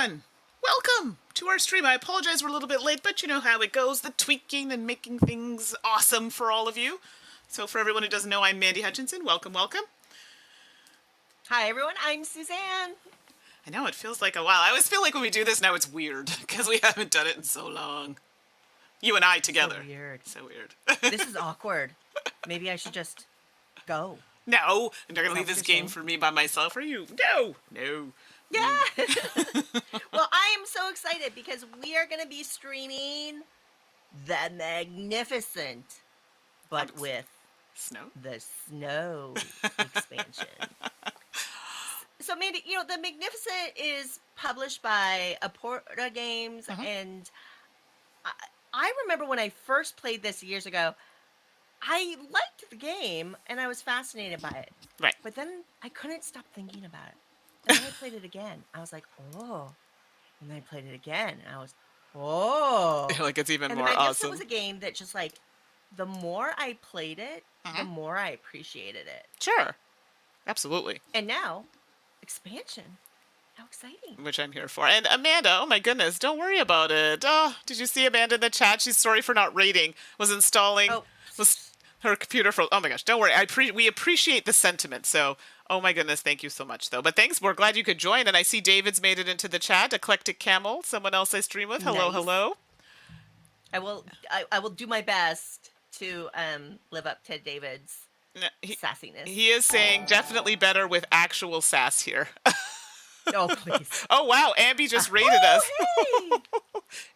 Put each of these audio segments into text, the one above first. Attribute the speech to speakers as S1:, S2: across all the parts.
S1: everyone! Welcome to our stream. I apologize we're a little bit late, but you know how it goes. The tweaking and making things awesome for all of you. So for everyone who doesn't know, I'm Mandy Hutchinson. Welcome, welcome.
S2: Hi everyone, I'm Suzanne.
S1: I know, it feels like a while. I always feel like when we do this now it's weird, because we haven't done it in so long. You and I together.
S2: So weird.
S1: So weird.
S2: This is awkward. Maybe I should just go.
S1: No, I'm not going to leave this game for me by myself. Are you? No! No.
S2: Yeah! Well, I am so excited because we are going to be streaming the Magnificent, but with
S1: SNØ?
S2: the SNØ Expansion. So, Mandy, you know, the Magnificent is published by Aporta Games, and I remember when I first played this years ago, I liked the game, and I was fascinated by it.
S1: Right.
S2: But then I couldn't stop thinking about it. And then I played it again. I was like, oh. And then I played it again, and I was, oh.
S1: Like, it's even
S2: and
S1: more
S2: awesome. And it
S1: awesome.
S2: was a game that just, like, the more I played it, the more I appreciated it.
S1: Sure. Absolutely.
S2: And now, expansion. How exciting.
S1: Which I'm here for. And Amanda, oh my goodness, don't worry about it. Oh, did you see Amanda in the chat? She's sorry for not rating. Was installing... was her computer froze. Oh my gosh, don't worry. We appreciate the sentiment. So, oh my goodness, thank you so much, though. But thanks, we're glad you could join. And I see David's made it into the chat. Eclectic Camel, someone else I stream with. Hello, hello.
S2: I will do my best to live up to David's sassiness.
S1: He is saying definitely better with actual sass here.
S2: Oh, please.
S1: Oh, wow. Ambi just rated us.
S2: Hey.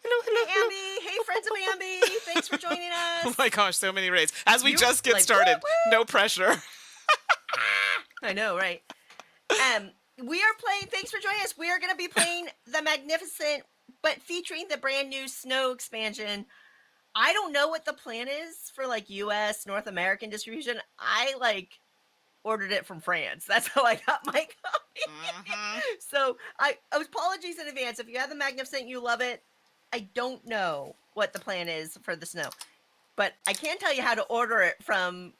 S1: Hello.
S2: Hey, Ambi. Hey, friends of Ambi. Thanks for joining us.
S1: Oh, my gosh. So many raids. As we just get started. Woo! No pressure.
S2: I know, right? We are playing, thanks for joining us. We are going to be playing the Magnificent, but featuring the brand new SNØ Expansion. I don't know what the plan is for, like, U.S., North American distribution. I, like, ordered it from France. That's how I got my copy. So I apologies in advance. If you have the Magnificent, you love it. I don't know what the plan is for the SNØ, but I can tell you how to order it from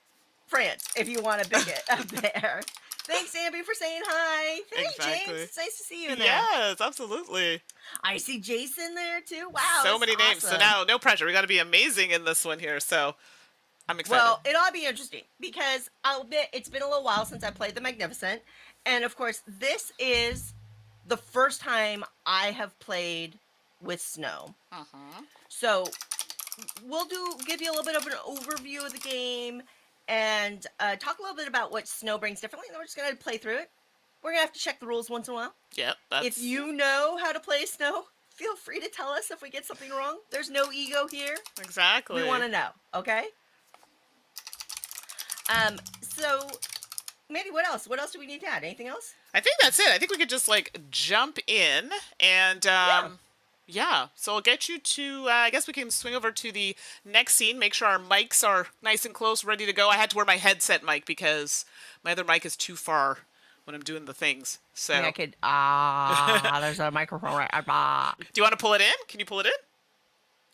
S2: France if you want to pick it up there. Thanks, Ambi, for saying hi. Hey,
S1: exactly.
S2: James. It's nice to see you in there.
S1: Yes, absolutely.
S2: I see Jason there, too. Wow.
S1: So many names. So now, no pressure. We got to be amazing in this one here. So I'm excited.
S2: Well, it ought to be interesting because I'll admit it's been a little while since I played the Magnificent. And, of course, this is the first time I have played with SNØ. So we'll give you a little bit of an overview of the game and talk a little bit about what SNØ brings differently. And then we're just going to play through it. We're going to have to check the rules once in a while.
S1: Yep.
S2: If you know how to play SNØ, feel free to tell us if we get something wrong. There's no ego here.
S1: Exactly.
S2: We want to know, okay? So, Mandy, what else? What else do we need to add? Anything else?
S1: I think that's it. I think we could just, like, jump in and, yeah. So I'll get you to, I guess we can swing over to the next scene, make sure our mics are nice and close, ready to go. I had to wear my headset mic because my other mic is too far when I'm doing the things. So
S2: I could, there's a microphone right.
S1: Do you want to pull it in? Can you pull it in?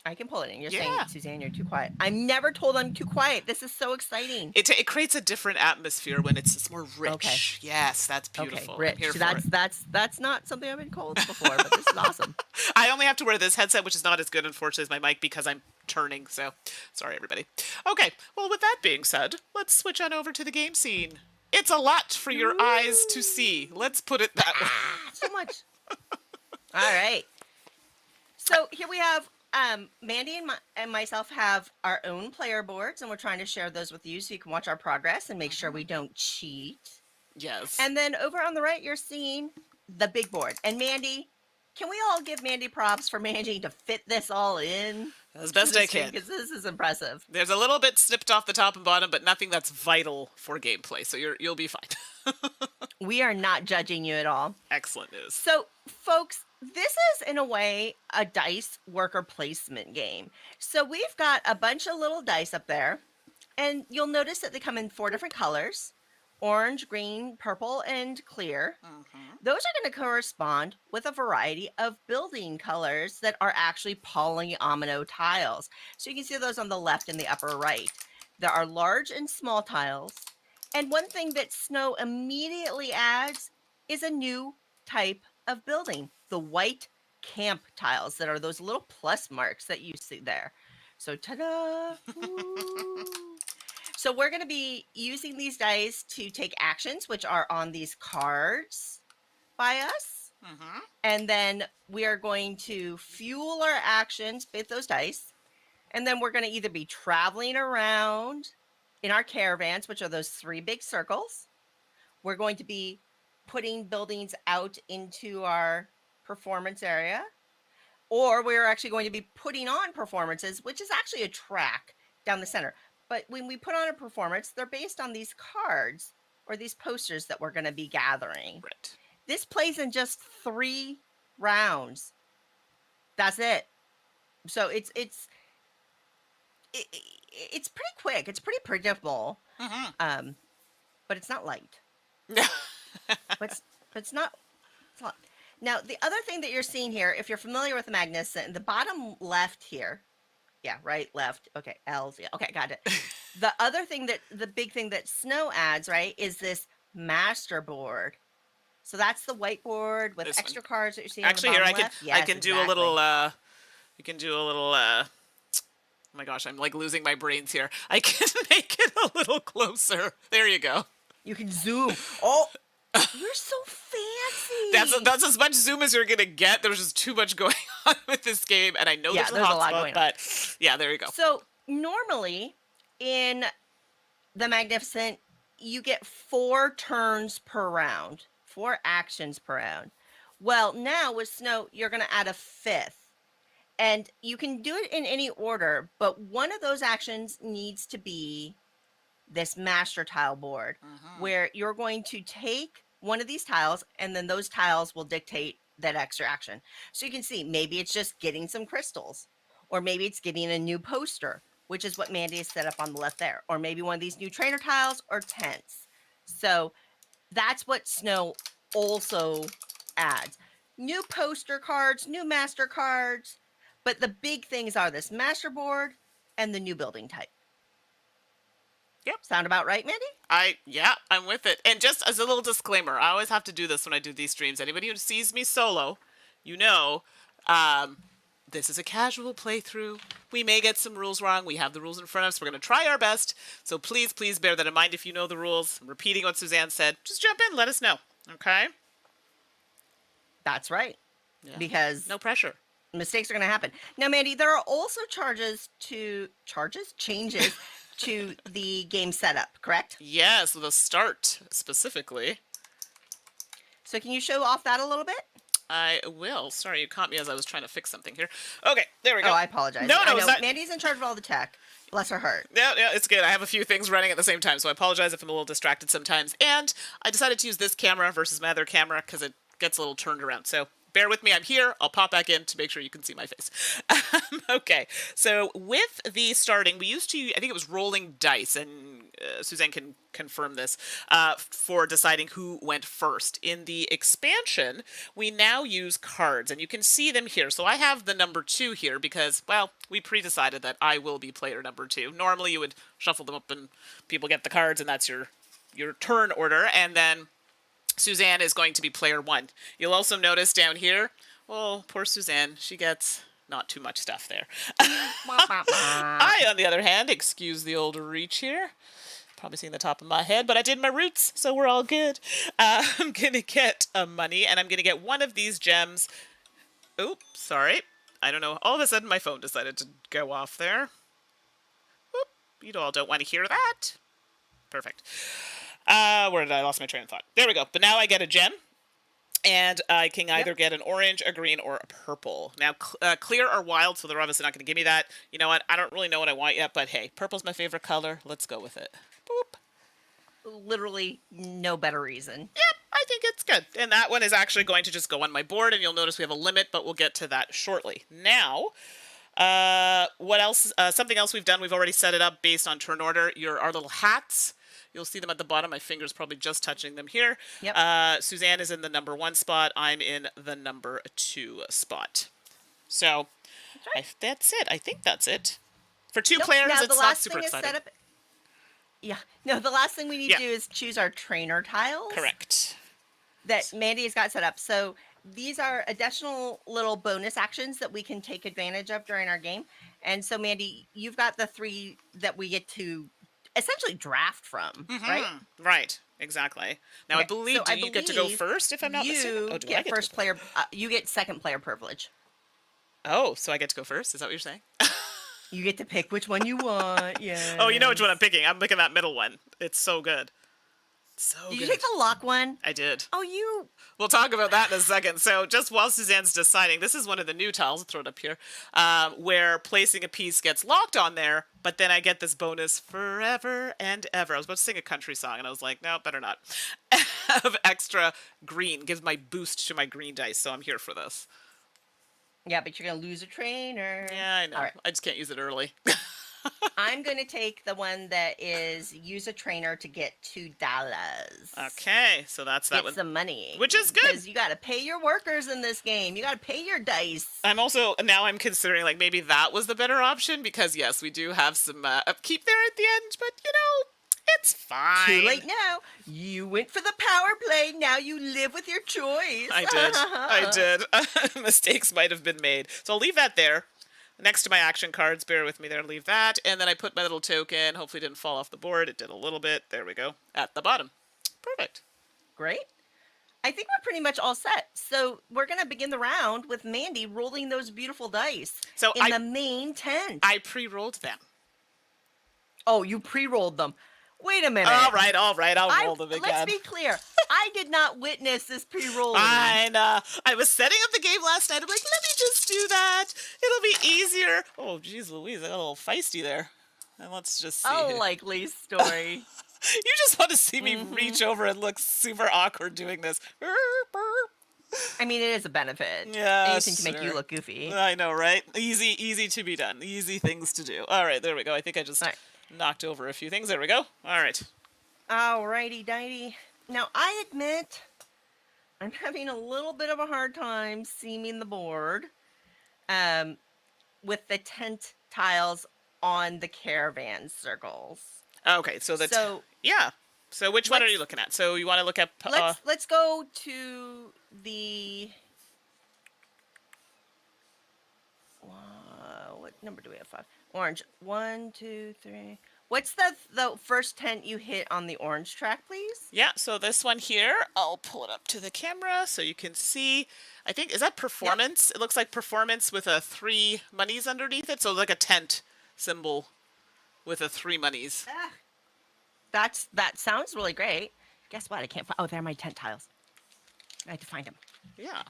S2: I can pull it in. You're saying, Suzanne, you're too quiet. I'm never told I'm too quiet. This is so exciting.
S1: It creates a different atmosphere when it's more rich.
S2: Okay.
S1: Yes, that's beautiful.
S2: Okay, rich. That's not something I've been called before, but this is awesome.
S1: I only have to wear this headset, which is not as good, unfortunately, as my mic because I'm turning. So, sorry, everybody. Okay, well, with that being said, let's switch on over to the game scene. It's a lot for your eyes to see. Let's put it that way.
S2: So much. All right. So here we have Mandy and myself have our own player boards, and we're trying to share those with you so you can watch our progress and make sure we don't cheat.
S1: Yes.
S2: And then over on the right, you're seeing the big board. And Mandy, can we all give Mandy props for managing to fit this all in?
S1: As best I can.
S2: Because this is impressive.
S1: There's a little bit snipped off the top and bottom, but nothing that's vital for gameplay, so you'll be fine.
S2: We are not judging you at all.
S1: Excellent news.
S2: So, folks, this is, in a way, a dice worker placement game. So we've got a bunch of little dice up there, and you'll notice that they come in 4 different colors: orange, green, purple, and clear. Those are going to correspond with a variety of building colors that are actually polyomino tiles. So you can see those on the left and the upper right. There are large and small tiles. And one thing that SNØ immediately adds is a new type of building. the white camp tiles that are those little plus marks that you see there. So ta-da! So we're going to be using these dice to take actions, which are on these cards by us.
S1: Mm-hmm.
S2: And then we are going to fuel our actions with those dice. And then we're going to either be traveling around in our caravans, which are those 3 big circles. We're going to be putting buildings out into our performance area. Or we're actually going to be putting on performances, which is actually a track down the center. But when we put on a performance, they're based on these cards or these posters that we're going to be gathering.
S1: Right.
S2: This plays in just 3 rounds. That's it. So it's pretty quick. It's pretty predictable.
S1: Mm-hmm.
S2: But it's not light. but it's not. Now, the other thing that you're seeing here, if you're familiar with the Magnificent, the bottom left here, yeah, right, left, okay, L's, yeah, okay, got it. The other thing the big thing that SNØ adds, right, is this master board. So that's the whiteboard with
S1: This
S2: extra
S1: one.
S2: cards that you're seeing
S1: Actually,
S2: on the
S1: here
S2: bottom left. Yes,
S1: I can do a little. You can do a little. Oh my gosh, I'm like losing my brains here. I can make it a little closer. There you go.
S2: You can zoom. Oh, you're so fancy.
S1: That's as much zoom as you're gonna get. There's just too much going on with this game, and I know there's a lot going on. But yeah, there you go.
S2: So normally in the Magnificent, you get 4 turns per round, 4 actions per round. Well, now with SNØ, you're going to add a 5th. And you can do it in any order, but one of those actions needs to be this master tile board, where you're going to take one of these tiles, and then those tiles will dictate that extra action. So you can see, maybe it's just getting some crystals, or maybe it's getting a new poster, which is what Mandi has set up on the left there, or maybe one of these new trainer tiles or tents. So that's what SNØ also adds. New poster cards, new master cards, but the big things are this master board and the new building type.
S1: Yep.
S2: Sound about right, Mandi?
S1: Yeah, I'm with it. And just as a little disclaimer, I always have to do this when I do these streams. Anybody who sees me solo, you know, this is a casual playthrough. We may get some rules wrong. We have the rules in front of us. We're going to try our best. So please, please bear that in mind. If you know the rules, I'm repeating what Suzanne said, just jump in, let us know. Okay?
S2: That's right. Yeah. Because
S1: no pressure.
S2: Mistakes are going to happen. Now, Mandi, there are also changes to the game setup, correct?
S1: Yes, the start specifically.
S2: So can you show off that a little bit?
S1: I will. Sorry, you caught me as I was trying to fix something here. Okay, there we go.
S2: Oh, I apologize.
S1: No,
S2: Mandy's in charge of all the tech. Bless her heart.
S1: Yeah, it's good. I have a few things running at the same time, so I apologize if I'm a little distracted sometimes. And I decided to use this camera versus my other camera because it gets a little turned around. So bear with me. I'm here. I'll pop back in to make sure you can see my face. Okay, so with the starting, we used to, I think it was rolling dice, and Suzanne can confirm this, for deciding who went first. In the expansion, we now use cards, and you can see them here. So I have the number 2 here because, well, we pre-decided that I will be player number 2. Normally, you would shuffle them up and people get the cards, and that's your turn order, and then Suzanne is going to be player 1. You'll also notice down here, oh, poor Suzanne, she gets not too much stuff there. I, on the other hand, excuse the old reach here. Probably seeing the top of my head, but I did my roots, so we're all good. I'm going to get money, and I'm going to get one of these gems. Oops, sorry. I don't know. All of a sudden, my phone decided to go off there. Oop, you all don't want to hear that. Perfect. Where did I lost my train of thought? There we go. But now I get a gem, and I can either get an orange, a green, or a purple. Now, clear or wild, so they're obviously not going to give me that. You know what? I don't really know what I want yet, but hey, purple's my favorite color. Let's go with it. Boop.
S2: Literally no better reason.
S1: Yep, I think it's good. And that one is actually going to just go on my board, and you'll notice we have a limit, but we'll get to that shortly. Now, what else? Something else we've done, we've already set it up based on turn order. Our little hats. You'll see them at the bottom. My finger's probably just touching them here.
S2: Yep.
S1: Suzanne is in the number 1 spot. I'm in the number 2 spot. So that's it. I think that's it. For 2 players,
S2: now,
S1: it's not super exciting.
S2: The last thing we need to do is choose our trainer tiles.
S1: Correct.
S2: That Mandi has got set up. So these are additional little bonus actions that we can take advantage of during our game. And so, Mandy, you've got the 3 that we get to essentially draft from, right?
S1: Right. Exactly. Now,
S2: Okay, so
S1: do you get to go first if I'm not mistaken?
S2: you
S1: Oh, do I
S2: get
S1: get
S2: first
S1: to go
S2: player. You get second player privilege.
S1: Oh, so I get to go first? Is that what you're saying?
S2: You get to pick which one you want. Yeah.
S1: Oh, you know which one I'm picking. I'm picking that middle one. It's so good. So
S2: Did
S1: good.
S2: you take the lock one?
S1: I did.
S2: Oh, you.
S1: We'll talk about that in a second. So just while Suzanne's deciding, this is one of the new tiles, I'll throw it up here, where placing a piece gets locked on there, but then I get this bonus forever and ever. I was about to sing a country song, and I was like, no, better not. Of extra green. Gives my boost to my green dice, so I'm here for this.
S2: Yeah, but you're going to lose a trainer.
S1: Yeah, I know.
S2: All right.
S1: I just can't use it early.
S2: I'm going to take the one that is use a trainer to get $2.
S1: Okay, so that's that
S2: get
S1: one.
S2: some money.
S1: Which is good.
S2: Because you got to pay your workers in this game. You got to pay your dice.
S1: I'm considering like maybe that was the better option because yes, we do have some upkeep there at the end, but you know, it's fine.
S2: Too late now. You went for the power play. Now you live with your choice.
S1: I did. Mistakes might have been made. So I'll leave that there. Next to my action cards, bear with me there, leave that. And then I put my little token. Hopefully it didn't fall off the board. It did a little bit. There we go. At the bottom. Perfect.
S2: Great. I think we're pretty much all set. So we're going to begin the round with Mandy rolling those beautiful dice in the main tent.
S1: I pre-rolled them.
S2: Oh, you pre-rolled them. Wait a minute.
S1: All right. I'll roll them again.
S2: Let's be clear. I did not witness this pre-rolling.
S1: I know. I was setting up the game last night. I'm like, let me just do that. It'll be easier. Oh, geez Louise, I got a little feisty there. And let's just see.
S2: A likely story.
S1: You just want to see me reach over and look super awkward doing this.
S2: I mean, it is a benefit.
S1: Yeah,
S2: anything to make you look goofy.
S1: I know, right? Easy to be done. Easy things to do. All right, there we go. I think I just knocked over a few things. There we go. All right.
S2: Alrighty, dighty. Now, I admit I'm having a little bit of a hard time seaming the board with the tent tiles on the caravan circles.
S1: Okay, so yeah. So which one are you looking at? So you want to look at...
S2: let's go to the... what number do we have? 5. Orange. 1, 2, 3... What's the first tent you hit on the orange track, please?
S1: Yeah, so this one here, I'll pull it up to the camera so you can see. I think, is that performance? Yep. It looks like performance with a 3 monies underneath it. So like a tent symbol with a 3 monies.
S2: That sounds really great. Guess what? I can't find... Oh, they're my tent tiles. I have to find them.
S1: Yeah.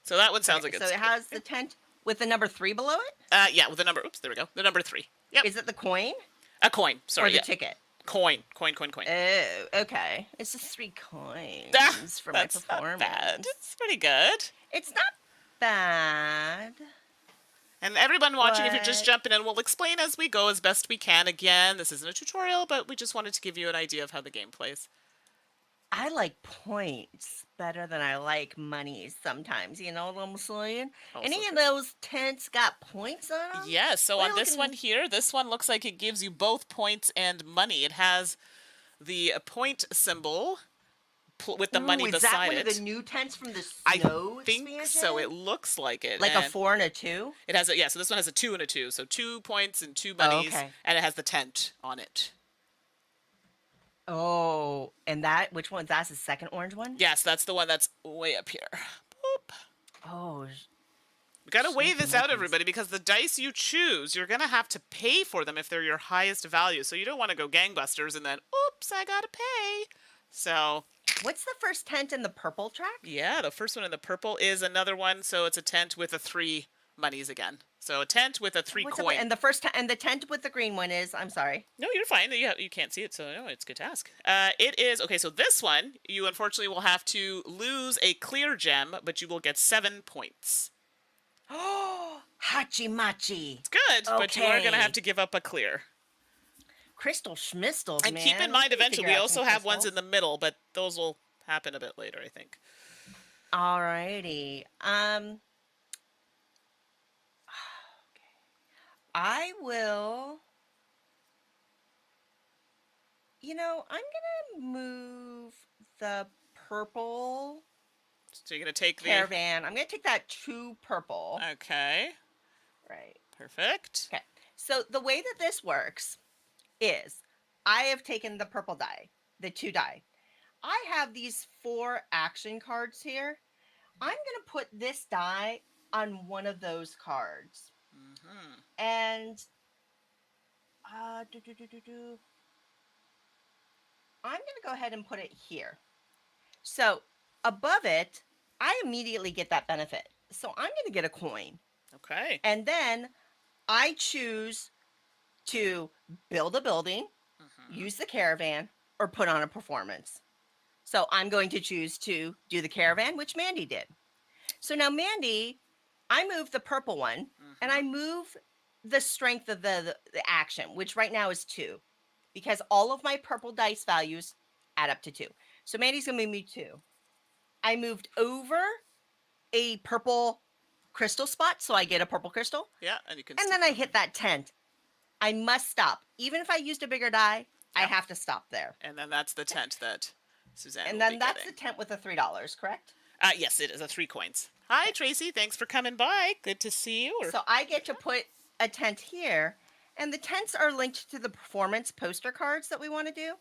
S1: So that one sounds like it's...
S2: So it has the tent with the number 3 below it?
S1: Yeah, with the number... Oops, there we go. The number 3. Yep.
S2: Is it the coin?
S1: A coin, sorry.
S2: Or the ticket?
S1: Coin.
S2: Oh, okay. It's just 3 coins for my performance.
S1: Not bad. It's pretty good.
S2: It's not bad.
S1: And everyone watching, if you're just jumping in, we'll explain as we go as best we can. Again, this isn't a tutorial, but we just wanted to give you an idea of how the game plays.
S2: I like points better than I like money sometimes, you know what I'm saying? Any of those tents got points on them?
S1: Yeah, so on this one here, this one looks like it gives you both points and money. It has the point symbol with the money beside it.
S2: Is that one of the new tents from the SNØ Expansion?
S1: I think so. It looks like it.
S2: Like a 4 and a 2?
S1: It has a, so this one has a 2 and a 2. So 2 points and 2 monies, and it has the tent on it.
S2: Oh, and which one? That's the second orange one?
S1: Yes, that's the one that's way up here. Boop.
S2: Oh.
S1: We gotta weigh this out, everybody, because the dice you choose, you're gonna have to pay for them if they're your highest value. So you don't want to go gangbusters and then, oops, I gotta pay. So.
S2: What's the first tent in the purple track?
S1: Yeah, the first one in the purple is another one. So it's a tent with a 3 monies again. So a tent with a 3 coin.
S2: And the tent with the green one is, I'm sorry.
S1: No, you're fine. You can't see it, so no, it's good to ask. It is, okay, so this one, you unfortunately will have to lose a clear gem, but you will get 7 points.
S2: Oh, hachi machi.
S1: It's good, but you are going to have to give up a clear.
S2: Crystal schmistles, man.
S1: And keep in mind, eventually, we also have ones in the middle, but those will happen a bit later, I think.
S2: Alrighty. I will, I'm going to move the purple
S1: So you're going to take the...
S2: Caravan. I'm going to take that 2 purple.
S1: Okay.
S2: Right.
S1: Perfect.
S2: Okay. So the way that this works is I have taken the purple die, the 2 die. I have these 4 action cards here. I'm going to put this die on one of those cards. And I'm going to go ahead and put it here. So above it, I immediately get that benefit. So I'm going to get a coin.
S1: Okay.
S2: And then I choose to build a building, use the caravan, or put on a performance. So I'm going to choose to do the caravan, which Mandi did. So now Mandi, I move the purple one, and I move the strength of the action, which right now is 2, because all of my purple dice values add up to 2. So Mandi's going to move me 2. I moved over a purple crystal spot, so I get a purple crystal.
S1: Yeah, and you can.
S2: And then I hit that tent. I must stop. Even if I used a bigger die, I have to stop there.
S1: And then that's the tent that Suzanne
S2: And
S1: will
S2: then
S1: be
S2: that's
S1: getting.
S2: the tent with the $3, correct?
S1: Yes, it is a 3 coins. Hi, Tracy. Thanks for coming by. Good to see you.
S2: So I get to put a tent here, and the tents are linked to the performance poster cards that we want to do,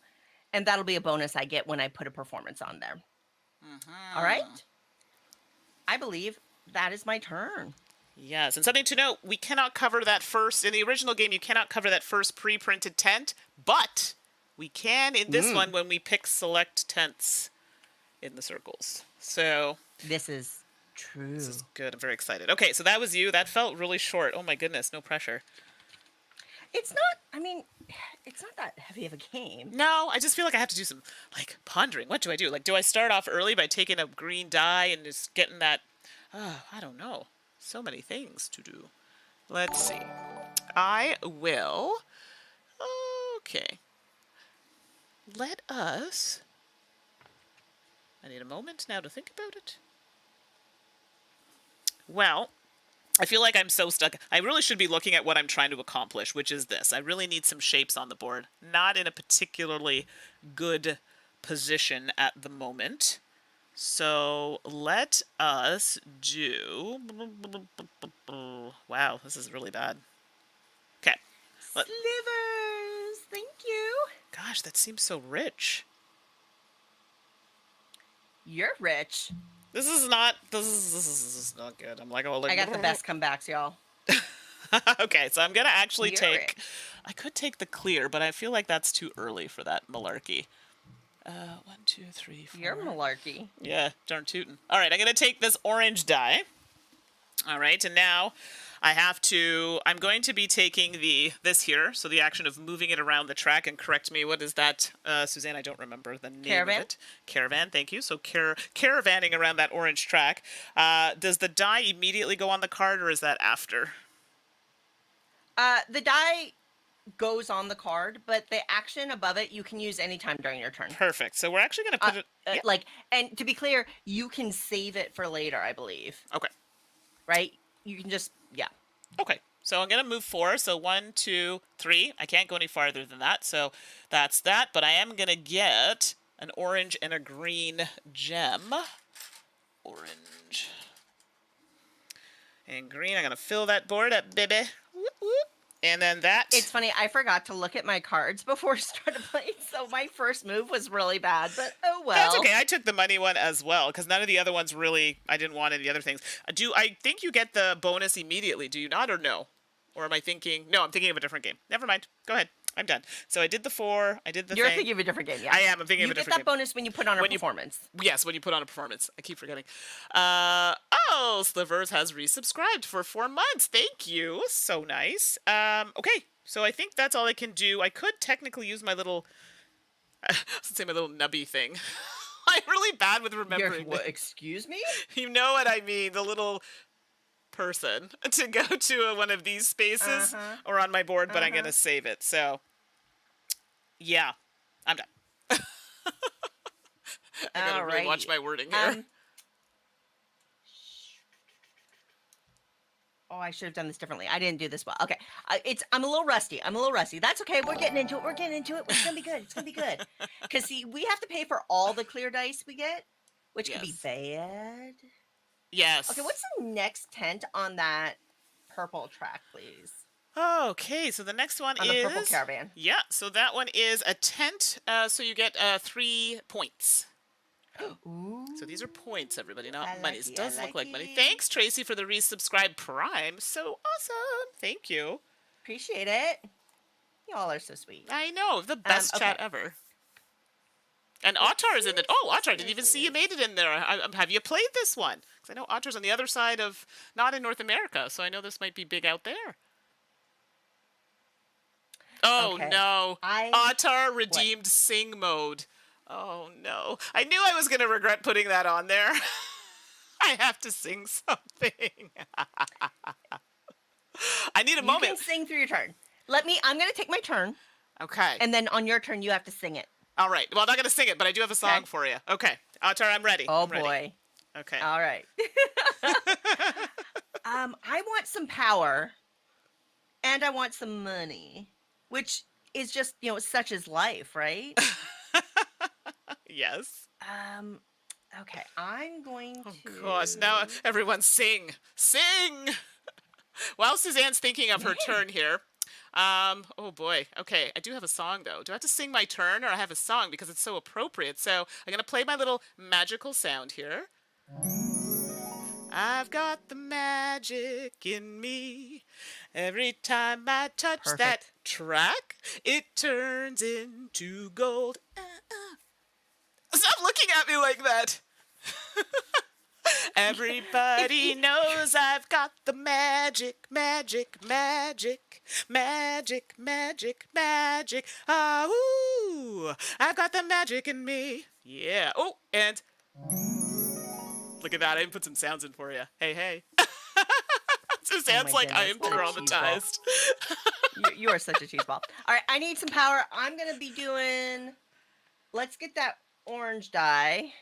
S2: and that'll be a bonus I get when I put a performance on there. All right? I believe that is my turn.
S1: Yes, and something to note, we cannot cover that first, in the original game, you cannot cover that first pre-printed tent, but we can in this one when we pick select tents in the circles. So
S2: this is true.
S1: This is good. I'm very excited. Okay, so that was you. That felt really short. Oh my goodness, no pressure.
S2: It's not, I mean, it's not that heavy of a game.
S1: No, I just feel like I have to do some, like, pondering. What do I do? Like, do I start off early by taking a green die and just getting that, I don't know. So many things to do. Let's see. I will, okay. Let us, I need a moment now to think about it. Well, I feel like I'm so stuck. I really should be looking at what I'm trying to accomplish, which is this. I really need some shapes on the board. Not in a particularly good position at the moment. So let us do... Wow, this is really bad. Okay.
S2: Slivers! Thank you.
S1: Gosh, that seems so rich.
S2: You're rich.
S1: This is not good. I'm like, oh, like,
S2: I got the best comebacks, y'all.
S1: Okay, so I'm gonna actually
S2: You're
S1: take.
S2: rich.
S1: I could take the clear, but I feel like that's too early for that malarkey. 1, 2, 3, 4.
S2: You're malarkey.
S1: Yeah, darn tootin'. All right, I'm gonna take this orange die. All right, and now I have to. I'm going to be taking this here, so the action of moving it around the track. And correct me, what is that, Suzanne? I don't remember the name
S2: Caravan?
S1: of it. Caravan, thank you. So caravanning around that orange track. Does the die immediately go on the card, or is that after?
S2: The die goes on the card, but the action above it you can use anytime during your turn.
S1: Perfect. So we're actually going to put it... Yeah.
S2: Like, and to be clear, you can save it for later, I believe.
S1: Okay.
S2: Right? You can just, yeah.
S1: Okay. So I'm going to move 4. So 1, 2, 3. I can't go any farther than that. So that's that. But I am going to get an orange and a green gem. Orange. And green. I'm going to fill that board up, baby. Whoop, whoop. And then that...
S2: It's funny, I forgot to look at my cards before I started playing, so my first move was really bad, but oh well.
S1: That's okay. I took the money one as well, because none of the other ones really... I didn't want any other things. I think you get the bonus immediately, do you not, or no? Or am I thinking... No, I'm thinking of a different game. Never mind. Go ahead. I'm done. So I did the 4. I did the
S2: You're
S1: thing.
S2: thinking of a different game, yeah.
S1: I am. I'm thinking of a
S2: You
S1: different
S2: get that
S1: game.
S2: bonus when you put on a performance.
S1: Yes, when you put on a performance. I keep forgetting. Slivers has resubscribed for 4 months. Thank you. So nice. Okay. So I think that's all I can do. I could technically use my little... let's say my little nubby thing. I'm really bad with remembering.
S2: Excuse me?
S1: You know what I mean. The little... person to go to one of these spaces or on my board, but I'm going to save it. So, yeah, I'm done. I got to really watch my wording here.
S2: Oh, I should have done this differently. I didn't do this well. Okay, I'm a little rusty. That's okay. We're getting into it. It's going to be good. Because, see, we have to pay for all the clear dice we get, which could be bad.
S1: Yes.
S2: Okay, what's the next tent on that purple track, please?
S1: Okay, so the next one
S2: is... On the purple caravan.
S1: Yeah, so that one is a tent, so you get 3 points.
S2: Ooh.
S1: So these are points, everybody, not
S2: like
S1: monies.
S2: It
S1: does look like money. Thanks, Tracy, for the resubscribe Prime. So awesome. Thank you.
S2: Appreciate it. Y'all are so sweet.
S1: I know. The best chat ever. And Ottar is in it. Oh, Ottar, I didn't even see you made it in there. Have you played this one? Because I know Ottar's on the other side of, not in North America, so I know this might be big out there. Oh, no. Ottar redeemed sing mode. Oh, no. I knew I was going to regret putting that on there. I have to sing something. I need a moment.
S2: You can sing through your turn. I'm going to take my turn.
S1: Okay.
S2: And then on your turn, you have to sing it.
S1: All right. Well, I'm not going to sing it, but I do have a song for you. Okay. Ottar, I'm ready.
S2: Oh,
S1: I'm ready.
S2: boy.
S1: Okay.
S2: All right. I want some power. And I want some money. Which is just, such is life, right?
S1: Yes.
S2: Okay, I'm going to...
S1: Oh, gosh. Now everyone sing. Sing! While Suzanne's thinking of her turn here. Oh, boy. Okay, I do have a song, though. Do I have to sing my turn, or I have a song because it's so appropriate? So I'm going to play my little magical sound here. I've got the magic in me. Every time I touch that track, it turns into gold. Stop looking at me like that. Everybody knows I've got the magic, magic, magic, magic, magic, magic. Ah, ooh, I've got the magic in me. Yeah. Oh, and look at that. I even put some sounds in for you. Hey, hey. Suzanne's like, I am traumatized.
S2: You are such a cheeseball. All right, I need some power. I'm going to be doing... Let's get that orange die.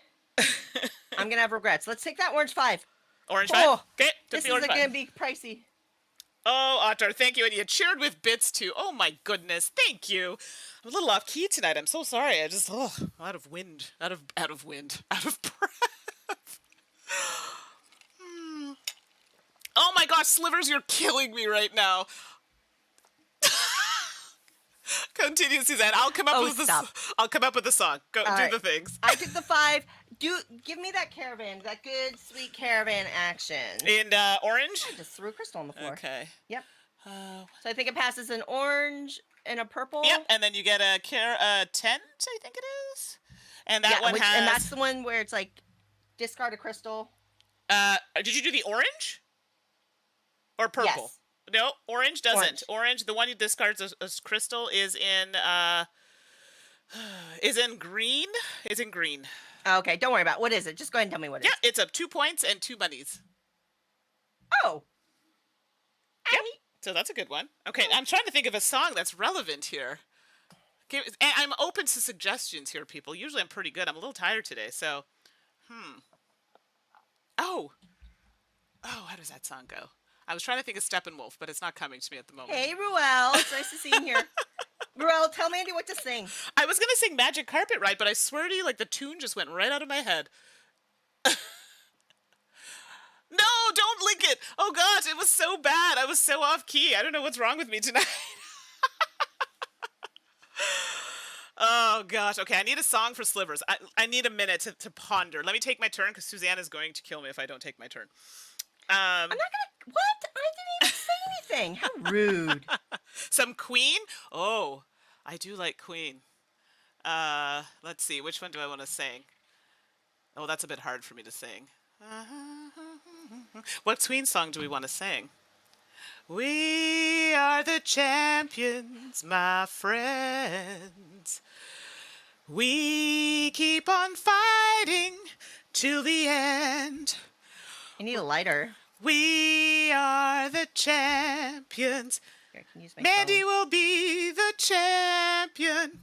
S2: I'm going to have regrets. Let's take that orange 5.
S1: Orange 5? Okay.
S2: This is going to be pricey.
S1: Oh, Ottar, thank you. And you cheered with bits, too. Oh, my goodness. Thank you. I'm a little off key tonight. I'm so sorry. I just, out of wind. Out of breath. Oh, my gosh, Slivers, you're killing me right now. Continue, Suzanne. I'll come up with a song. Go do the things.
S2: I took the 5. Give me that caravan, that good, sweet caravan action.
S1: In orange?
S2: I just threw a crystal on the floor.
S1: Okay.
S2: Yep. So I think it passes an orange and a purple.
S1: Yep, and then you get a tent, I think it is. And that one has...
S2: And that's the one where it's like, discard a crystal.
S1: Did you do the orange? Or purple?
S2: Yes.
S1: No, orange doesn't. Orange, the one you discards as crystal is in green. Is in green.
S2: Okay, don't worry about it. What is it? Just go ahead and tell me what it is.
S1: Yeah, it's up 2 points and 2 monies.
S2: Oh.
S1: Yep. So that's a good one. Okay, I'm trying to think of a song that's relevant here. Okay, and I'm open to suggestions here, people. Usually I'm pretty good. I'm a little tired today, so... Oh, how does that song go? I was trying to think of Steppenwolf, but it's not coming to me at the moment.
S2: Hey, Ruel. It's nice to see you here. Ruel, tell Mandy what to sing.
S1: I was going to sing Magic Carpet Ride, but I swear to you, like, the tune just went right out of my head. No, don't link it. Oh, gosh, it was so bad. I was so off key. I don't know what's wrong with me tonight. Oh, gosh. Okay, I need a song for Slivers. I need a minute to ponder. Let me take my turn, because Suzanne is going to kill me if I don't take my turn.
S2: I'm not gonna... What? I didn't even say anything. How rude.
S1: Some Queen? Oh, I do like Queen. Let's see. Which one do I want to sing? Oh, that's a bit hard for me to sing. What Queen song do we want to sing? We are the champions, my friends. We keep on fighting till the end.
S2: I need a lighter.
S1: We are the champions.
S2: Here, I can use my
S1: Mandy
S2: phone.
S1: will be the champion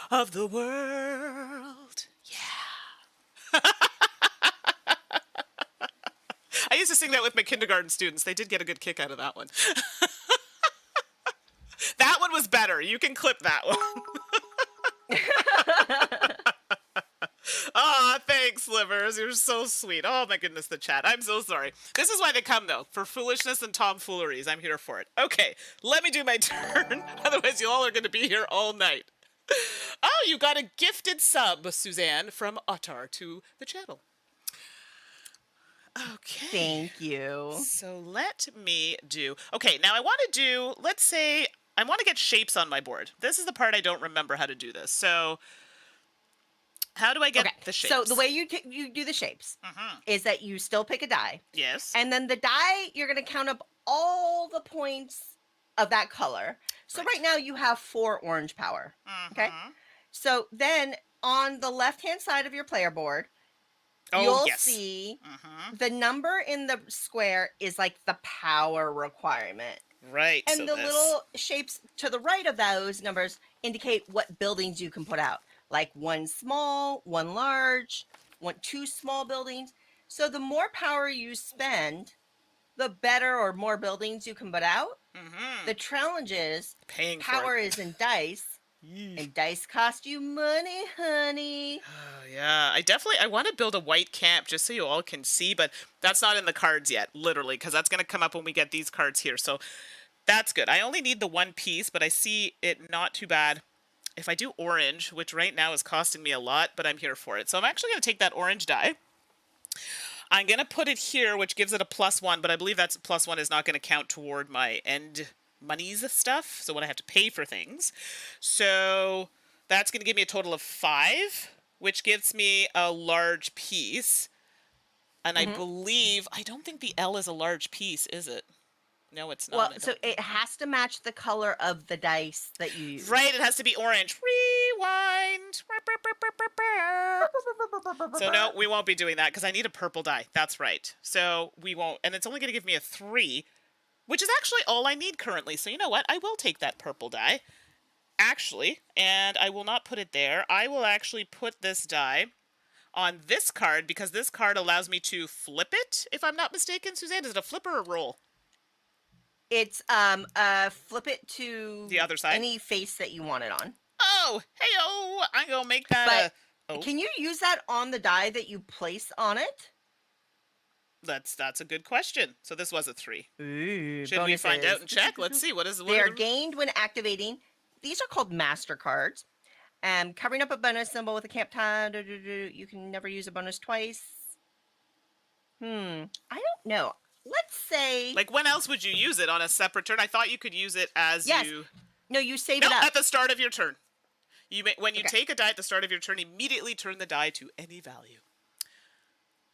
S1: of the world. Yeah. I used to sing that with my kindergarten students. They did get a good kick out of that one. That one was better. You can clip that one. Ah, thanks. Thanks, Slivers. You're so sweet. Oh my goodness, the chat. I'm so sorry. This is why they come, though. For foolishness and tomfooleries. I'm here for it. Okay, let me do my turn. Otherwise, you all are going to be here all night. Oh, you got a gifted sub, Suzanne, from Ottar to the channel. Okay.
S2: Thank you.
S1: So let me do... Okay, now I want to do... Let's say... I want to get shapes on my board. This is the part I don't remember how to do this. So... How do I get the shapes?
S2: So the way you do the shapes is that you still pick a die.
S1: Yes.
S2: And then the die, you're going to count up all the points of that color. So right now you have 4 orange power. Okay. So then on the left-hand side of your player board, you'll see the number in the square is like the power requirement.
S1: Right.
S2: And so the little shapes to the right of those numbers indicate what buildings you can put out. Like 1 small, 1 large, 2 small buildings. So the more power you spend, the better or more buildings you can put out. The challenge is power is in dice. And dice cost you money, honey.
S1: Oh, yeah. I want to build a white camp just so you all can see, but that's not in the cards yet, literally, because that's going to come up when we get these cards here. So that's good. I only need the 1 piece, but I see it not too bad. If I do orange, which right now is costing me a lot, but I'm here for it. So I'm actually going to take that orange die. I'm going to put it here, which gives it a +1, but I believe that +1 is not going to count toward my end monies stuff, so when I have to pay for things. So that's going to give me a total of 5, which gives me a large piece. And I don't think the L is a large piece, is it? No, it's not.
S2: Well, so it has to match the color of the dice that you use.
S1: Right, it has to be orange. Rewind. So no, we won't be doing that because I need a purple die. That's right. So we won't. And it's only going to give me a 3, which is actually all I need currently. So you know what? I will take that purple die, actually, and I will not put it there. I will actually put this die on this card because this card allows me to flip it, if I'm not mistaken. Suzanne, is it a flip or a roll?
S2: It's flip it to
S1: the other side,
S2: any face that you want it on.
S1: Oh, hey-oh, I'm gonna make that.
S2: But can you use that on the die that you place on it?
S1: That's a good question. So this was a 3.
S2: Ooh,
S1: should we find out and check? Let's see. What is?
S2: They are gained when activating. These are called master cards. Covering up a bonus symbol with a camp time. You can never use a bonus twice. I don't know. Let's say...
S1: Like, when else would you use it? On a separate turn? I thought you could use it as you...
S2: No, you save it up.
S1: At the start of your turn. When you take a die at the start of your turn, immediately turn the die to any value.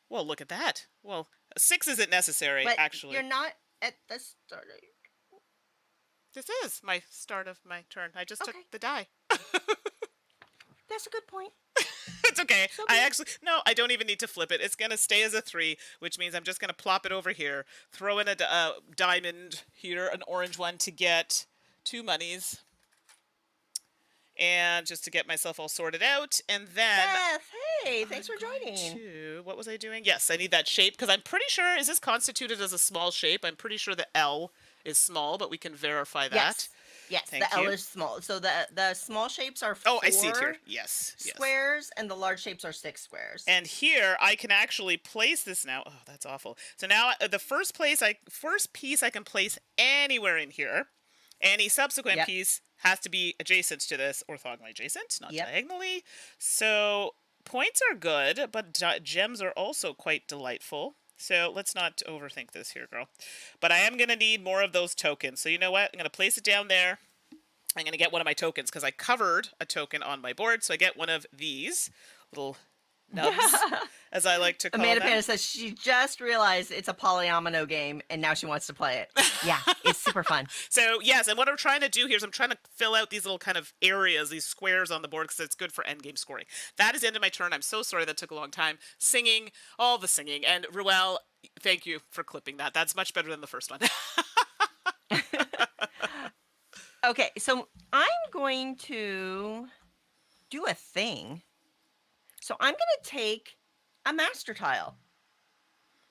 S1: Well, look at that. Well, a 6 isn't necessary,
S2: but
S1: actually.
S2: You're not at the start of your turn.
S1: This is my start of my turn. I just took the die.
S2: That's a good point.
S1: It's okay. So I don't even need to flip it. It's going to stay as a 3, which means I'm just going to plop it over here, throw in a diamond here, an orange one to get 2 monies. And just to get myself all sorted out. And then...
S2: Beth, hey, thanks for joining.
S1: What was I doing? Yes, I need that shape, because I'm pretty sure... Is this constituted as a small shape? I'm pretty sure the L is small, but we can verify that.
S2: Yes, the L is small. So the small shapes are 4
S1: I see it here. Yes.
S2: Squares, and the large shapes are 6 squares.
S1: And here, I can actually place this now. Oh, that's awful. So now, the first piece I can place anywhere in here. Any subsequent piece has to be adjacent to this, orthogonally adjacent, not diagonally. So points are good, but gems are also quite delightful. So let's not overthink this here, girl. But I am going to need more of those tokens. So you know what? I'm going to place it down there. I'm going to get one of my tokens because I covered a token on my board. So I get one of these little nubs, as I like to call
S2: Amanda
S1: them.
S2: Panda says she just realized it's a polyomino game, and now she wants to play it. Yeah, it's super fun.
S1: So, yes, and what I'm trying to do here is I'm trying to fill out these little kind of areas, these squares on the board, because it's good for endgame scoring. That is the end of my turn. I'm so sorry that took a long time. Singing, all the singing. And, Ruel, thank you for clipping that. That's much better than the first one.
S2: Okay, so I'm going to do a thing. So I'm going to take a master tile.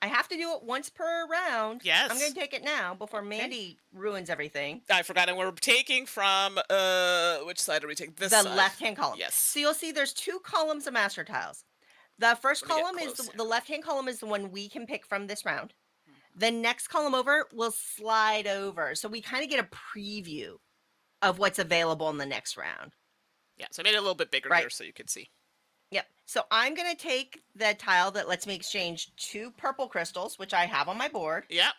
S2: I have to do it once per round.
S1: Yes.
S2: I'm going to take it now before Mandi ruins everything.
S1: I forgot, and we're taking from, which side are we taking? This
S2: the
S1: side.
S2: left-hand column.
S1: Yes.
S2: So you'll see there's 2 columns of master tiles. The first
S1: Let me get
S2: column is
S1: close
S2: the left-hand column is the one we can pick from this round. The next column over will slide over. So we kind of get a preview of what's available in the next round.
S1: Yeah, so I made it a little bit bigger here so you can see.
S2: Yep. So I'm going to take the tile that lets me exchange 2 purple crystals, which I have on my board.
S1: Yeah.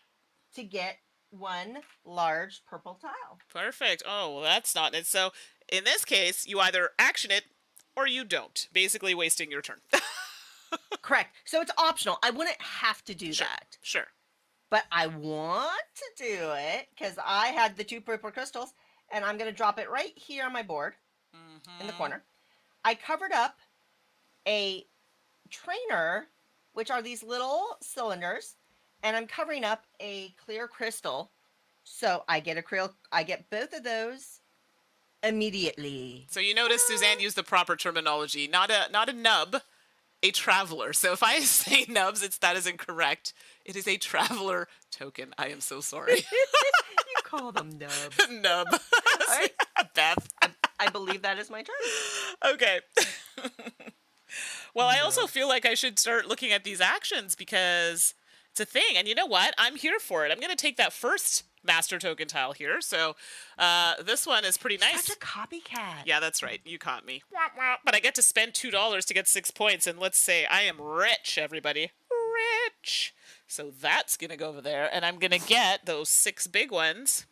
S2: To get 1 large purple tile.
S1: Perfect. Oh, well, that's not it. So in this case, you either action it or you don't, basically wasting your turn.
S2: Correct. So it's optional. I wouldn't have to do that.
S1: Sure.
S2: But I want to do it because I had the 2 purple crystals, and I'm going to drop it right here on my board in the corner. I covered up a trainer, which are these little cylinders, and I'm covering up a clear crystal. So I get both of those immediately.
S1: So you notice Suzanne used the proper terminology, not a nub, a traveler. So if I say nubs, that is incorrect. It is a traveler token. I am so sorry.
S2: You call them nubs.
S1: Nub.
S2: Right.
S1: Beth.
S2: I believe that is my turn.
S1: Okay. Well, I also feel like I should start looking at these actions because it's a thing. And you know what? I'm here for it. I'm going to take that first master token tile here. So this one is pretty nice.
S2: Such a copycat.
S1: Yeah, that's right. You caught me. But I get to spend $2 to get 6 points. And let's say I am rich, everybody. Rich. So that's going to go over there. And I'm going to get those 6 big ones.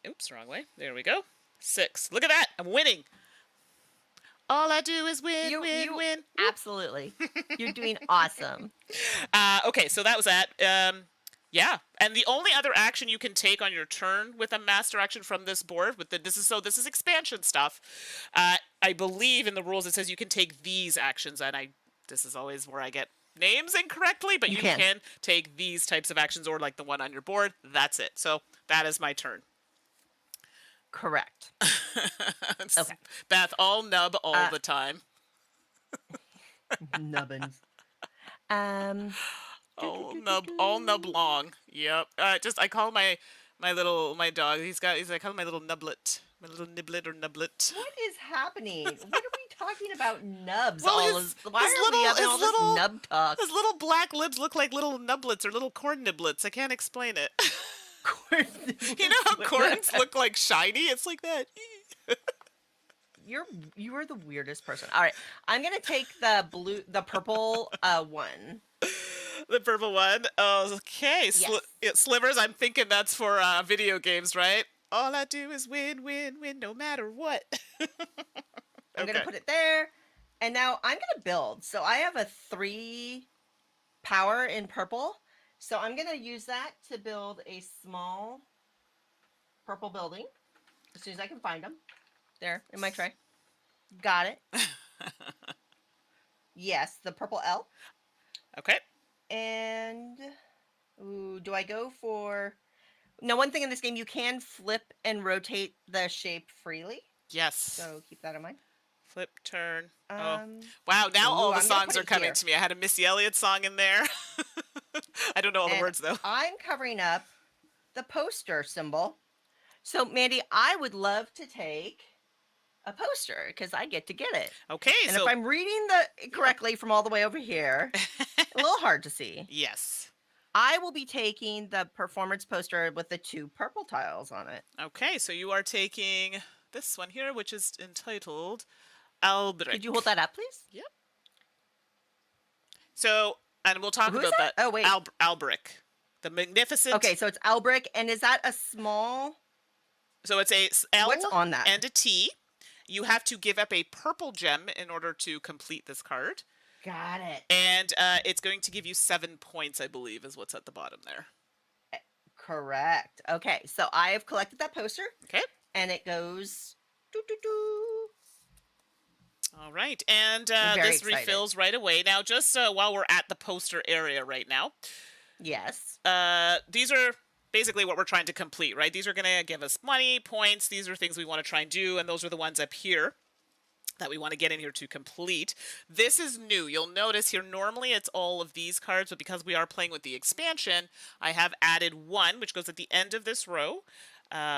S1: Oops, wrong way. There we go. 6. Look at that. I'm winning. All I do is win, win.
S2: Absolutely. You're doing awesome.
S1: Okay, so that was that. Yeah, and the only other action you can take on your turn with a master action from this board, this is expansion stuff. I believe in the rules it says you can take these actions, and this is always where I get names incorrectly, but you can take these types of actions or like the one on your board. That's it. So that is my turn.
S2: Correct. Okay.
S1: Beth, all nub all the time.
S2: Nubbins.
S1: All nub long. Yep. I call my dog. I call him my little nublet. My little niblet or nublet.
S2: What is happening? What are we talking about nubs?
S1: Well,
S2: Why are we having all this nub talk?
S1: His little black lips look like little nublets or little corn niblets. I can't explain it. You know how corns look like shiny? It's like that.
S2: You are the weirdest person. All right, I'm gonna take the purple one.
S1: The purple one. Okay.
S2: Yes.
S1: Slivers. I'm thinking that's for video games, right? All I do is win, win, win, no matter what.
S2: I'm gonna put it there, and now I'm gonna build. So I have a 3 power in purple. So I'm going to use that to build a small purple building as soon as I can find them. There, in my tray. Got it. Yes, the purple L.
S1: Okay.
S2: And do I go for... Now, one thing in this game, you can flip and rotate the shape freely.
S1: Yes.
S2: So keep that in mind.
S1: Flip, turn. Wow, now all the songs are coming
S2: here.
S1: to me. I had a Missy Elliott song in there. I don't know all the words, though.
S2: I'm covering up the poster symbol. So, Mandy, I would love to take a poster because I get to get it.
S1: Okay.
S2: And if I'm reading correctly from all the way over here, a little hard to see.
S1: Yes.
S2: I will be taking the performance poster with the 2 purple tiles on it.
S1: Okay, so you are taking this one here, which is entitled Albrecht.
S2: Could you hold that up, please?
S1: Yep. So, and we'll talk about that.
S2: Oh, wait.
S1: Albrecht. The Magnificent.
S2: Okay, so it's Albrecht, and is that a small...
S1: So it's a L
S2: What's on that?
S1: And a T. You have to give up a purple gem in order to complete this card.
S2: Got it.
S1: And it's going to give you 7 points, I believe, is what's at the bottom there.
S2: Correct. Okay, so I have collected that poster.
S1: Okay.
S2: And it goes... doo-doo-doo.
S1: All right, and this refills right away. Now, just while we're at the poster area right now.
S2: Yes.
S1: These are basically what we're trying to complete, right? These are going to give us money, points. These are things we want to try and do, and those are the ones up here that we want to get in here to complete. This is new. You'll notice here, normally it's all of these cards, but because we are playing with the expansion, I have added one, which goes at the end of this row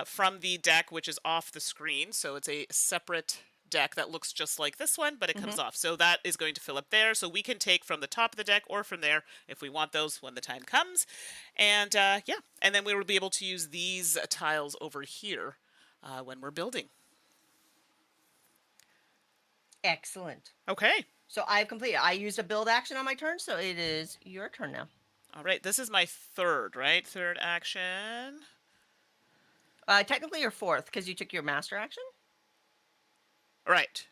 S1: from the deck, which is off the screen. So it's a separate deck that looks just like this one, but it comes off. So that is going to fill up there. So we can take from the top of the deck or from there if we want those when the time comes. And yeah, and then we will be able to use these tiles over here when we're building.
S2: Excellent.
S1: Okay.
S2: So I've completed. I used a build action on my turn, so it is your turn now.
S1: All right, this is my third, right? Third action.
S2: Technically your fourth, because you took your master action.
S1: Right.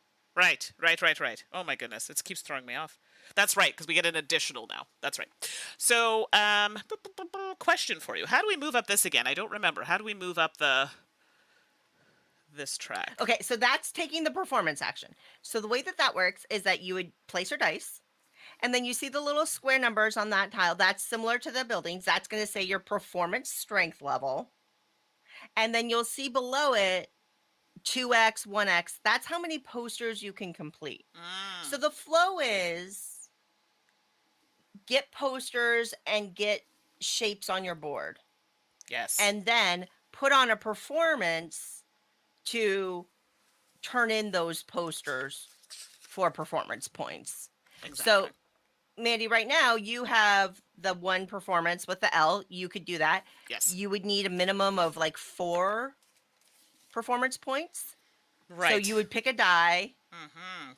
S1: Oh my goodness, it keeps throwing me off. That's right, because we get an additional now. That's right. So, question for you. How do we move up this again? I don't remember. How do we move up this track?
S2: Okay, so that's taking the performance action. So the way that works is that you would place your dice, and then you see the little square numbers on that tile. That's similar to the buildings. That's going to say your performance strength level. And then you'll see below it 2x, 1x. That's how many posters you can complete. So the flow is get posters and get shapes on your board.
S1: Yes.
S2: And then put on a performance to turn in those posters for performance points.
S1: Exactly.
S2: So, Mandi, right now you have the one performance with the L. You could do that.
S1: Yes.
S2: You would need a minimum of like 4 performance points.
S1: Right.
S2: So you would pick a die.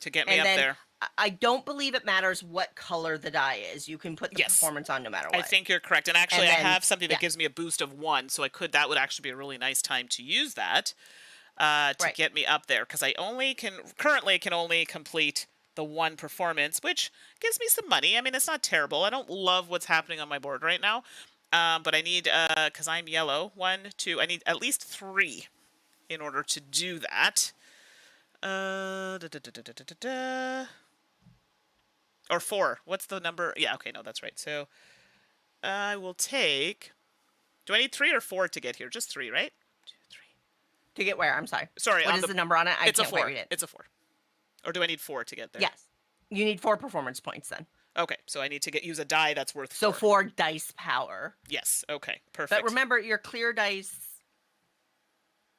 S1: To get me up there.
S2: I don't believe it matters what color the die is. You can put the performance on no matter what.
S1: I think you're correct. And actually,
S2: And then,
S1: I have something that gives me a boost of 1, so that would actually be a really nice time to use that to get me up there, because I currently can only complete the 1 performance, which gives me some money. I mean, it's not terrible. I don't love what's happening on my board right now, but I need, because I'm yellow, 1, 2, I need at least 3 in order to do that. Or 4. What's the number? Yeah, okay, no, that's right. So I will take... Do I need 3 or 4 to get here? Just 3, right? 2, 3.
S2: To get where? I'm sorry.
S1: Sorry.
S2: What is the number on it?
S1: It's
S2: can't
S1: a 4.
S2: read it.
S1: It's a 4. Or do I need 4 to get there?
S2: Yes. You need 4 performance points then.
S1: Okay, so I need to use a die that's worth 4.
S2: So 4 dice power.
S1: Yes, okay, perfect.
S2: But remember, your clear dice...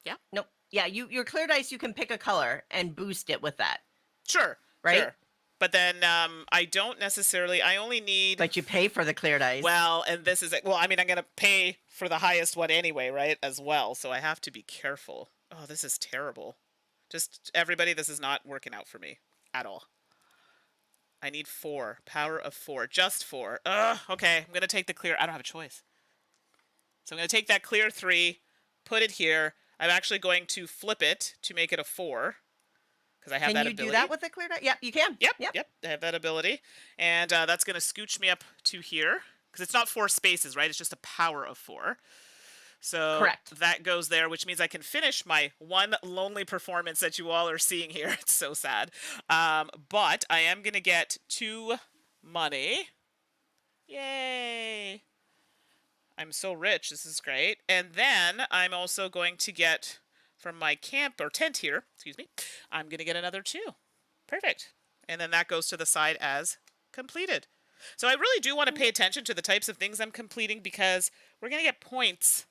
S1: Yeah?
S2: Nope. Yeah, your clear dice, you can pick a color and boost it with that.
S1: Sure.
S2: Right?
S1: Sure. But then I don't necessarily... I only need...
S2: But you pay for the clear dice.
S1: Well, and this is... Well, I mean, I'm going to pay for the highest one anyway, right, as well. So I have to be careful. Oh, this is terrible. Just, everybody, this is not working out for me at all. I need 4. Power of 4. Just 4. Ugh, okay, I'm going to take the clear... I don't have a choice. So I'm going to take that clear 3, put it here. I'm actually going to flip it to make it a 4. Because I have that ability.
S2: Can you do that with a clear die? Yep, you can.
S1: Yep. I have that ability. And that's going to scooch me up to here. Because it's not 4 spaces, right? It's just a power of 4. So
S2: correct.
S1: That goes there, which means I can finish my 1 lonely performance that you all are seeing here. It's so sad. But I am going to get 2 money. Yay. I'm so rich. This is great. And then I'm also going to get... from my camp or tent here, I'm going to get another 2. Perfect. And then that goes to the side as completed. So I really do want to pay attention to the types of things I'm completing, because we're going to get points,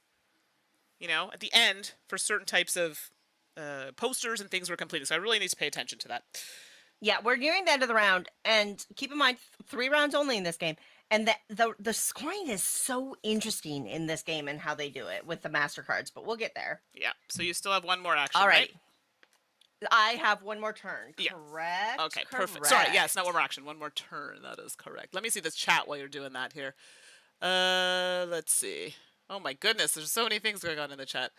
S1: at the end for certain types of posters and things we're completing. So I really need to pay attention to that.
S2: Yeah, we're nearing the end of the round, and keep in mind 3 rounds only in this game. And the scoring is so interesting in this game and how they do it with the MasterCards, but we'll get there.
S1: Yeah, so you still have 1 more action,
S2: All
S1: right?
S2: I have 1 more turn,
S1: yeah.
S2: Correct?
S1: Okay, perfect. Sorry, yes, not 1 more action, 1 more turn. That is correct. Let me see this chat while you're doing that here. Let's see. Oh my goodness, there's so many things going on in the chat.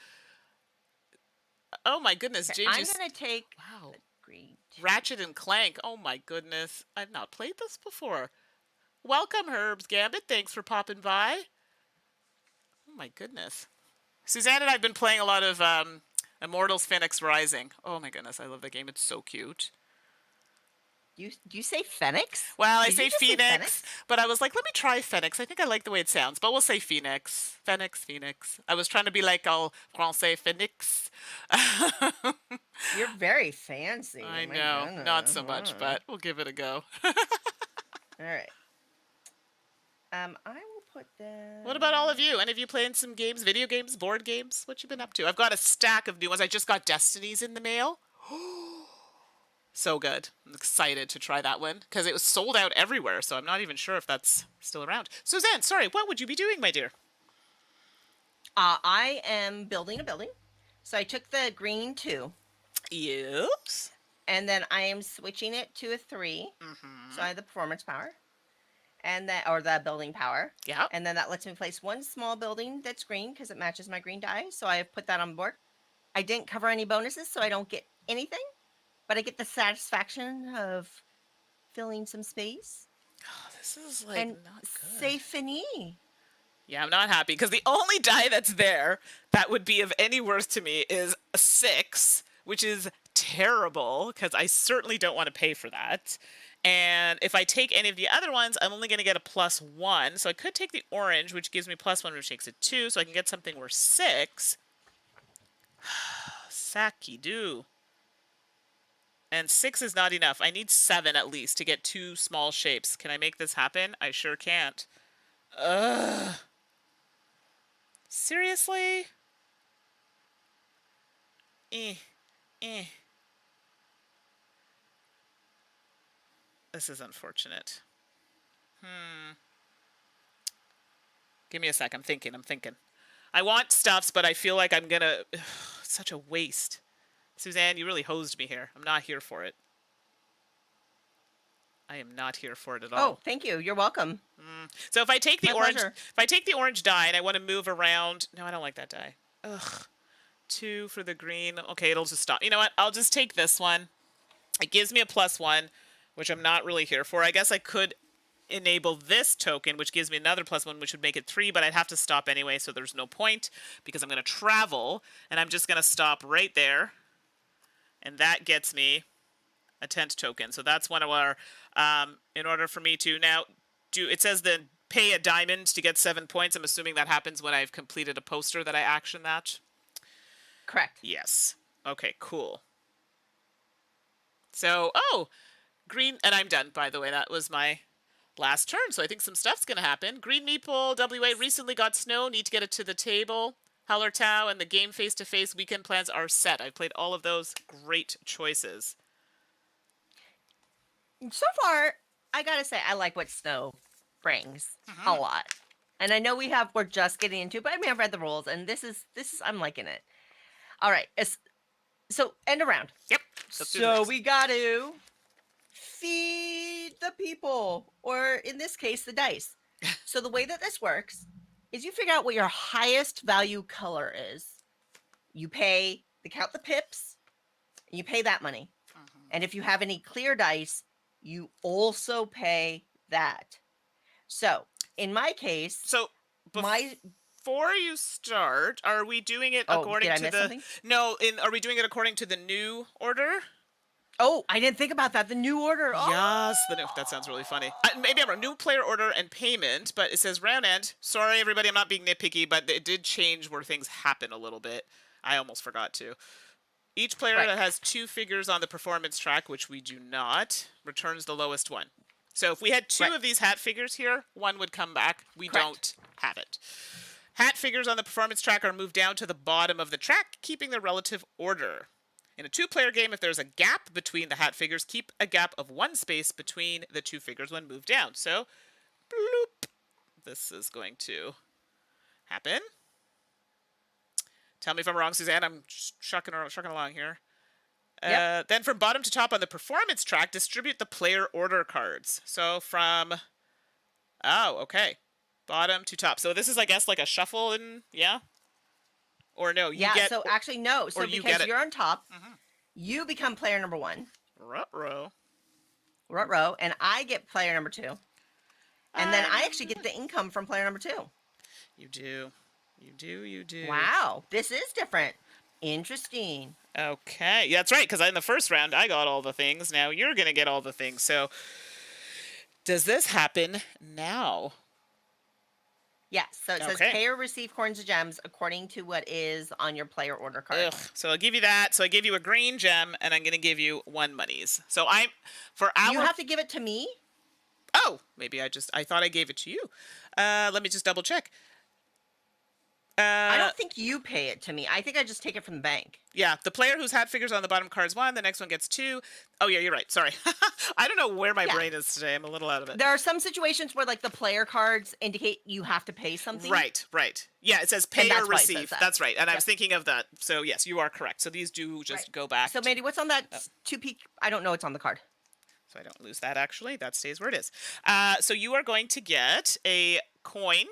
S1: Oh my goodness,
S2: okay,
S1: James.
S2: I'm going to take
S1: wow.
S2: Green
S1: Ratchet and Clank. Oh my goodness. I've not played this before. Welcome, Herbs Gambit. Thanks for popping by. Oh my goodness. Suzanne and I have been playing a lot of Immortals Phoenix Rising. Oh my goodness, I love the game. It's so cute.
S2: Do you say Phoenix?
S1: Well, I say Phoenix, but I was like, let me try Phoenix. I think I like the way it sounds, but we'll say Phoenix. Phoenix. I was trying to be like all Francais Phoenix.
S2: You're very fancy.
S1: I know. Not so much, but we'll give it a go.
S2: All right. I will put that...
S1: What about all of you? Any of you playing some games, video games, board games? What you been up to? I've got a stack of new ones. I just got Destinies in the mail. So good. I'm excited to try that one because it was sold out everywhere, so I'm not even sure if that's still around. Suzanne, sorry, what would you be doing, my dear?
S2: I am building a building. So I took the green 2,
S1: Yes.
S2: and then I am switching it to a 3.
S1: Mm-hmm.
S2: So I have the performance power, and that, or the building power.
S1: Yeah.
S2: And then that lets me place one small building that's green because it matches my green die. So I have put that on board. I didn't cover any bonuses, so I don't get anything, but I get the satisfaction of filling some space.
S1: Oh, this is like
S2: And
S1: not good.
S2: c'est fini.
S1: Yeah, I'm not happy because the only die that's there that would be of any worth to me is a 6, which is terrible because I certainly don't want to pay for that. And if I take any of the other ones, I'm only going to get a +1. So I could take the orange, which gives me +1, which makes it 2. So I can get something worth 6. Saki do. And 6 is not enough. I need 7 at least to get 2 small shapes. Can I make this happen? I sure can't. Ugh. Seriously? Eh. This is unfortunate. Give me a sec. I'm thinking. I want stuffs, but I feel like I'm gonna... such a waste. Suzanne, you really hosed me here. I'm not here for it. I am not here for it at all.
S2: Oh, thank you. You're welcome.
S1: So if I take the
S2: My
S1: orange,
S2: pleasure.
S1: if I take the orange die and I want to move around, no, I don't like that die. Ugh. 2 for the green. Okay, it'll just stop. You know what? I'll just take this one. It gives me a +1, which I'm not really here for. I guess I could enable this token, which gives me another +1, which would make it 3, but I'd have to stop anyway, so there's no point because I'm going to travel, and I'm just going to stop right there, and that gets me a tent token. So that's one of our, in order for me to now do, it says then pay a diamond to get 7 points. I'm assuming that happens when I've completed a poster that I action that.
S2: Correct.
S1: Yes. Okay, cool. So, oh, green, and I'm done, by the way. That was my last turn, so I think some stuff's going to happen. Green Meeple, WA recently got SNØ, need to get it to the table. Hallertau and the game face-to-face weekend plans are set. I've played all of those. Great choices.
S2: So far, I gotta say, I like what SNØ brings a lot. And I know we're just getting into it, but I mean, I've read the rules, and this is, I'm liking it. All right, so end of round.
S1: Yep.
S2: So we got to feed the people, or in this case, the dice. So the way that this works is you figure out what your highest value color is. You count the pips, and you pay that money. And if you have any clear dice, you also pay that. So in my case,
S1: before you start, are we doing it according
S2: did I
S1: to
S2: miss
S1: the
S2: something?
S1: No, are we doing it according to the new order?
S2: Oh, I didn't think about that. The new order. Oh.
S1: Yes, that sounds really funny. Maybe I'm a new player order and payment, but it says round end. Sorry, everybody, I'm not being nitpicky, but it did change where things happen a little bit. I almost forgot to. Each player that has 2 figures on the performance track, which we do not, returns the lowest one. So if we had 2 of these hat figures here, 1 would come back. We don't have it. Hat figures on the performance track are moved down to the bottom of the track, keeping their relative order. In a 2-player game, if there's a gap between the hat figures, keep a gap of 1 space between the 2 figures when moved down. So, bloop. This is going to happen. Tell me if I'm wrong, Suzanne. I'm shucking along here. Yep. Then from bottom to top on the performance track, distribute the player order cards. So from... Oh, okay. Bottom to top. So this is, I guess, like a shuffle and... Yeah? Or no, you get...
S2: so actually, no. So because you're on top,
S1: Mm-hmm.
S2: you become player number 1.
S1: Ruh-roh.
S2: Ruh-roh. And I get player number 2. And then I actually get the income from player number 2.
S1: You do. You do.
S2: Wow. This is different. Interesting.
S1: Okay. Yeah, that's right, because in the first round, I got all the things. Now you're going to get all the things. So, does this happen now?
S2: Yes. So it says pay or receive coins or gems according to what is on your player order card.
S1: Ugh. So I'll give you that. So I give you a green gem, and I'm going to give you 1 monies. So you
S2: have to give it to me?
S1: Oh, maybe I thought I gave it to you. Let me just double check.
S2: I don't think you pay it to me. I think I just take it from the bank.
S1: Yeah, the player whose hat figures on the bottom card's 1, the next one gets 2. Oh, yeah, you're right. Sorry. I don't know where my brain is today. I'm a little out of it.
S2: There are some situations where, like, the player cards indicate you have to pay something.
S1: Right. Yeah, it says pay or receive. That's right. And I was thinking of that. So, yes, you are correct. So these do just go back.
S2: So, Mandy, what's on that 2P? I don't know what's on the card.
S1: So I don't lose that, actually. That stays where it is. So you are going to get a coin,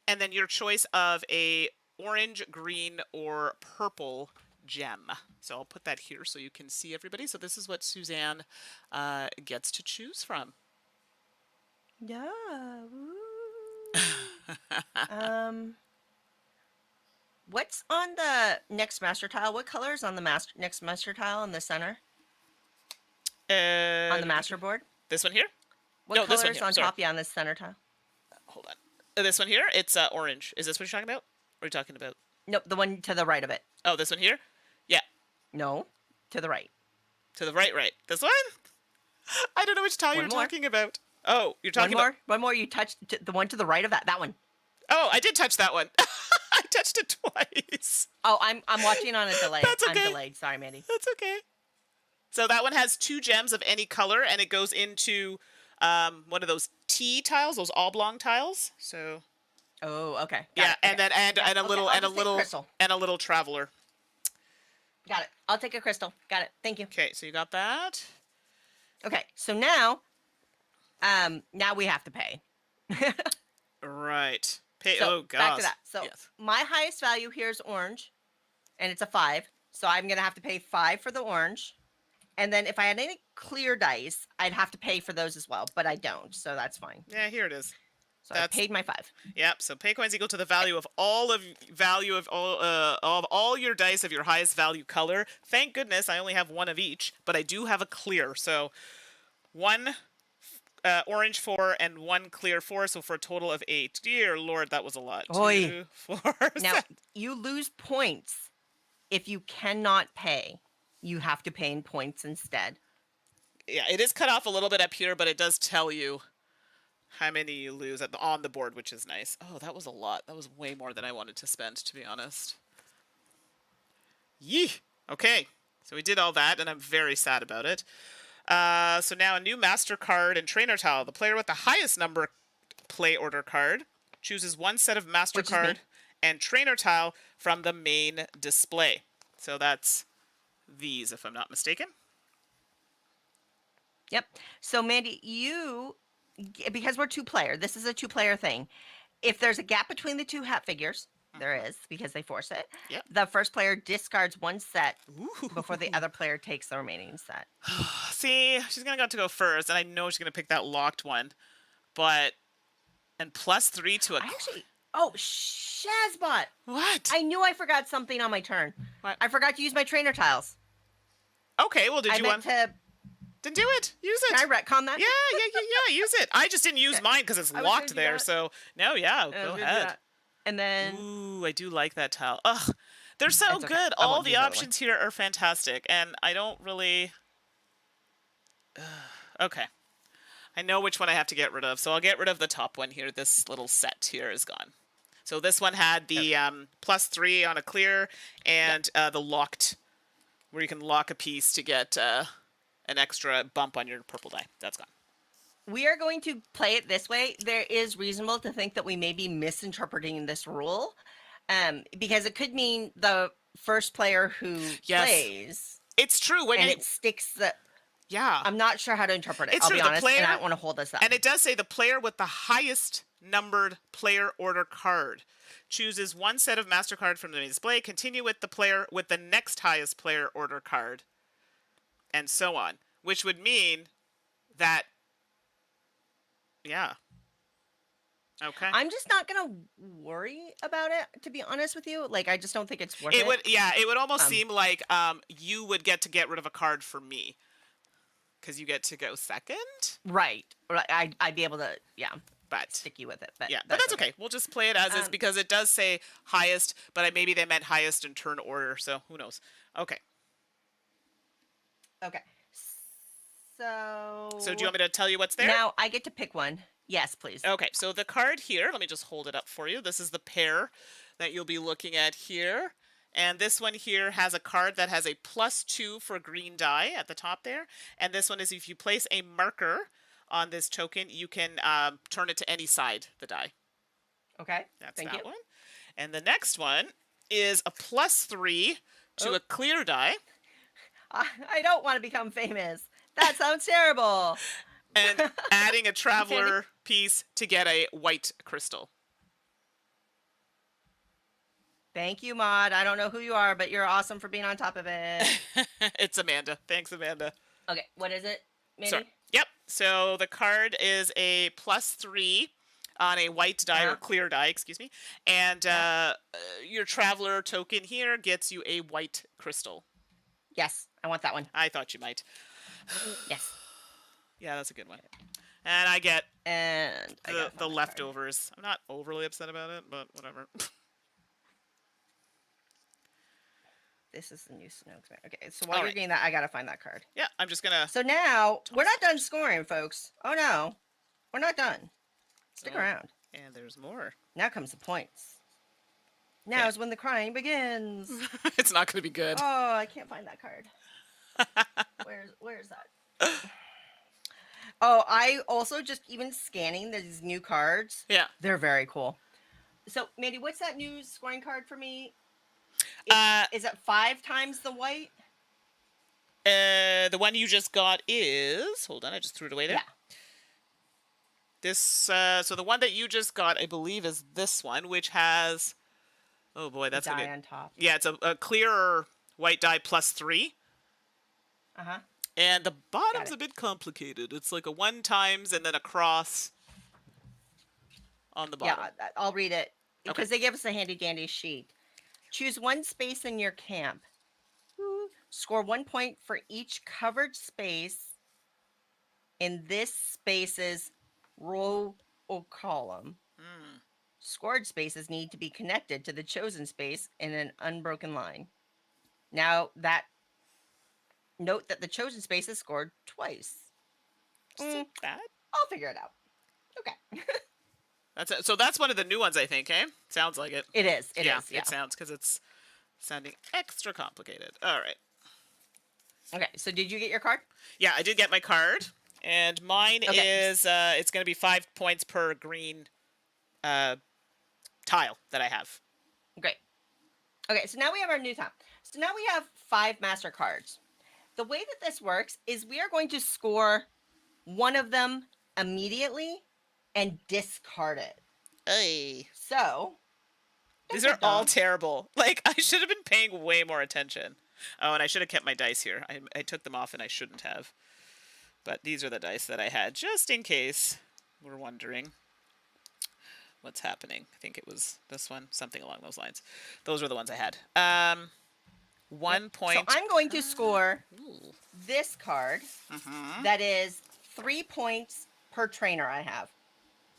S1: and then your choice of a orange, green, or purple gem. So I'll put that here so you can see everybody. So this is what Suzanne gets to choose from.
S2: Yeah. What's on the next master tile? What color is on the next master tile in the center? On the master board?
S1: This one here?
S2: What color is on top? Yeah, on the center tile.
S1: Hold on. This one here? It's orange. Is this what you're talking about? What are you talking about?
S2: Nope, the one to the right of it.
S1: Oh, this one here? Yeah.
S2: No, to the right.
S1: To the right. This one? I don't know which tile you're talking about. Oh, you're talking about...
S2: One more. You touched the one to the right of that. That one. Oh,
S1: I did touch that one. I touched it twice.
S2: Oh, I'm watching on a delay.
S1: That's okay.
S2: I'm delayed. Sorry, Mandy.
S1: That's okay. So that one has 2 gems of any color, and it goes into one of those T tiles, those oblong tiles. So.
S2: Oh, okay.
S1: Got it. And a little traveler.
S2: Got it. I'll take a crystal. Got it. Thank you.
S1: Okay, so you got that.
S2: Okay, so now we have to pay.
S1: Right. Pay.
S2: So,
S1: oh gosh.
S2: Back to that. So my highest value here is orange, and it's a 5. So I'm gonna have to pay 5 for the orange. And then if I had any clear dice, I'd have to pay for those as well, but I don't, so that's fine.
S1: Yeah, here it is.
S2: So I paid my 5.
S1: Yep. So pay coins equal to the value of all your dice of your highest value color. Thank goodness I only have 1 of each, but I do have a clear. So 1 orange 4 and 1 clear 4, so for a total of 8. Dear Lord, that was a lot.
S2: Oy.
S1: 2, 4.
S2: Now you lose points if you cannot pay. You have to pay in points instead.
S1: Yeah, it is cut off a little bit up here, but it does tell you how many you lose on the board, which is nice. Oh, that was a lot. That was way more than I wanted to spend, to be honest. Yee! Okay, so we did all that, and I'm very sad about it. So now a new master card and trainer tile. The player with the highest number play order card chooses 1 set of master card and trainer tile from the main display. So that's these, if I'm not mistaken.
S2: Yep. So Mandy, because we're 2-player, this is a 2-player thing. If there's a gap between the 2 hat figures, there is, because they force it.
S1: Yep.
S2: The first player discards 1 set before the other player takes the remaining set.
S1: See, she's going to go first, and I know she's going to pick that locked one. But, and +3 to a...
S2: Oh, Shazbot!
S1: What?
S2: I knew I forgot something on my turn.
S1: What?
S2: I forgot to use my trainer tiles.
S1: Okay, well,
S2: Then
S1: do it. Use it.
S2: Can I retcon that?
S1: Yeah, use it. I just didn't use mine because it's locked there, so... No, yeah, go ahead.
S2: And then...
S1: Ooh, I do like that tile. Ugh, they're so good. All the options here are fantastic, and I don't really... Okay. I know which one I have to get rid of, so I'll get rid of the top one here. This little set here is gone. So this one had the +3 on a clear, and the locked, where you can lock a piece to get an extra bump on your purple die. That's gone.
S2: We are going to play it this way. There is reasonable to think that we may be misinterpreting this rule, because it could mean the first player who plays.
S1: It's true.
S2: It sticks the...
S1: Yeah.
S2: I'm not sure how to interpret it.
S1: It's
S2: I'll
S1: true.
S2: be honest,
S1: player,
S2: and I don't want to hold this up.
S1: And it does say the player with the highest numbered player order card chooses 1 set of MasterCard from the display, continue with the player with the next highest player order card, and so on. Which would mean that, yeah. Okay.
S2: I'm just not going to worry about it, to be honest with you. Like, I just don't think it's worth it.
S1: It would almost seem like you would get to get rid of a card for me. Because you get to go second?
S2: Right. I'd be able to, stick you with it. But
S1: that's okay. We'll just play it as is, because it does say highest, but maybe they meant highest in turn order, so who knows. Okay.
S2: Okay. So
S1: do you want me to tell you what's there?
S2: Now I get to pick one. Yes, please.
S1: Okay, so the card here, let me just hold it up for you. This is the pair that you'll be looking at here. And this one here has a card that has a +2 for green die at the top there. And this one is if you place a marker on this token, you can turn it to any side, the die.
S2: Okay.
S1: That's
S2: Thank
S1: that
S2: you.
S1: one. And the next one is a +3 to a clear die.
S2: I don't want to become famous. That sounds terrible.
S1: And adding a traveler piece to get a white crystal.
S2: Thank you, Maud. I don't know who you are, but you're awesome for being on top of it.
S1: It's Amanda. Thanks, Amanda.
S2: Okay, what is it, Mandy?
S1: So, yep. So the card is a +3 on a white die or clear die, excuse me. And your traveler token here gets you a white crystal.
S2: Yes, I want that one.
S1: I thought you might.
S2: Yes.
S1: Yeah, that's a good one. And I get the leftovers. I'm not overly upset about it, but whatever.
S2: This is the new SNØ Expansion. Okay, so while you're getting that, I gotta find that card.
S1: Yeah, I'm just gonna...
S2: So now, we're not done scoring, folks. Oh no, we're not done. Stick around.
S1: And there's more.
S2: Now comes the points. Now is when the crying begins.
S1: It's not gonna be good.
S2: Oh, I can't find that card. Where's that? Oh, I also just even scanning these new cards.
S1: Yeah.
S2: They're very cool. So, Mandy, what's that new scoring card for me? Is it 5 times the white?
S1: The one you just got is... Hold on, I just threw it away there.
S2: Yeah.
S1: This, so the one that you just got, I believe, is this one, which has... Oh boy, that's
S2: die on top.
S1: Yeah, it's a clear white die +3.
S2: Uh-huh.
S1: And the bottom's a bit complicated. It's like a 1 times and then a cross on the bottom.
S2: Yeah, I'll read it. Because they give us a handy-dandy sheet. Choose 1 space in your camp. Score 1 point for each covered space in this space's row or column. Scored spaces need to be connected to the chosen space in an unbroken line. Now, note that the chosen space is scored twice.
S1: Bad?
S2: I'll figure it out. Okay.
S1: That's it. So that's one of the new ones, I think, eh? Sounds like it.
S2: It is. It is.
S1: It sounds, because it's sounding extra complicated. All right.
S2: Okay, so did you get your card?
S1: Yeah, I did get my card. And mine is, it's going to be 5 points per green tile that I have.
S2: Great. Okay, so now we have our new tile. So now we have 5 master cards. The way that this works is we are going to score one of them immediately and discard it.
S1: Hey.
S2: So...
S1: These are all terrible. Like, I should have been paying way more attention. Oh, and I should have kept my dice here. I took them off and I shouldn't have. But these are the dice that I had, just in case we're wondering what's happening. I think it was this one, something along those lines. Those were the ones I had. 1 point.
S2: So I'm going to score this card. That is 3 points per trainer I have.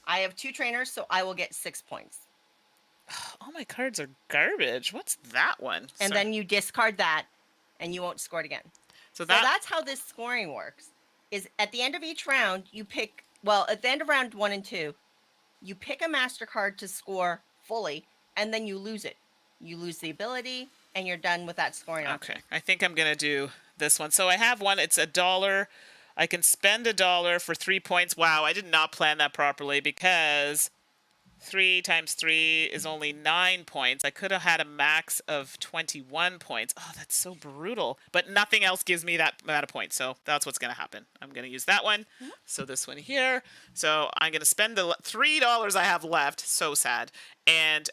S2: I have 2 trainers, so I will get 6 points.
S1: All my cards are garbage. What's that one?
S2: And then you discard that, and you won't score it again. So that's how this scoring works. Is at the end of each round, you pick... Well, at the end of round 1 and 2, you pick a master card to score fully, and then you lose it. You lose the ability, and you're done with that scoring option.
S1: Okay, I think I'm going to do this one. So I have one. It's $1. I can spend $1 for 3 points. Wow, I did not plan that properly because 3 times 3 is only 9 points. I could have had a max of 21 points. Oh, that's so brutal. But nothing else gives me that amount of points, so that's what's going to happen. I'm going to use that one. So this one here. So I'm going to spend the $3 I have left. So sad. And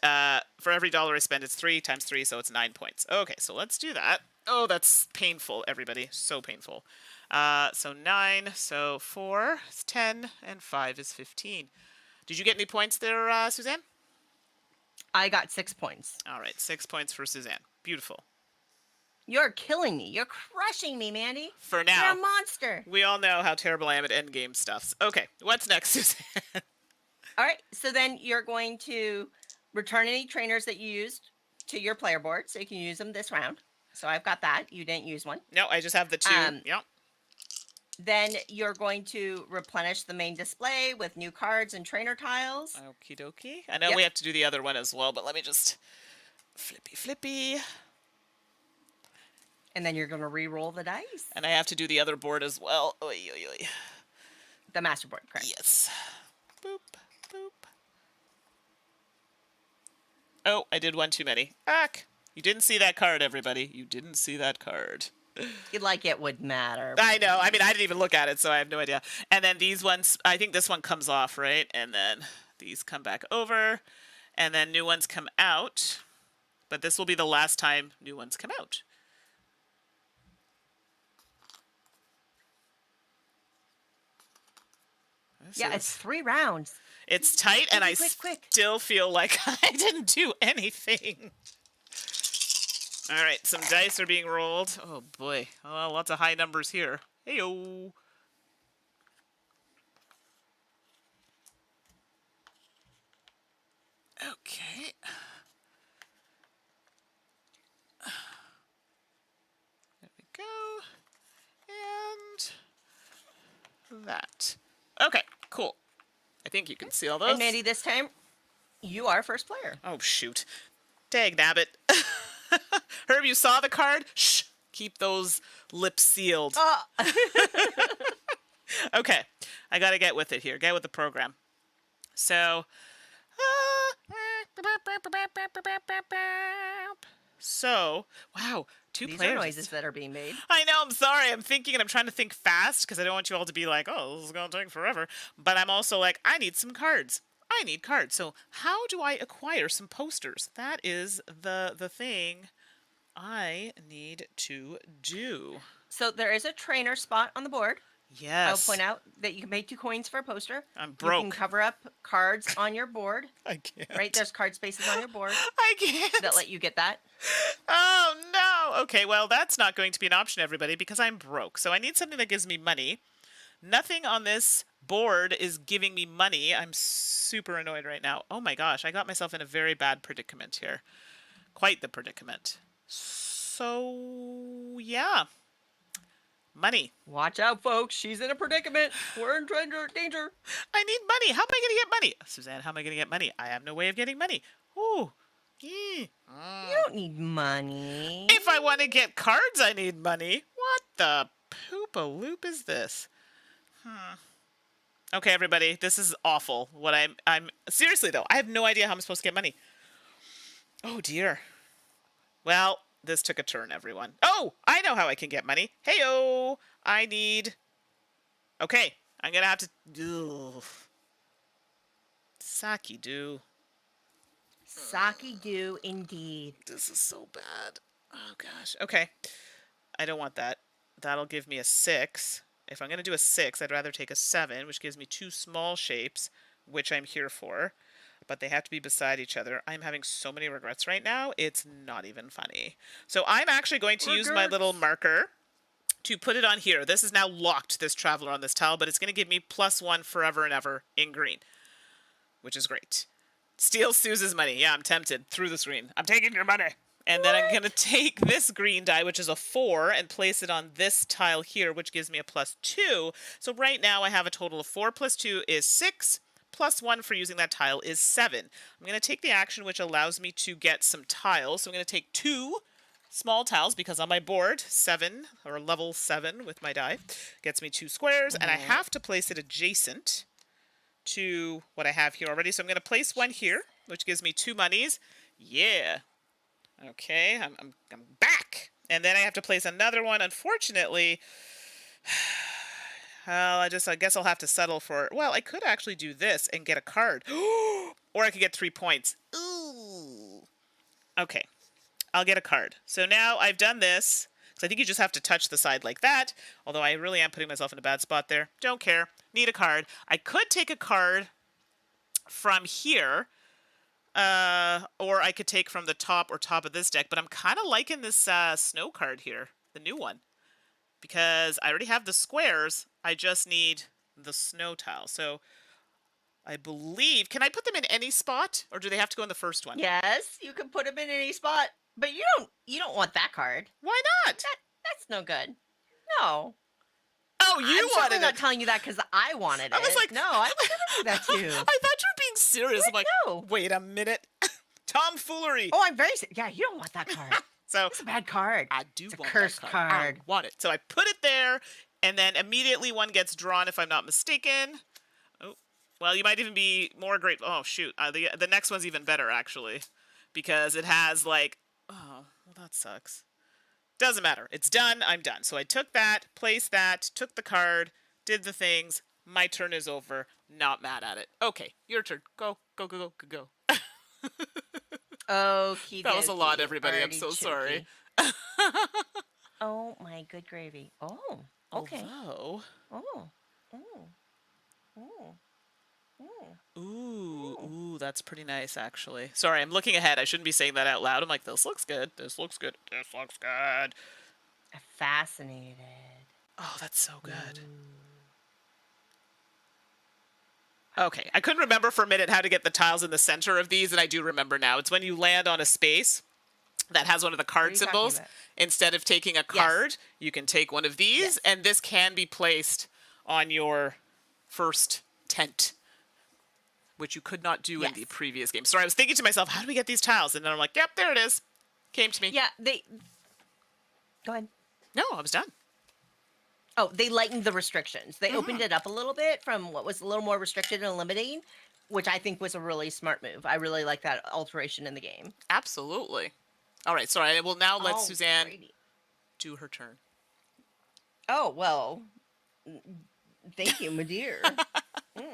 S1: for every dollar I spend, it's 3 times 3, so it's 9 points. Okay, so let's do that. Oh, that's painful, everybody. So painful. So 9, so 4 is 10, and 5 is 15. Did you get any points there, Suzanne?
S2: I got 6 points.
S1: All right, 6 points for Suzanne. Beautiful.
S2: You're killing me. You're crushing me, Mandy.
S1: For now.
S2: You're a monster.
S1: We all know how terrible I am at endgame stuffs. Okay, what's next, Suzanne?
S2: All right, so then you're going to return any trainers that you used to your player board, so you can use them this round. So I've got that. You didn't use one.
S1: No, I just have the 2. Yep.
S2: Then you're going to replenish the main display with new cards and trainer tiles.
S1: Okie dokie. I know we have to do the other one as well, but let me just flippy.
S2: And then you're going to re-roll the dice.
S1: And I have to do the other board as well. Oy, oy, oy.
S2: The master board, correct?
S1: Yes. Boop, boop. Oh, I did one too many. Ack. You didn't see that card, everybody. You didn't see that card.
S2: Like it would matter.
S1: I know. I mean, I didn't even look at it, so I have no idea. And then these ones, I think this one comes off, right? And then these come back over. And then new ones come out. But this will be the last time new ones come out.
S2: It's 3 rounds.
S1: It's tight, and
S2: quick.
S1: Still feel like I didn't do anything. All right, some dice are being rolled. Oh, boy. Oh, lots of high numbers here. Hey-o. Okay. There we go. And that. Okay, cool. I think you can see all those.
S2: And Mandy, this time, you are first player.
S1: Oh, shoot. Dag nabbit. Herb, you saw the card? Shh. Keep those lips sealed. Okay. I got to get with it here. Get with the program. So. Wow. These players.
S2: Are noises that are being made.
S1: I know. I'm sorry. I'm thinking and I'm trying to think fast because I don't want you all to be like, oh, this is going to take forever. But I'm also like, I need some cards. I need cards. So how do I acquire some posters? That is the thing I need to do.
S2: So there is a trainer spot on the board.
S1: Yes.
S2: I'll point out that you can pay 2 coins for a poster.
S1: I'm broke.
S2: You can cover up cards on your board.
S1: I can't.
S2: Right? There's card spaces on your board.
S1: I can't.
S2: That let you get that.
S1: Oh, no. Okay, well, that's not going to be an option, everybody, because I'm broke. So I need something that gives me money. Nothing on this board is giving me money. I'm super annoyed right now. Oh, my gosh. I got myself in a very bad predicament here. Quite the predicament. So, yeah. Money.
S2: Watch out, folks. She's in a predicament. We're in danger.
S1: I need money. How am I going to get money? Suzanne, how am I going to get money? I have no way of getting money. Ooh.
S2: You don't need money.
S1: If I want to get cards, I need money. What the poop-a-loop is this? Okay, everybody. This is awful. I'm seriously, though. I have no idea how I'm supposed to get money. Oh, dear. Well, this took a turn, everyone. Oh, I know how I can get money. Hey-o! I need... Okay, I'm going to have to... Ugh. Saki-do.
S2: Saki-do, indeed.
S1: This is so bad. Oh, gosh. Okay. I don't want that. That'll give me a 6. If I'm going to do a 6, I'd rather take a 7, which gives me 2 small shapes, which I'm here for. But they have to be beside each other. I'm having so many regrets right now. It's not even funny. So I'm actually going to use my little marker to put it on here. This is now locked, this traveler on this tile, but it's going to give me +1 forever and ever in green, which is great. Steal Suze's money. Yeah, I'm tempted. Through the screen. I'm taking your money. And then I'm going to take this green die, which is a 4, and place it on this tile here, which gives me a +2. So right now I have a total of 4 + 2 is 6. +1 for using that tile is 7. I'm going to take the action which allows me to get some tiles. So I'm going to take 2 small tiles because on my board, 7 or level 7 with my die gets me 2 squares, and I have to place it adjacent to what I have here already. So I'm going to place one here, which gives me 2 monies. Yeah. Okay, I'm back. And then I have to place another one. Unfortunately, well, I guess I'll have to settle for... Well, I could actually do this and get a card. Or I could get 3 points. Ooh. Okay, I'll get a card. So now I've done this. So I think you just have to touch the side like that. Although I really am putting myself in a bad spot there. Don't care. Need a card. I could take a card from here. Or I could take from the top or top of this deck. But I'm kind of liking this SNØ card here. The new one. Because I already have the squares. I just need the SNØ tile. So I believe... Can I put them in any spot? Or do they have to go in the first one?
S2: Yes, you can put them in any spot. But you don't want that card.
S1: Why not?
S2: That's no good. No.
S1: No, you
S2: I'm
S1: wanted
S2: not
S1: it.
S2: telling you that because I wanted it.
S1: I was like,
S2: no, I would never do that to you.
S1: I thought you were being serious. I'm like,
S2: no.
S1: wait a minute. Tomfoolery.
S2: Oh, I'm very serious. Yeah, you don't want that card.
S1: So
S2: it's a bad card.
S1: I do
S2: it's
S1: want
S2: a cursed
S1: that card. I want it. So I put it there, and then immediately one gets drawn, if I'm not mistaken. Oh, well, you might even be more grateful. Oh, shoot. The next one's even better, actually, because it has, like, oh, well, that sucks. Doesn't matter. It's done. I'm done. So I took that, placed that, took the card, did the things. My turn is over. Not mad at it. Okay, your turn. Go, go, go, go, go, go.
S2: Okie
S1: That was a lot, everybody. I'm so sorry.
S2: Oh, my good gravy. Oh, okay.
S1: Although...
S2: Oh.
S1: Ooh, that's pretty nice, actually. Sorry, I'm looking ahead. I shouldn't be saying that out loud. I'm like, this looks good. This looks good. This looks good.
S2: Fascinated.
S1: Oh, that's so good. Okay, I couldn't remember for a minute how to get the tiles in the center of these, and I do remember now. It's when you land on a space that has one of the card symbols. Instead of taking a card, you can take one of these, and this can be placed on your first tent, which you could not do in the previous game. Sorry, I was thinking to myself, how do we get these tiles? And then I'm like, yep, there it is. Came to me.
S2: Yeah, Go ahead.
S1: No, I was done.
S2: Oh, they lightened the restrictions. They opened it up a little bit from what was a little more restricted and limiting, which I think was a really smart move. I really like that alteration in the game.
S1: Absolutely. All right, sorry, I will now let Suzanne do her turn.
S2: Oh, well, thank you, my dear. All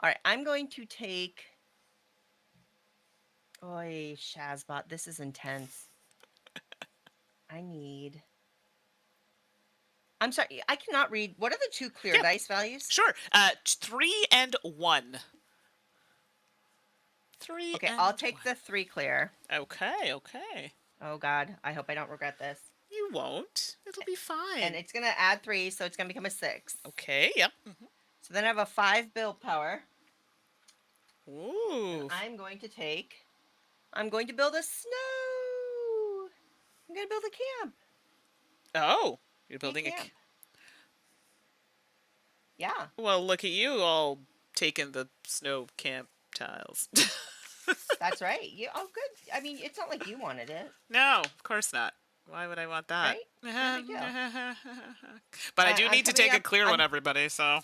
S2: right, I'm going to take... Oy, Shazbot, this is intense. I need... I'm sorry, I cannot read. What are the two clear dice values?
S1: Sure. 3 and 1. 3
S2: Okay,
S1: and
S2: I'll take the 3 clear.
S1: Okay.
S2: Oh, God. I hope I don't regret this.
S1: You won't. It'll be fine.
S2: And it's going to add 3, so it's going to become a 6.
S1: Okay, yep.
S2: So then I have a 5 build power.
S1: Ooh.
S2: I'm going to build a snow. I'm going to build a camp.
S1: Oh, you're building a camp.
S2: Yeah.
S1: Well, look at you all taking the snow camp tiles.
S2: That's right. Oh, good. I mean, it's not like you wanted it.
S1: No, of course not. Why would I want that?
S2: Right?
S1: But I do need to take a clear one, everybody, so.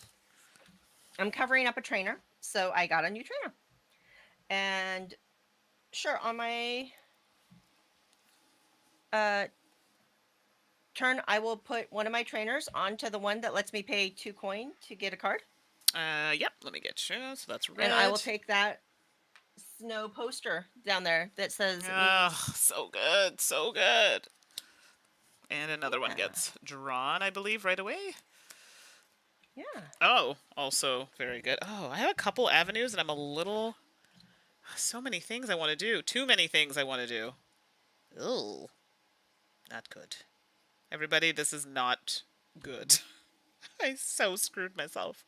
S2: I'm covering up a trainer, so I got a new trainer. And sure, on my turn, I will put one of my trainers onto the one that lets me pay 2 coin to get a card.
S1: Yep, let me get you. So that's red.
S2: And I will take that snow poster down there that says...
S1: Oh, so good, so good. And another one gets drawn, I believe, right away.
S2: Yeah.
S1: Oh, also very good. Oh, I have a couple avenues, and I'm a little... So many things I want to do. Too many things I want to do. Ugh. Not good. Everybody, this is not good. I so screwed myself.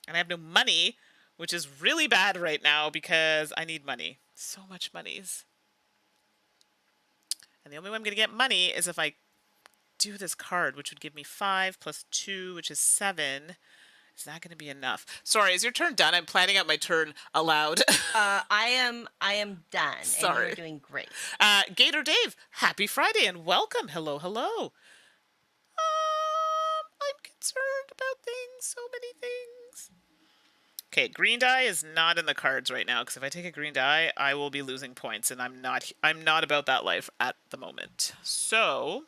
S1: And I have no money, which is really bad right now because I need money. So much monies. And the only way I'm going to get money is if I do this card, which would give me 5 plus 2, which is 7. Is that going to be enough? Sorry, is your turn done? I'm planning out my turn aloud.
S2: I am done.
S1: Sorry.
S2: And you're doing great.
S1: Gator Dave, happy Friday and welcome. Hello, hello. I'm concerned about things. So many things. Okay, green die is not in the cards right now because if I take a green die, I will be losing points, and I'm not about that life at the moment. So,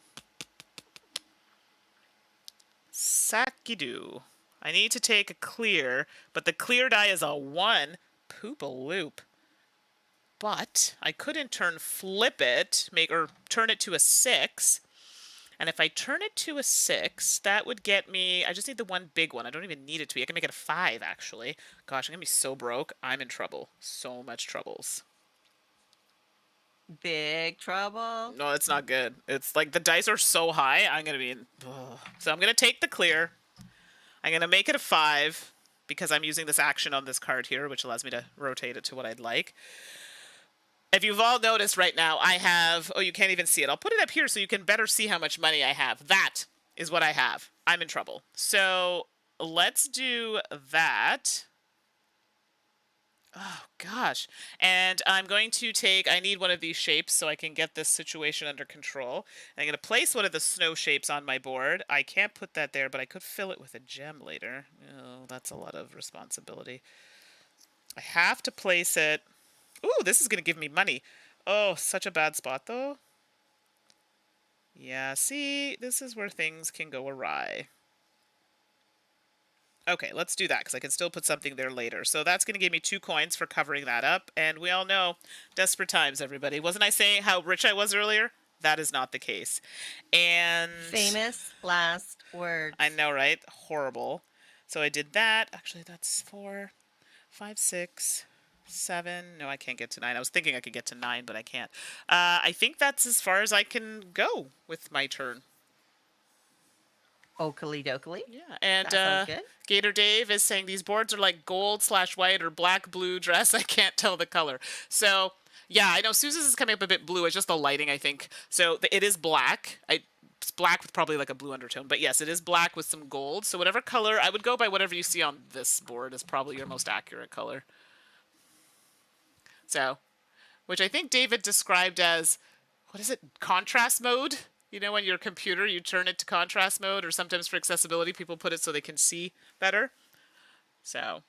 S1: Sakidoo. I need to take a clear, but the clear die is a 1. Poop-a-loop. But I could in turn flip it, turn it to a 6. And if I turn it to a 6, that would get me... I just need the one big one. I don't even need it to be. I can make it a 5, actually. Gosh, I'm going to be so broke. I'm in trouble. So much troubles.
S2: Big trouble.
S1: No, it's not good. It's like the dice are so high, I'm going to be in... Ugh. So I'm going to take the clear. I'm going to make it a 5 because I'm using this action on this card here, which allows me to rotate it to what I'd like. If you've all noticed right now, I have, oh, you can't even see it. I'll put it up here so you can better see how much money I have. That is what I have. I'm in trouble. So let's do that. Oh, gosh. And I'm going to take, I need one of these shapes so I can get this situation under control. And I'm going to place one of the snow shapes on my board. I can't put that there, but I could fill it with a gem later. Oh, that's a lot of responsibility. I have to place it. Ooh, this is going to give me money. Oh, such a bad spot, though. Yeah, see, this is where things can go awry. Okay, let's do that, because I can still put something there later. So that's going to give me 2 coins for covering that up. And we all know, desperate times, everybody. Wasn't I saying how rich I was earlier? That is not the case. And...
S2: famous last words.
S1: I know, right? Horrible. So I did that. Actually, that's 4, 5, 6, 7. No, I can't get to 9. I was thinking I could get to 9, but I can't. I think that's as far as I can go with my turn.
S2: Oakley dokley.
S1: Yeah, and Gator Dave is saying these boards are like gold/white or black blue dress. I can't tell the color. So, yeah, I know Susan's is coming up a bit blue. It's just the lighting, I think. So it is black. It's black with probably like a blue undertone. But yes, it is black with some gold. So whatever color, I would go by whatever you see on this board is probably your most accurate color. So, which I think David described as, what is it, contrast mode? You know, when your computer, you turn it to contrast mode, or sometimes for accessibility, people put it so they can see better. So,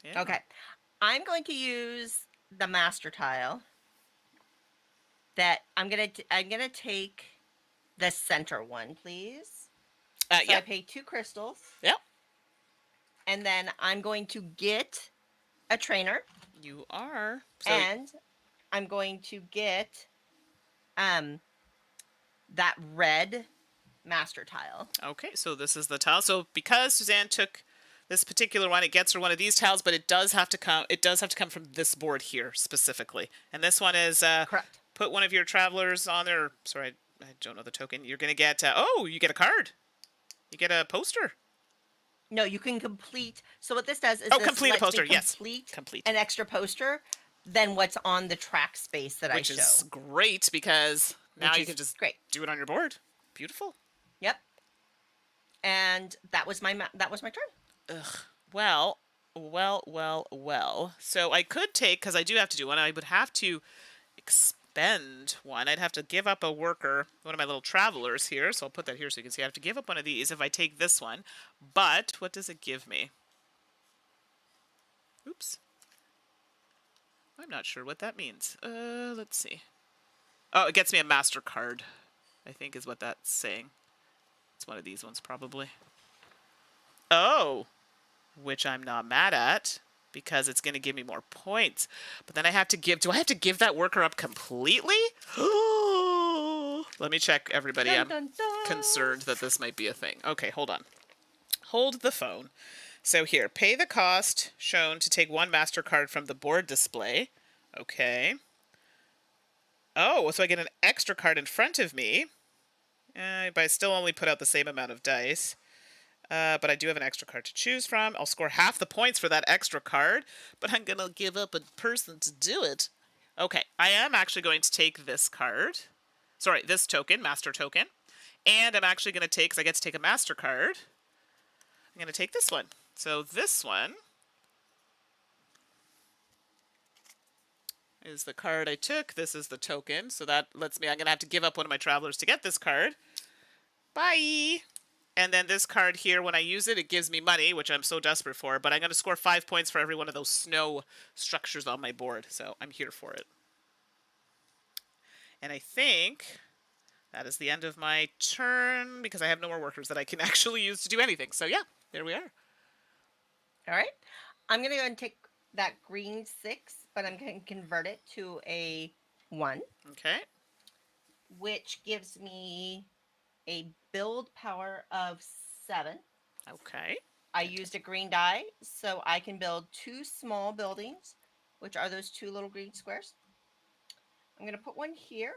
S1: yeah.
S2: Okay. I'm going to use the master tile. That I'm gonna take the center one, please. So
S1: yeah.
S2: I pay 2 crystals.
S1: Yep.
S2: And then I'm going to get a trainer.
S1: You are.
S2: So, and I'm going to get that red master tile.
S1: Okay, so this is the tile. So because Suzanne took this particular one, it gets her one of these tiles, but it does have to come. It does have to come from this board here specifically. And this one is
S2: correct.
S1: Put one of your travelers on there. Sorry, I don't know the token. You're gonna get. Oh, you get a card. You get a poster.
S2: No, you can complete. So what this does is
S1: complete a poster. Yes,
S2: complete an extra poster than what's on the track space that I show.
S1: Which is great because now you can just do it on your board. Beautiful.
S2: Yep. And that was my turn.
S1: Ugh. Well. So I could take, because I do have to do one. I would have to expend one. I'd have to give up a worker, one of my little travelers here. So I'll put that here so you can see. I have to give up one of these if I take this one. But what does it give me? Oops. I'm not sure what that means. Let's see. Oh, it gets me a MasterCard, I think is what that's saying. It's one of these ones, probably. Oh, which I'm not mad at, because it's going to give me more points. But then I have to give... Do I have to give that worker up completely? Let me check, everybody.
S2: Dun, dun, dun.
S1: I'm concerned that this might be a thing. Okay, hold on. Hold the phone. So here, pay the cost shown to take one MasterCard from the board display. Okay. Oh, so I get an extra card in front of me. But I still only put out the same amount of dice. But I do have an extra card to choose from. I'll score half the points for that extra card. But I'm going to give up a person to do it. Okay, I am actually going to take this card. Sorry, this token, Master Token. And I'm actually going to take, because I get to take a MasterCard, I'm going to take this one. So this one is the card I took. This is the token. So that lets me, I'm going to have to give up one of my travelers to get this card. Bye! And then this card here, when I use it, it gives me money, which I'm so desperate for. But I'm going to score 5 points for every one of those snow structures on my board. So I'm here for it. And I think that is the end of my turn, because I have no more workers that I can actually use to do anything. So yeah, there we are.
S2: All right. I'm going to go and take that green 6, but I'm going to convert it to a 1.
S1: Okay.
S2: Which gives me a build power of 7.
S1: Okay.
S2: I used a green die, so I can build 2 small buildings, which are those 2 little green squares. I'm going to put one here,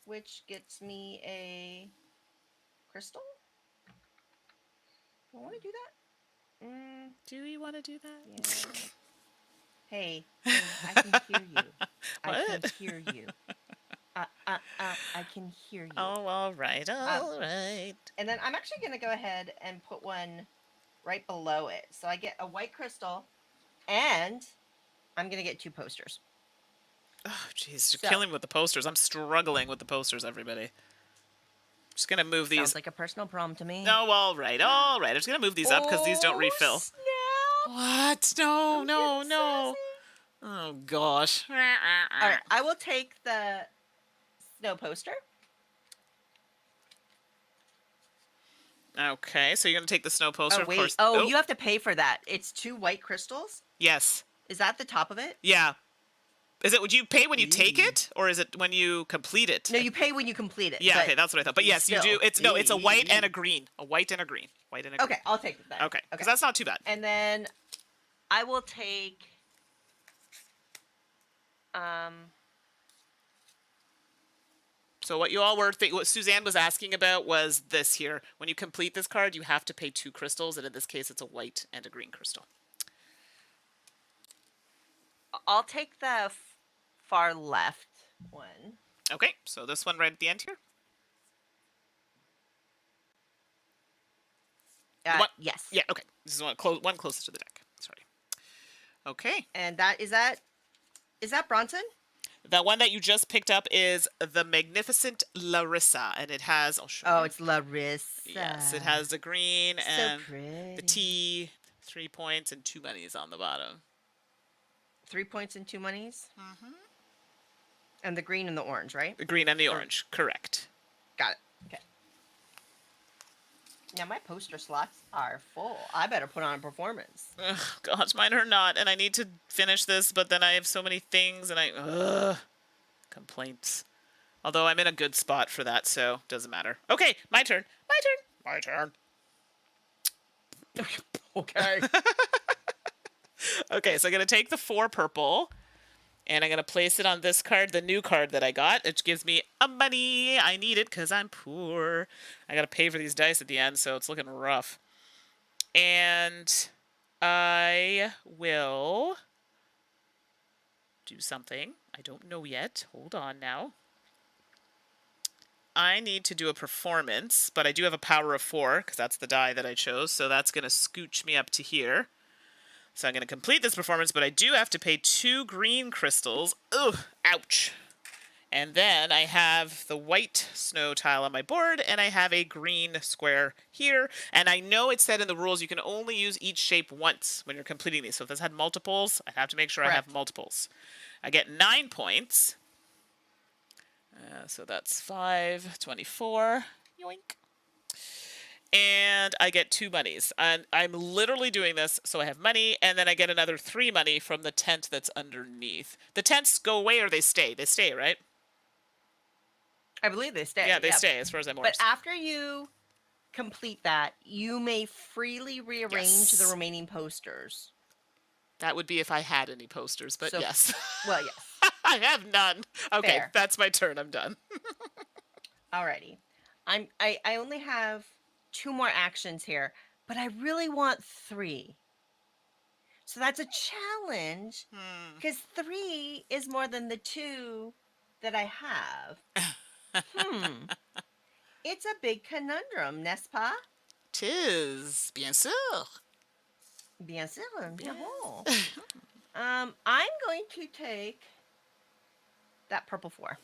S2: which gets me a crystal. Do I want to do that?
S1: Do you want to do that?
S2: Yeah. Hey, I can hear you. I can
S1: What?
S2: hear you. I can hear you.
S1: Oh, all right, all right.
S2: And then I'm actually going to go ahead and put one right below it. So I get a white crystal, and I'm going to get 2 posters.
S1: Oh, jeez, you're killing me with the posters. I'm struggling with the posters, everybody. Just going to move these.
S2: Sounds like a personal problem to me.
S1: Oh, all right, all right. I'm just going to move these up because these don't refill.
S2: Snap.
S1: What? No, no, no. Oh, gosh.
S2: All right, I will take the SNØ poster.
S1: Okay, so you're going to take the SNØ poster,
S2: of course.
S1: course.
S2: Oh, you have to pay for that. It's 2 white crystals?
S1: Yes.
S2: Is that the top of it?
S1: Yeah. Is it, would you pay when you take it, or is it when you complete it?
S2: No, you pay when you complete it.
S1: Yeah, okay, that's what I thought. But yes, you do. It's it's a white and a green. A white and a green. White and a green.
S2: Okay, I'll take that.
S1: Okay, because that's not too bad.
S2: And then I will take
S1: So what you all were what Suzanne was asking about was this here. When you complete this card, you have to pay 2 crystals, and in this case, it's a white and a green crystal.
S2: I'll take the far left one.
S1: Okay, so this one right at the end here.
S2: Yes.
S1: Yeah. Okay. This is one closest to the deck. Sorry. Okay.
S2: And is that Bronson?
S1: The one that you just picked up is the Magnificent Larissa, and it has. I'll show you.
S2: It's Larissa.
S1: Yes, it has the green and
S2: so pretty.
S1: the T, 3 points, and 2 monies on the bottom.
S2: 3 points and 2 monies. And the green and the orange, right?
S1: The green and the orange, correct.
S2: Got it. Okay. Now my poster slots are full. I better put on a performance.
S1: Ugh, gosh, mine are not, and I need to finish this, but then I have so many things, and complaints. Although I'm in a good spot for that, so doesn't matter. Okay, my turn. My turn.
S2: Okay.
S1: Okay, so I'm going to take the 4 purple, and I'm going to place it on this card, the new card that I got. It gives me a money. I need it because I'm poor. I got to pay for these dice at the end, so it's looking rough. And I will do something. I don't know yet. Hold on now. I need to do a performance, but I do have a power of 4 because that's the die that I chose, so that's going to scooch me up to here. So I'm going to complete this performance, but I do have to pay 2 green crystals. Ugh, ouch. And then I have the white SNØ tile on my board, and I have a green square here. And I know it said in the rules you can only use each shape once when you're completing these. So if this had multiples, I have to make sure I have multiples. I get 9 points. So that's 5, 24. Yoink. And I get 2 monies. And I'm literally doing this so I have money, and then I get another 3 money from the tent that's underneath. The tents go away or they stay? They stay, right?
S2: I believe they stay.
S1: Yeah, they stay as far as I'm aware.
S2: But after you complete that, you may freely rearrange the remaining posters.
S1: That would be if I had any posters, but yes.
S2: Well, yes.
S1: I have none. Okay,
S2: Fair.
S1: That's my turn. I'm done.
S2: Alrighty. I only have 2 more actions here, but I really want 3. So that's a challenge because 3 is more than the 2 that I have. It's a big conundrum, n'est-ce pas?
S1: Tis, bien sûr.
S2: Bien sûr, bien sûr. I'm going to take that purple 4.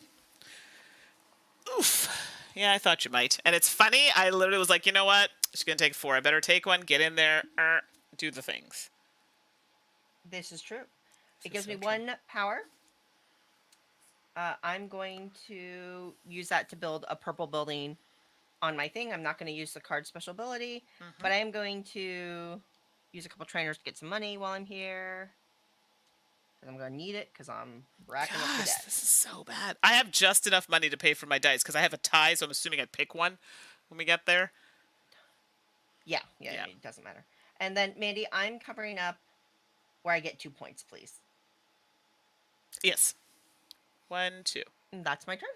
S1: Oof. Yeah, I thought you might. And it's funny, I literally was like, you know what? She's going to take 4. I better take one, get in there, do the things.
S2: This is true. It gives me 1 power. I'm going to use that to build a purple building on my thing. I'm not going to use the card special ability, but I am going to use a couple trainers to get some money while I'm here. I'm going to need it because I'm racking up the debt.
S1: This is so bad. I have just enough money to pay for my dice because I have a tie, so I'm assuming I'd pick one when we get there.
S2: Yeah, it doesn't matter. And then, Mandy, I'm covering up where I get 2 points, please.
S1: Yes. 1, 2.
S2: And that's my turn.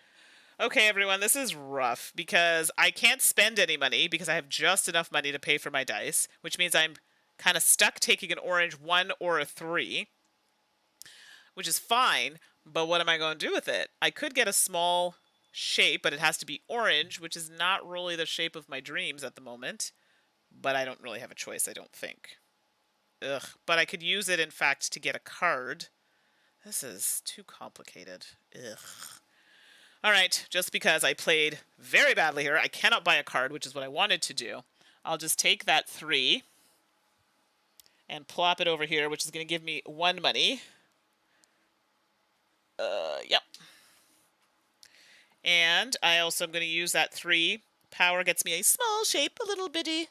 S1: Okay, everyone, this is rough because I can't spend any money because I have just enough money to pay for my dice, which means I'm kind of stuck taking an orange 1 or a 3. which is fine, but what am I going to do with it? I could get a small shape, but it has to be orange, which is not really the shape of my dreams at the moment. But I don't really have a choice, I don't think. Ugh. But I could use it, in fact, to get a card. This is too complicated. Ugh. All right, just because I played very badly here, I cannot buy a card, which is what I wanted to do. I'll just take that 3 and plop it over here, which is going to give me 1 money. Yep. And I also am going to use that 3. Power gets me a small shape, a little bitty.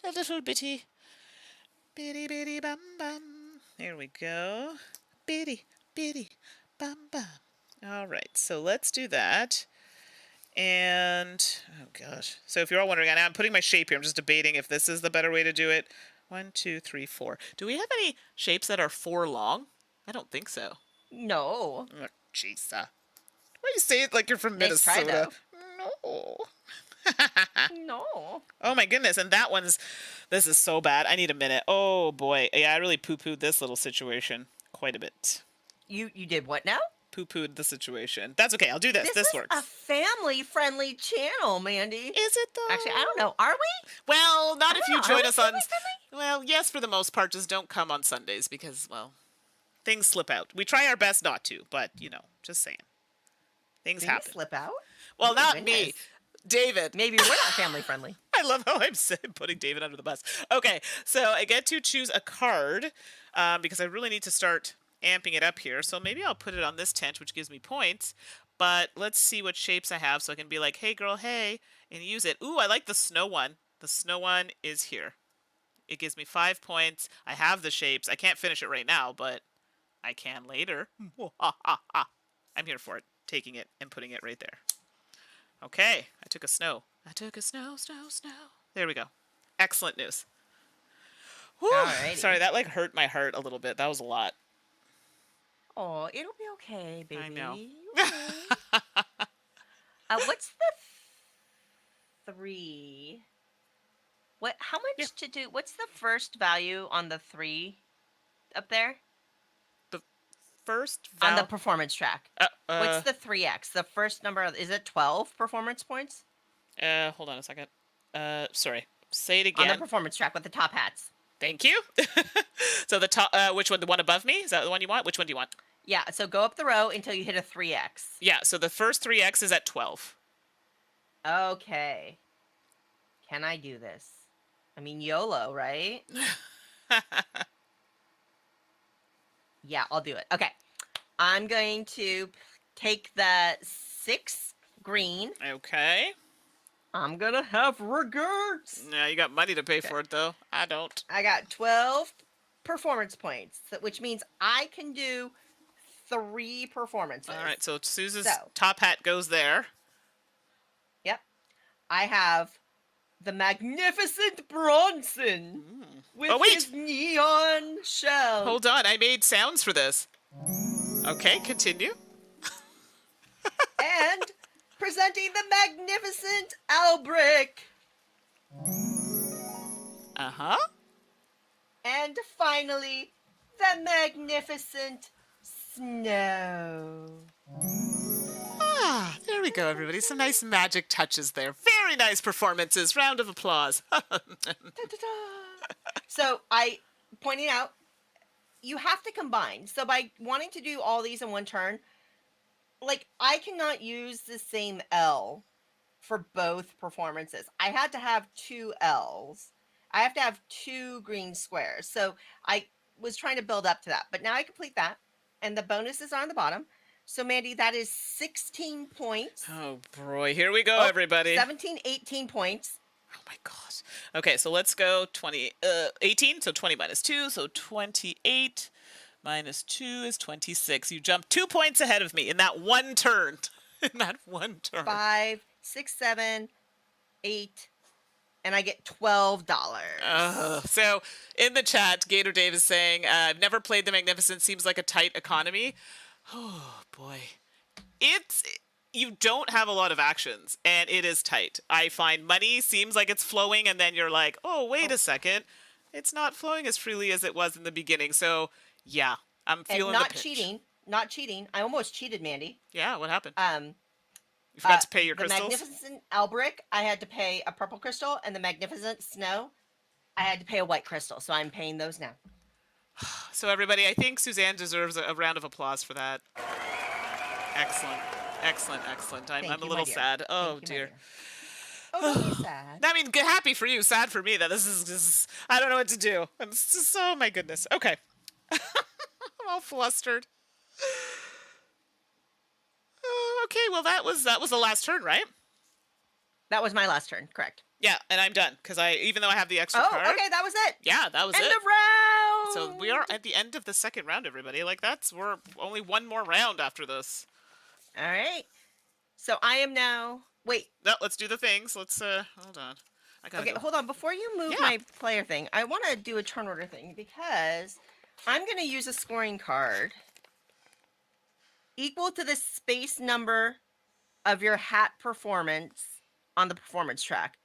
S1: Bitty bitty bum bum. There we go. Bitty bum bum. All right, so let's do that. And, oh gosh. So if you're all wondering, I'm putting my shape here. I'm just debating if this is the better way to do it. 1, 2, 3, 4. Do we have any shapes that are 4 long? I don't think so.
S2: No.
S1: Oh, jeez. Why do you say it like you're from
S2: Nice try,
S1: Minnesota?
S2: though.
S1: No.
S2: No.
S1: Oh my goodness, and this is so bad. I need a minute. Oh boy. Yeah, I really poo-pooed this little situation quite a bit.
S2: You did what now?
S1: Poo-pooed the situation. That's okay, I'll do this. This
S2: is
S1: works.
S2: a family-friendly channel, Mandy.
S1: Is it though?
S2: Actually, I don't know. Are we?
S1: Well, not if you join us on...
S2: family-friendly?
S1: Well, yes, for the most part, just don't come on Sundays because, well, things slip out. We try our best not to, but, just saying. Things happen.
S2: Slip out?
S1: Well, not me. David.
S2: Maybe we're not family-friendly.
S1: I love how I'm putting David under the bus. Okay, so I get to choose a card because I really need to start amping it up here. So maybe I'll put it on this tent, which gives me points. But let's see what shapes I have so I can be like, hey, girl, hey, and use it. Ooh, I like the snow one. The snow one is here. It gives me 5 points. I have the shapes. I can't finish it right now, but I can later. I'm here for it. Taking it and putting it right there. Okay, I took a snow. Snow. There we go. Excellent news. Whew. Sorry, that hurt my heart a little bit. That was a lot.
S2: Oh, it'll be okay, baby.
S1: I know.
S2: Okay. What's the 3? What? How much to do? What's the first value on the 3 up there?
S1: The first
S2: on the performance track. What's the 3x? The first number, is it 12 performance points?
S1: Hold on a second. Sorry. Say it again.
S2: On the performance track with the top hats.
S1: Thank you. So the top, which one? The one above me? Is that the one you want? Which one do you want?
S2: Yeah, so go up the row until you hit a 3x.
S1: Yeah, so the first 3x is at 12.
S2: Okay. Can I do this? I mean, YOLO, right? Yeah, I'll do it. Okay. I'm going to take the 6 green.
S1: Okay.
S2: I'm going to have regrets.
S1: Yeah, you got money to pay for it, though. I don't.
S2: I got 12 performance points, which means I can do 3 performances.
S1: All right, so Susan's top hat goes there.
S2: Yep. I have the magnificent Bronson with his neon shell.
S1: Hold on, I made sounds for this. Okay, continue.
S2: And presenting the magnificent Albrick.
S1: Uh-huh.
S2: And finally, the magnificent Snow.
S1: Ah, there we go, everybody. Some nice magic touches there. Very nice performances. Round of applause.
S2: So pointing out, you have to combine. So by wanting to do all these in one turn, I cannot use the same L for both performances. I had to have 2 L's. I have to have 2 green squares. So I was trying to build up to that. But now I complete that. And the bonuses are on the bottom. So, Mandy, that is 16 points.
S1: Oh, boy. Here we go, everybody.
S2: 17, 18 points.
S1: Oh, my gosh. Okay, so let's go 18. So 20 minus 2. So 28 minus 2 is 26. You jumped 2 points ahead of me in that one turn.
S2: 5, 6, 7, 8. And I get $12.
S1: So in the chat, Gator Dave is saying, I've never played the Magnificent. Seems like a tight economy. Oh, boy. You don't have a lot of actions, and it is tight. I find money seems like it's flowing, and then you're like, oh, wait a second. It's not flowing as freely as it was in the beginning. So, yeah, I'm feeling the pinch.
S2: And not cheating. not cheating. I almost cheated, Mandy.
S1: Yeah, what happened? You forgot to pay your
S2: the
S1: crystals?
S2: Magnificent Albric, I had to pay a purple crystal, and the Magnificent Snow, I had to pay a white crystal. So I'm paying those now.
S1: So everybody, I think Suzanne deserves a round of applause for that. Excellent. Excellent, excellent. I'm a little sad. Oh, dear.
S2: Oh, don't be sad.
S1: I mean, happy for you, sad for me that this is I don't know what to do. It's just, oh my goodness. Okay. I'm all flustered. Okay, well that was the last turn, right?
S2: That was my last turn, correct.
S1: Yeah, and I'm done because even though I have the extra card.
S2: Okay, that was it.
S1: Yeah, that was it.
S2: End of round.
S1: So we are at the end of the second round, everybody. Like we're only one more round after this.
S2: All right. So I am now. Wait.
S1: No, let's do the things. Let's hold on.
S2: Hold on. Before you move my player thing, I want to do a turn order thing because I'm going to use a scoring card equal to the space number of your hat performance on the performance track.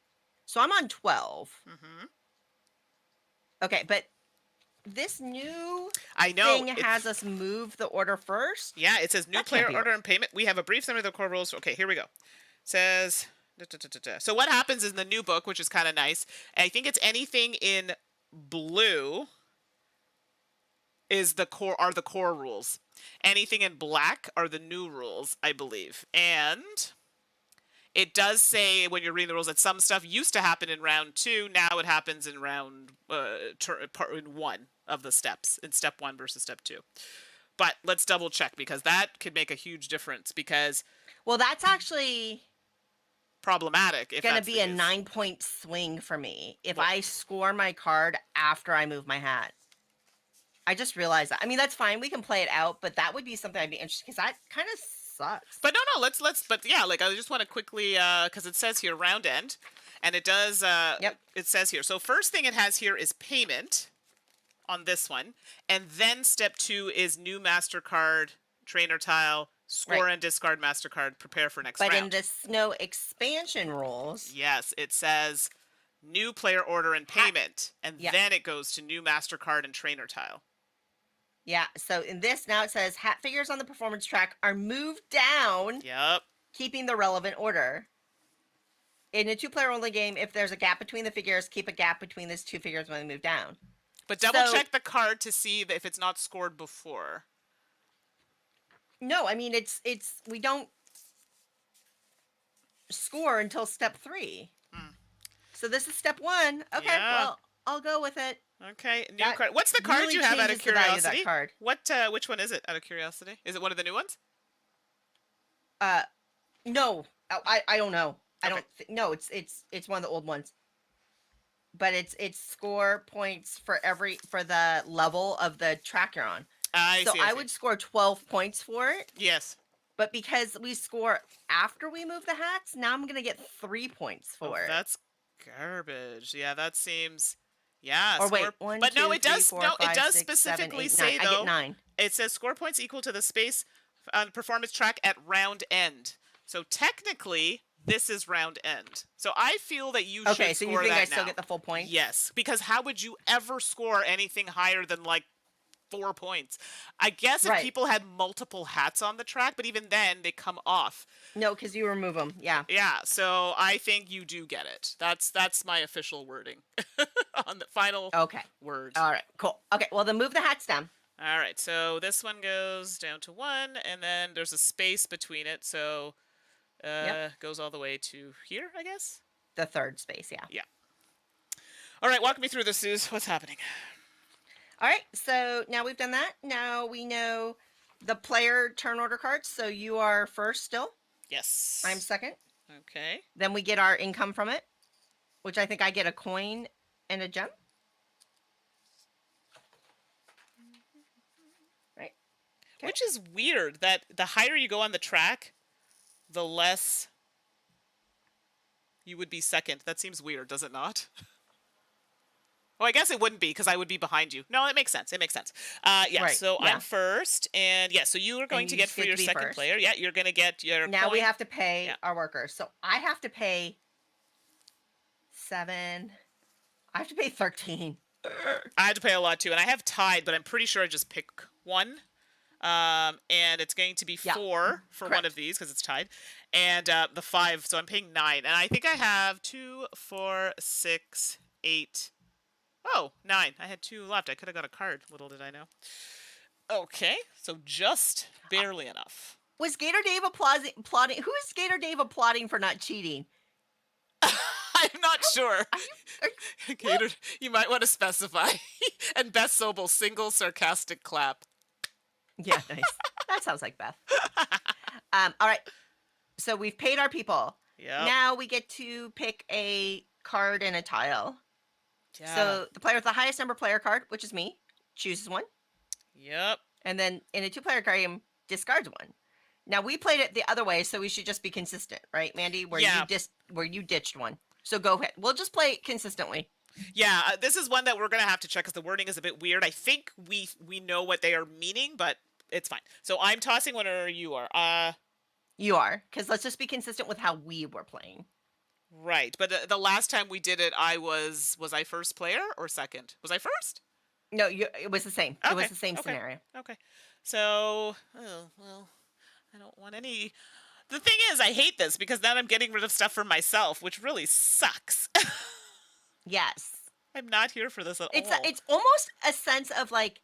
S2: So I'm on 12.
S1: Mm-hmm.
S2: Okay, but this new
S1: thing
S2: has us move the order first.
S1: Yeah, it says new player order and payment. We have a brief summary of the core rules. Okay, here we go. It says... So what happens in the new book, which is kind of nice, I think it's anything in blue are the core rules. Anything in black are the new rules, I believe. And it does say when you're reading the rules that some stuff used to happen in round 2. Now it happens in round in 1 of the steps, in step 1 versus step 2. But let's double check because that could make a huge difference because...
S2: Well, that's actually...
S1: problematic. It's
S2: going to be a 9-point swing for me if I score my card after I move my hat. I just realized that. I mean, that's fine. We can play it out, but that would be something I'd be interested because that kind of sucks.
S1: But no, let's. But yeah, like I just want to quickly because it says here round end, and it does. It says here. So first thing it has here is payment on this one, and then step 2 is new MasterCard trainer tile. Score and discard MasterCard. Prepare for next round.
S2: But in the SNØ Expansion rules...
S1: Yes, it says new player order and payment. And then it goes to new MasterCard and trainer tile.
S2: Yeah, so in this, now it says hat figures on the performance track are moved down.
S1: Yep.
S2: Keeping the relevant order. In a 2-player only game, if there's a gap between the figures, keep a gap between these 2 figures when they move down.
S1: But double check the card to see if it's not scored before.
S2: No, I mean, it's we don't score until step 3. So this is step 1. Okay, well, I'll go with it.
S1: Okay, new card. What's the card you have out of curiosity?
S2: Card.
S1: Which one is it out of curiosity? Is it one of the new ones?
S2: No. I don't know. I don't no, it's one of the old ones. But it's score points for the level of the track you're on. I would score 12 points for it.
S1: Yes.
S2: But because we score after we move the hats, now I'm going to get 3 points for it.
S1: That's garbage. Yeah, that seems... Yeah.
S2: Or wait, 1,
S1: but
S2: 2,
S1: no, it
S2: 3,
S1: does.
S2: 4,
S1: No,
S2: 5,
S1: it does
S2: 6,
S1: specifically
S2: 7, 8, 9.
S1: say though.
S2: I get 9.
S1: It says score points equal to the space on performance track at round end. So technically, this is round end. So I feel that you should score that now. Okay, so you think I
S2: still get the full point?
S1: Yes, because how would you ever score anything higher than like 4 points? I guess if people had multiple hats on the track, but even then they come off.
S2: No, because you remove them. Yeah.
S1: Yeah. So I think you do get it. That's my official wording on the final words.
S2: All right. Cool. Okay. Well, then move the hats down.
S1: All right. So this one goes down to 1, and then there's a space between it. So goes all the way to here, I guess.
S2: The 3rd space. Yeah.
S1: Yeah. All right. Walk me through this, Suze. What's happening?
S2: All right, so now we've done that. Now we know the player turn order cards. So you are first still.
S1: Yes.
S2: I'm second.
S1: Okay.
S2: Then we get our income from it, which I think I get a coin and a gem. Right.
S1: Okay. Which is weird that the higher you go on the track, the less you would be second. That seems weird, does it not? Oh, I guess it wouldn't be because I would be behind you. No, it makes sense. It makes sense. I'm first, and so you are going to get for your second player. Yeah, you're going to get your.
S2: Now
S1: coin.
S2: We have to pay our workers. So I have to pay 7. I have to pay 13.
S1: I have to pay a lot too, and I have tied, but I'm pretty sure I just pick one. And it's going to be 4 for
S2: correct.
S1: one of these because it's tied, and the 5. So I'm paying 9, and I think I have 2, 4, 6, 8. Oh, 9. I had 2 left. I could have got a card. Little did I know. Okay, so just barely enough.
S2: Was Gator Dave applauding? Who is Gator Dave applauding for not cheating?
S1: I'm not sure. Gator, you might want to specify. And Beth Sobel, single sarcastic clap.
S2: Yeah, nice. That sounds like Beth. All right. So we've paid our people.
S1: Yeah.
S2: Now we get to pick a card and a tile.
S1: Yeah.
S2: So the player with the highest number player card, which is me, chooses one.
S1: Yep.
S2: And then in a 2-player game, discards one. Now we played it the other way, so we should just be consistent, right, Mandy? Where you ditched one. So go ahead. We'll just play it consistently.
S1: Yeah, this is one that we're gonna have to check because the wording is a bit weird. I think we know what they are meaning, but it's fine. So I'm tossing one, or you are.
S2: You are, because let's just be consistent with how we were playing.
S1: Right, but the last time we did it, I was I first player or second? Was I first?
S2: No, it was the same.
S1: Okay.
S2: It was the same scenario.
S1: Okay. So, well, I don't want any. The thing is, I hate this because then I'm getting rid of stuff for myself, which really sucks.
S2: Yes.
S1: I'm not here for this at all.
S2: It's almost a sense of like,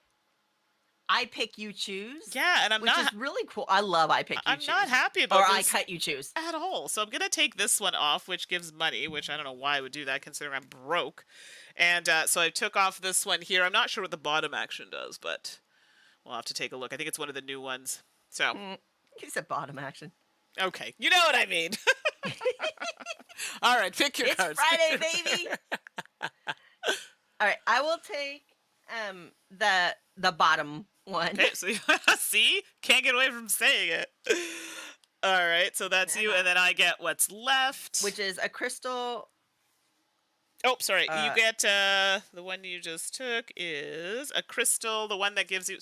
S2: I pick, you choose.
S1: Yeah, and
S2: which is really cool. I love I pick, you choose.
S1: I'm not happy about
S2: this.
S1: Or
S2: I cut, you choose.
S1: At all. So I'm going to take this one off, which gives money, which I don't know why I would do that considering I'm broke. And so I took off this one here. I'm not sure what the bottom action does, but we'll have to take a look. I think it's one of the new ones. So.
S2: You said bottom action.
S1: Okay. You know what I mean. All right. Pick your cards.
S2: It's Friday, baby. All right. I will take the bottom one.
S1: Okay. So see? Can't get away from saying it. All right. So that's you. And then I get what's left.
S2: Which is a crystal.
S1: Oh, sorry. You get the one you just took is a crystal. The one that gives you,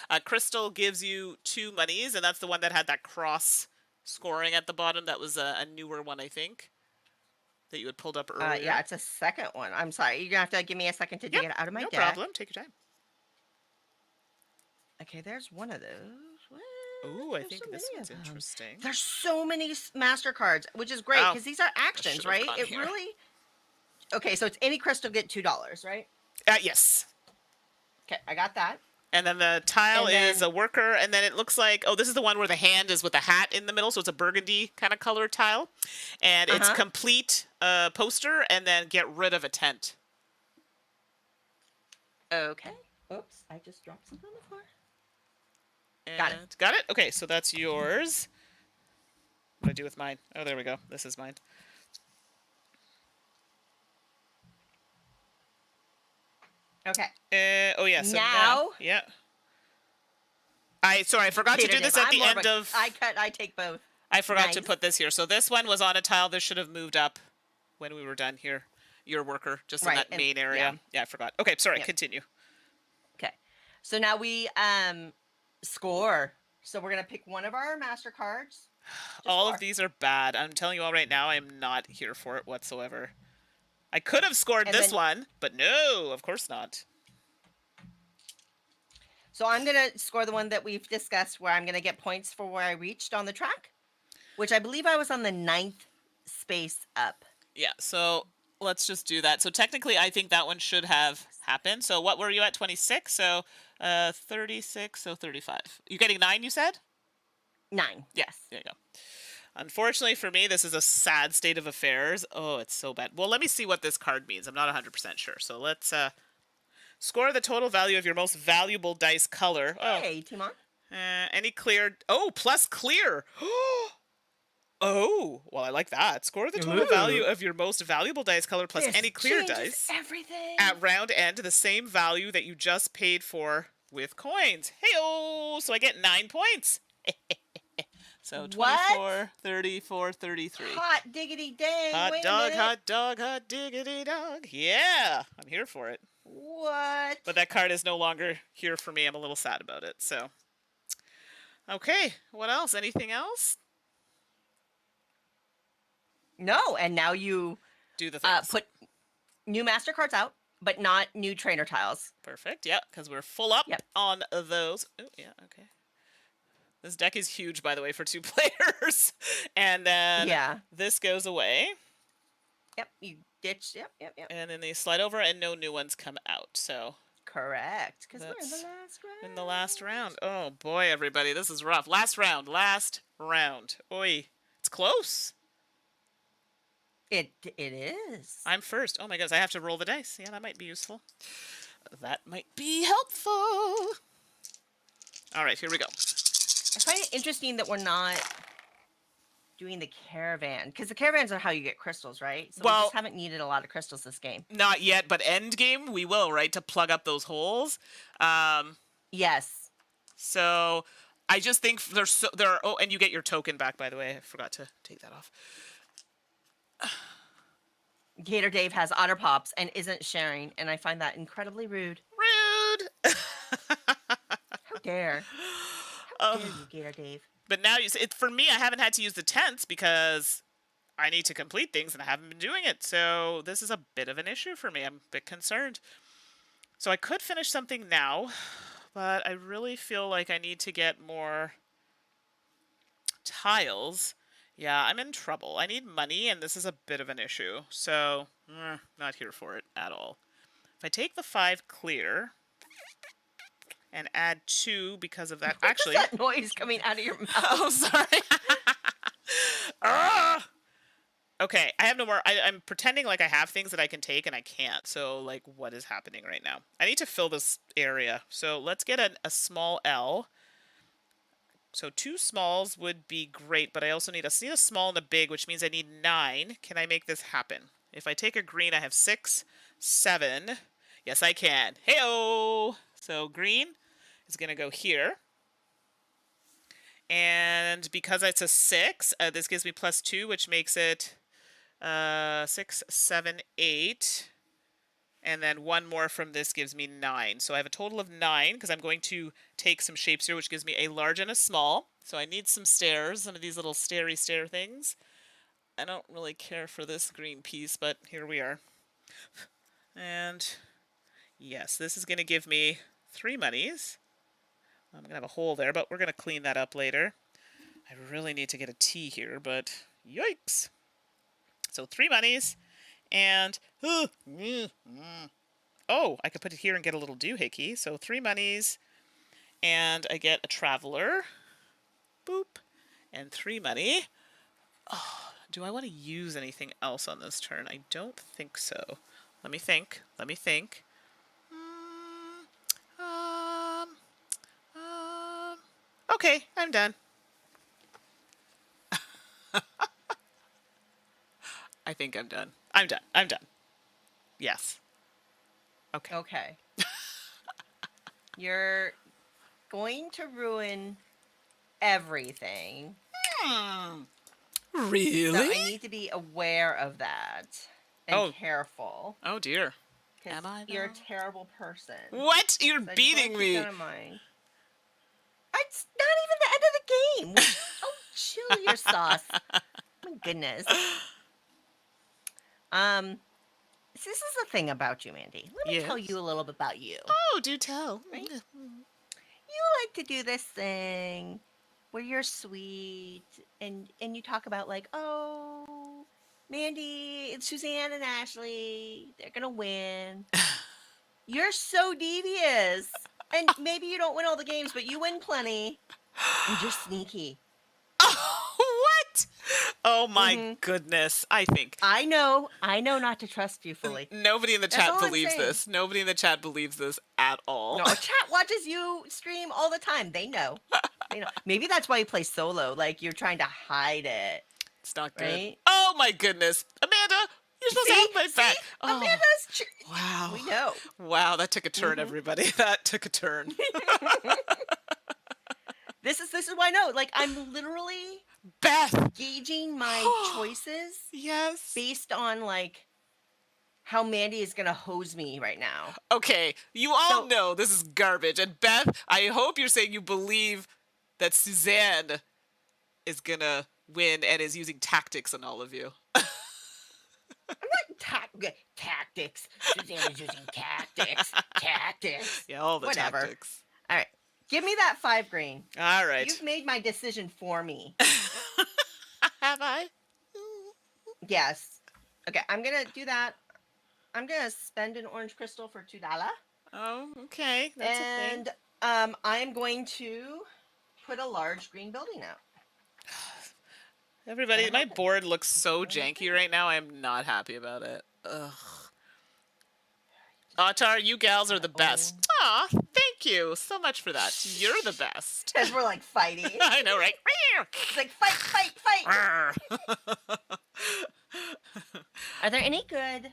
S1: a crystal gives you 2 monies, and that's the one that had that cross scoring at the bottom. That was a newer one, I think, that you had pulled up earlier.
S2: Yeah, it's a second one. I'm sorry. You're going to have to give me a second to dig it out of my deck.
S1: No problem. Take your time.
S2: Okay, there's one of those.
S1: Ooh, I think this one's interesting.
S2: There's so many MasterCards, which is great because these are actions, right? It really... Okay, so it's any crystal get $2, right?
S1: Yes.
S2: Okay, I got that.
S1: And then the tile is a worker, and then it looks like, this is the one where the hand is with a hat in the middle, so it's a burgundy kind of color tile. And it's complete poster, and then get rid of a tent.
S2: Okay. Oops, I just dropped something on the floor.
S1: And
S2: got it.
S1: Got it? Okay, so that's yours. What do I do with mine? Oh, there we go. This is mine.
S2: Okay.
S1: Oh yeah. So
S2: now,
S1: yeah. I forgot to do this at the end of.
S2: I take both.
S1: I forgot to put this here. So this one was on a tile. This should have moved up when we were done here. Your worker, just in that main area. Yeah, I forgot. Okay, sorry. Continue.
S2: Okay. So now we score. So we're gonna pick one of our MasterCards.
S1: All of these are bad. I'm telling you all right now. I am not here for it whatsoever. I could have scored this one, but no, of course not.
S2: So I'm going to score the one that we've discussed where I'm going to get points for where I reached on the track, which I believe I was on the 9th space up.
S1: Yeah, so let's just do that. So technically, I think that one should have happened. So what were you at, 26? So 36, so 35. You getting 9, you said?
S2: 9, yes.
S1: There you go. Unfortunately for me, this is a sad state of affairs. Oh, it's so bad. Well, let me see what this card means. I'm not 100% sure. So let's score the total value of your most valuable dice color.
S2: Hey, Timon.
S1: Any clear... Oh, plus clear. Oh, well, I like that. Score the total value of your most valuable dice color plus any clear dice.
S2: Everything.
S1: At round end, the same value that you just paid for with coins. Hey-oh! So I get 9 points. So 24, 34, 33.
S2: Hot diggity dang.
S1: Hot dog, hot diggity dog. Yeah, I'm here for it.
S2: What?
S1: But that card is no longer here for me. I'm a little sad about it. So, okay. What else? Anything else?
S2: No, and now you
S1: do the things.
S2: Put new MasterCards out, but not new trainer tiles.
S1: Perfect. Yeah, because we're full up on those. Oh, yeah. Okay. This deck is huge, by the way, for 2 players. And then this goes away.
S2: Yep, you ditch. Yep.
S1: And then they slide over, and no new ones come out. So
S2: correct, because we're in the last round.
S1: In the last round. Oh boy, everybody, this is rough. Last round. Oi, it's close.
S2: It is.
S1: I'm first. Oh my goodness, I have to roll the dice. Yeah, that might be useful. That might be helpful. All right, here we go.
S2: I find it interesting that we're not doing the caravan, because the caravans are how you get crystals, right? So we just haven't needed a lot of crystals this game.
S1: Not yet, but end game we will, right? To plug up those holes.
S2: Yes.
S1: So I just think there are. Oh, and you get your token back, by the way. I forgot to take that off.
S2: Gator Dave has otter pops and isn't sharing, and I find that incredibly rude.
S1: Rude.
S2: How dare? How dare you, Gator Dave?
S1: But now for me, I haven't had to use the tents because I need to complete things and I haven't been doing it. So this is a bit of an issue for me. I'm a bit concerned. So I could finish something now, but I really feel like I need to get more tiles. Yeah, I'm in trouble. I need money, and this is a bit of an issue. So, not here for it at all. If I take the 5 clear and add 2 because of that. Actually,
S2: what's that noise coming out of your mouth?
S1: Oh, sorry. Okay, I have no more. I'm pretending like I have things that I can take, and I can't. So, like, what is happening right now? I need to fill this area. So let's get a small L. So 2 smalls would be great, but I also need a small and a big, which means I need 9. Can I make this happen? If I take a green, I have 6, 7. Yes, I can. Hey-oh! So green is going to go here. And because it's a 6, this gives me +2, which makes it 6, 7, 8. And then 1 more from this gives me 9. So I have a total of 9 because I'm going to take some shapes here, which gives me a large and a small. So I need some stairs, some of these little stair things. I don't really care for this green piece, but here we are. And yes, this is going to give me 3 monies. I'm going to have a hole there, but we're going to clean that up later. I really need to get a T here, but yikes. So 3 monies. And, oh, I could put it here and get a little doohickey. So 3 monies, and I get a traveler. Boop. And 3 money. Oh, do I want to use anything else on this turn? I don't think so. Let me think. Okay, I'm done. I think I'm done. I'm done. Yes. Okay.
S2: You're going to ruin everything.
S1: Really?
S2: So I need to be aware of that and careful.
S1: Oh dear. Am I though?
S2: You're a terrible person.
S1: What? You're beating me.
S2: It's not even the end of the game. Oh, chill your sauce. My goodness. This is the thing about you, Mandi. Let me tell you a little bit about you.
S1: Oh, do tell.
S2: Right? You like to do this thing where you're sweet and you talk about like, oh, Mandi, Suzanne and Ashley, they're gonna win. You're so devious. And maybe you don't win all the games, but you win plenty. And you're sneaky.
S1: Oh, what? Oh my goodness. I
S2: know not to trust you fully.
S1: Nobody in the chat believes this. Nobody in the chat believes this at all.
S2: No, chat watches you stream all the time. They know. Maybe that's why you play solo. Like you're trying to hide it.
S1: It's not good.
S2: Right?
S1: Oh my goodness. Amanda, you're supposed to have my back. Oh,
S2: Amanda's
S1: wow.
S2: We know.
S1: Wow, that took a turn, everybody. That took a turn.
S2: This is why I know. Like I'm literally
S1: Beth
S2: gauging my choices.
S1: Yes.
S2: Based on like how Mandi is gonna hose me right now.
S1: Okay, you all know this is garbage. And Beth, I hope you're saying you believe that Suzanne is gonna win and is using tactics on all of you.
S2: I'm not tactics. Suzanne is using tactics.
S1: Yeah, all the
S2: Whatever.
S1: tactics.
S2: All right. Give me that 5 green.
S1: All right.
S2: You've made my decision for me.
S1: Have I?
S2: Yes. Okay, I'm gonna do that. I'm gonna spend an orange crystal for $2.
S1: Oh, okay. That's a thing.
S2: And I'm going to put a large green building out.
S1: Everybody, my board looks so janky right now. I am not happy about it. Ugh. Ottar, you gals are the best. Aw, thank you so much for that. You're the best.
S2: Because we're like fighting.
S1: I know, right?
S2: It's like fight. Are there any good?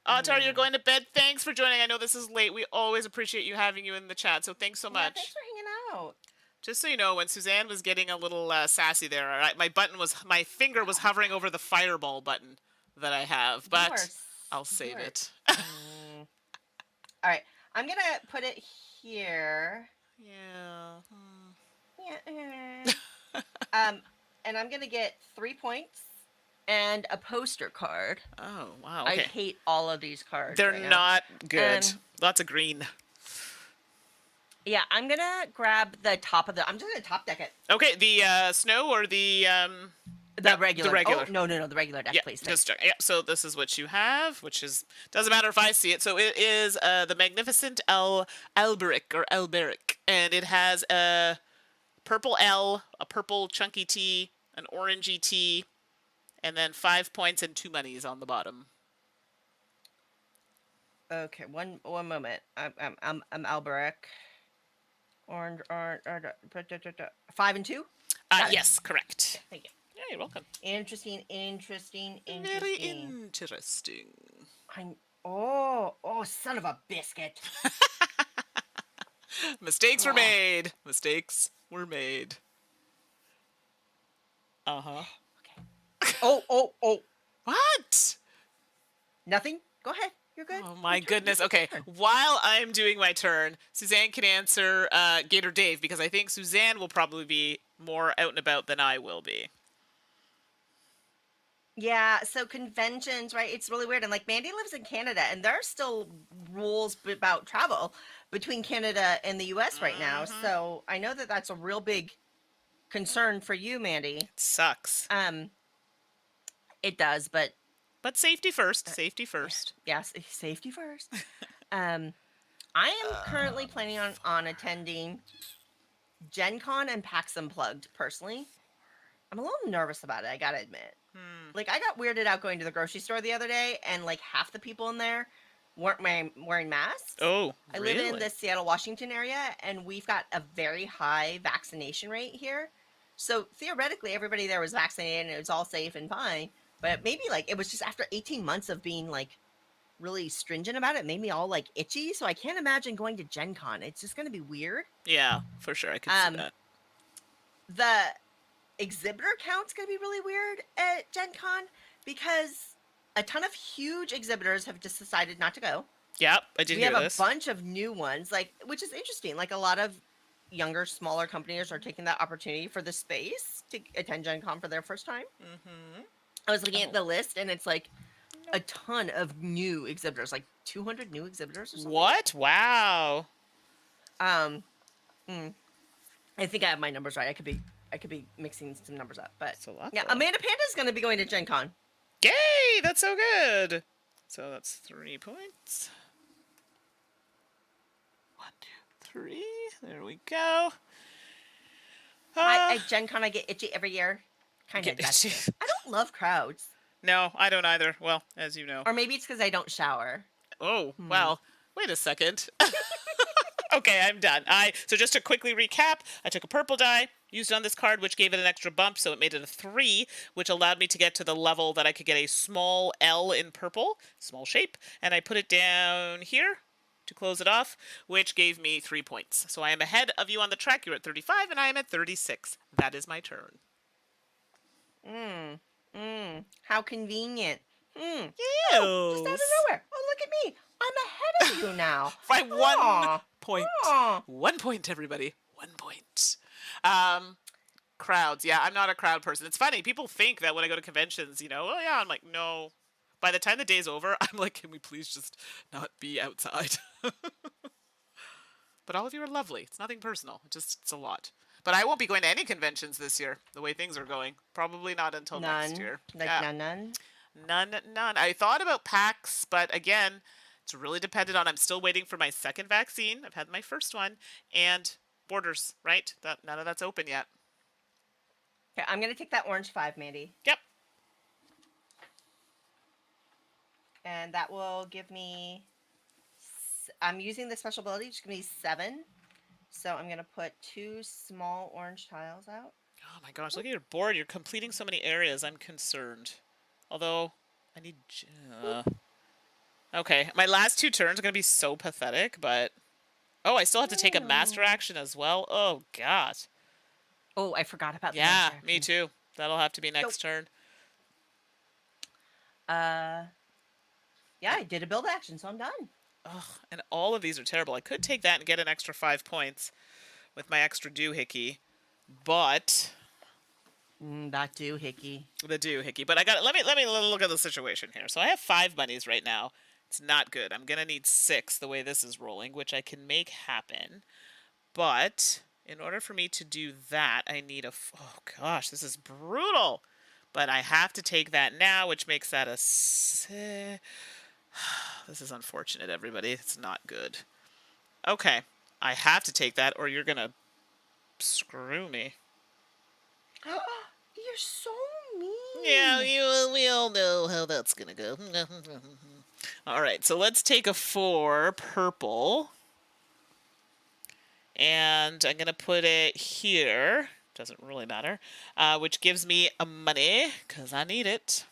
S1: Ottar, you're going to bed. Thanks for joining. I know this is late. We always appreciate you having you in the chat, so thanks so much.
S2: Thanks for hanging out.
S1: Just so you know, when Suzanne was getting a little sassy there, all right, my finger was hovering over the fireball button that I have, but I'll save it.
S2: All right, I'm gonna put it here.
S1: Yeah.
S2: And I'm gonna get 3 points and a poster card.
S1: Oh wow! Okay.
S2: I hate all of these cards.
S1: They're not good. Lots of green.
S2: Yeah, I'm gonna grab the top of the. I'm just gonna top deck it.
S1: Okay, the SNØ or the
S2: regular.
S1: The regular.
S2: Oh, no, the regular deck, please.
S1: Yeah, so this is what you have, which is doesn't matter if I see it. So it is the Magnificent Alberic, and it has a purple L, a purple chunky T, an orangey T, and then 5 points and 2 monies on the bottom.
S2: Okay, one moment. I'm Alberic. Orange, 5 and 2.
S1: Yes, correct.
S2: Thank you.
S1: Yeah, you're welcome.
S2: Interesting.
S1: Very interesting.
S2: Oh, son of a biscuit.
S1: Mistakes were made. Uh-huh.
S2: Okay. Oh.
S1: What?
S2: Nothing? Go ahead. You're good.
S1: Oh my goodness. Okay. While I'm doing my turn, Suzanne can answer Gator Dave, because I think Suzanne will probably be more out and about than I will be.
S2: Yeah, so conventions, right? It's really weird. And like Mandi lives in Canada, and there are still rules about travel between Canada and the US right now. So I know that that's a real big concern for you, Mandi.
S1: It sucks.
S2: It does, but
S1: safety first. Safety first.
S2: Yes, safety first. I am currently planning on attending Gen Con and PAX Unplugged personally. I'm a little nervous about it, I gotta admit. Like, I got weirded out going to the grocery store the other day, and like half the people in there weren't wearing masks.
S1: Oh,
S2: I live in the Seattle, Washington area, and we've got a very high vaccination rate here. So theoretically, everybody there was vaccinated and it was all safe and fine. But maybe like it was just after 18 months of being like really stringent about it, made me all like itchy. So I can't imagine going to Gen Con. It's just going to be weird.
S1: Yeah, for sure. I can see that.
S2: The exhibitor count's going to be really weird at Gen Con because a ton of huge exhibitors have just decided not to go.
S1: Yep, I did hear this.
S2: We have a bunch of new ones, like, which is interesting. Like a lot of younger, smaller companies are taking that opportunity for the space to attend Gen Con for their first time. I was looking at the list, and it's like a ton of new exhibitors, like 200 new exhibitors or something.
S1: What? Wow.
S2: I think I have my numbers right. I could be mixing some numbers up, but yeah, Amanda Panda's going to be going to Gen Con.
S1: Yay! That's so good. So that's 3 points. 1, 2, 3. There we go.
S2: At Gen Con, I get itchy every year. Kind of itchy. I don't love crowds.
S1: No, I don't either. Well, as you know.
S2: Or maybe it's because I don't shower.
S1: Oh, well, wait a second. Okay, I'm done. So just to quickly recap, I took a purple die, used it on this card, which gave it an extra bump, so it made it a 3, which allowed me to get to the level that I could get a small L in purple, small shape, and I put it down here to close it off, which gave me 3 points. So I am ahead of you on the track. You're at 35, and I am at 36. That is my turn.
S2: How convenient.
S1: Yes.
S2: Oh, just out of nowhere. Oh, look at me. I'm ahead of you now.
S1: By 1 point. 1 point, everybody. 1 point. Crowds. Yeah, I'm not a crowd person. It's funny. People think that when I go to conventions, oh yeah, I'm like, no. By the time the day's over, I'm like, can we please just not be outside? But all of you are lovely. It's nothing personal. It's a lot. But I won't be going to any conventions this year, the way things are going. Probably not until next
S2: None.
S1: year.
S2: Like
S1: Yeah.
S2: none.
S1: None. I thought about PAX, but again, it's really dependent on. I'm still waiting for my second vaccine. I've had my first one, and borders. Right? None of that's open yet.
S2: Okay, I'm gonna take that orange 5, Mandy.
S1: Yep.
S2: And that will give me. I'm using the special ability. Just give me 7. So I'm gonna put 2 small orange tiles out.
S1: Oh my gosh! Look at your board. You're completing so many areas. I'm concerned. Although I need. Okay, my last 2 turns are gonna be so pathetic, but oh, I still have to take a master action as well. Oh god.
S2: Oh, I forgot about the
S1: Yeah,
S2: master
S1: me
S2: action.
S1: too. That'll have to be next turn.
S2: Yeah, I did a build action, so I'm done.
S1: Ugh, and all of these are terrible. I could take that and get an extra 5 points with my extra doohickey, but
S2: That doohickey.
S1: the doohickey. But I got. Let me look at the situation here. So I have 5 bunnies right now. It's not good. I'm gonna need 6 the way this is rolling, which I can make happen. But in order for me to do that, I need a. Oh gosh, this is brutal. But I have to take that now, which makes that a. This is unfortunate, everybody. It's not good. Okay, I have to take that, or you're gonna screw me.
S2: You're so mean.
S1: Yeah, we all know how that's gonna go. All right, so let's take a 4 purple, and I'm gonna put it here. Doesn't really matter, which gives me a money because I need it.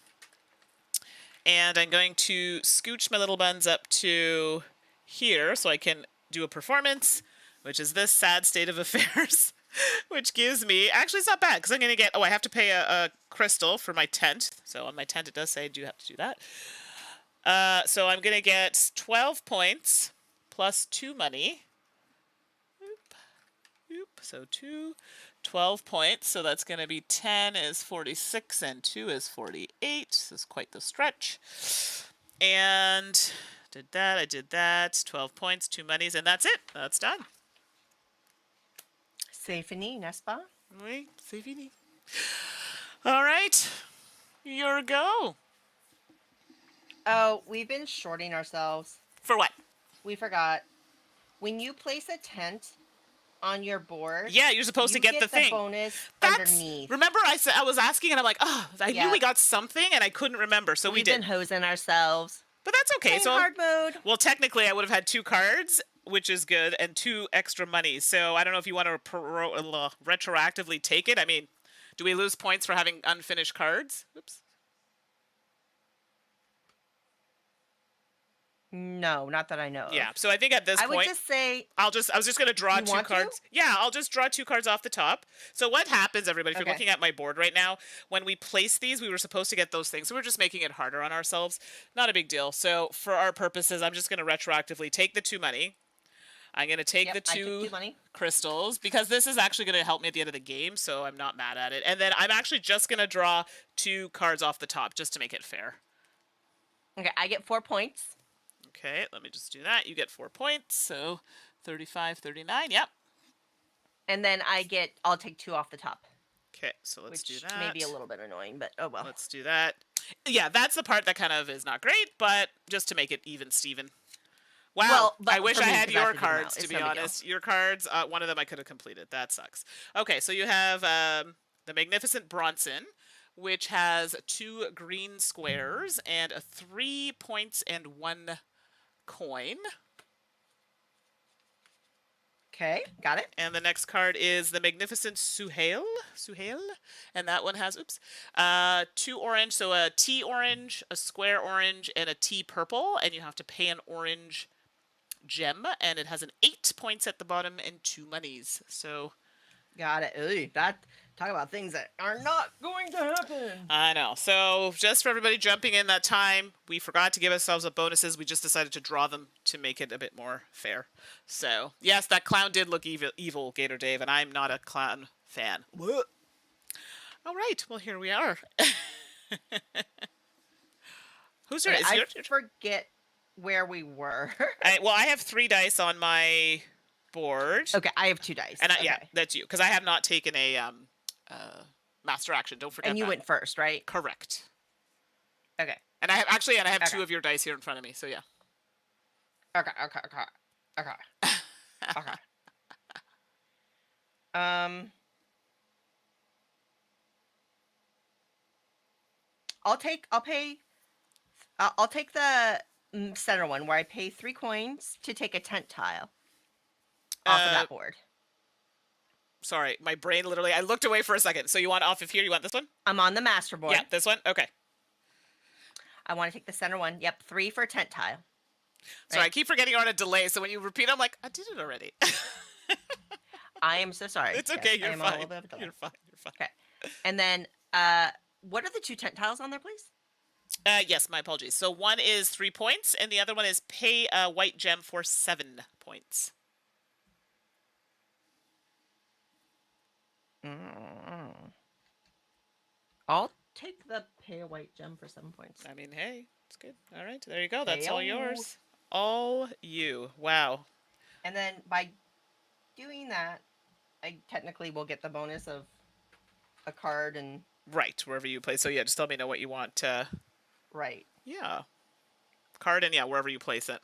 S1: And I'm going to scooch my little buns up to here so I can do a performance, which is this sad state of affairs, which gives me, actually it's not bad because I'm going to get, I have to pay a crystal for my tent. So on my tent it does say I do have to do that. So I'm going to get 12 points plus 2 money. So 12 points, so that's going to be 10 is 46 and 2 is 48. This is quite the stretch. And I did that. 12 points, 2 monies, and that's it. That's done.
S2: C'est fini, n'est-ce pas?
S1: Oui, c'est fini. All right, your go.
S2: Oh, we've been shorting ourselves.
S1: For what?
S2: We forgot. When you place a tent on your board,
S1: yeah, you're supposed to get the thing.
S2: Bonus
S1: That's,
S2: underneath.
S1: Remember, I was asking, and I'm like, oh, I knew we got something, and I couldn't remember, so we did.
S2: We've been hosing ourselves.
S1: But that's okay.
S2: So hard mode.
S1: Well, technically, I would have had 2 cards, which is good, and 2 extra monies. So I don't know if you want to retroactively take it. I mean, do we lose points for having unfinished cards? Oops.
S2: No, not that I know of.
S1: Yeah, so I think at this point,
S2: I would just say
S1: I was just going to draw 2 cards. Yeah, I'll just draw 2 cards off the top. So what happens, everybody, if you're looking at my board right now, when we place these, we were supposed to get those things. So we're just making it harder on ourselves. Not a big deal. So for our purposes, I'm just going to retroactively take the 2 money. I'm going to take the 2 crystals because this is actually going to help me at the end of the game, so I'm not mad at it. And then I'm actually just going to draw 2 cards off the top just to make it fair.
S2: Okay, I get 4 points.
S1: Okay, let me just do that. You get 4 points, so 35, 39, yep.
S2: And then I'll take 2 off the top.
S1: Okay, so let's do that.
S2: Which may be a little bit annoying, but oh well.
S1: Let's do that. Yeah, that's the part that kind of is not great, but just to make it even, Steven. Wow, I wish I had your cards, to be honest. Your cards, one of them I could have completed. That sucks. Okay, so you have the Magnificent Bronson, which has 2 green squares and a 3 points and 1 coin.
S2: Okay, got it.
S1: And the next card is the Magnificent Suhail, and that one has 2 orange, so a T orange, a square orange, and a T purple, and you have to pay an orange gem, and it has an 8 points at the bottom and 2 monies. So
S2: got it. Ooh, talk about things that are not going to happen.
S1: I know. So just for everybody jumping in that time, we forgot to give ourselves bonuses. We just decided to draw them to make it a bit more fair. So yes, that clown did look evil, Gator Dave, and I'm not a clown fan. What? All right. Well, here we are. Who's your?
S2: I forget where we were.
S1: I have 3 dice on my board.
S2: Okay, I have 2 dice.
S1: And
S2: okay.
S1: yeah, that's you. Because I have not taken a master action. Don't forget
S2: And you
S1: that.
S2: went first, right?
S1: Correct.
S2: Okay.
S1: And I have 2 of your dice here in front of me, so yeah.
S2: Okay. I'll take the center one where I pay 3 coins to take a tent tile off of that board.
S1: Sorry, my brain literally, I looked away for a second. So you want off of here? You want this one?
S2: I'm on the master board.
S1: Yeah, this one? Okay.
S2: I want to take the center one. Yep, 3 for a tent tile.
S1: Sorry, I keep forgetting you're on a delay, so when you repeat, I'm like, I did it already.
S2: I am so sorry.
S1: It's okay,
S2: yes,
S1: you're fine. You're fine.
S2: Okay. And then, what are the 2 tent tiles on there, please?
S1: Yes, my apologies. So one is 3 points, and the other one is pay a white gem for 7 points.
S2: I'll take the pay a white gem for 7 points.
S1: I mean, hey, it's good. All right, there you go. That's all yours. All you. Wow.
S2: And then by doing that, I technically will get the bonus of a card and...
S1: Right, wherever you place. So yeah, just let me know what you want.
S2: Right.
S1: Yeah. Card and yeah, wherever you place it.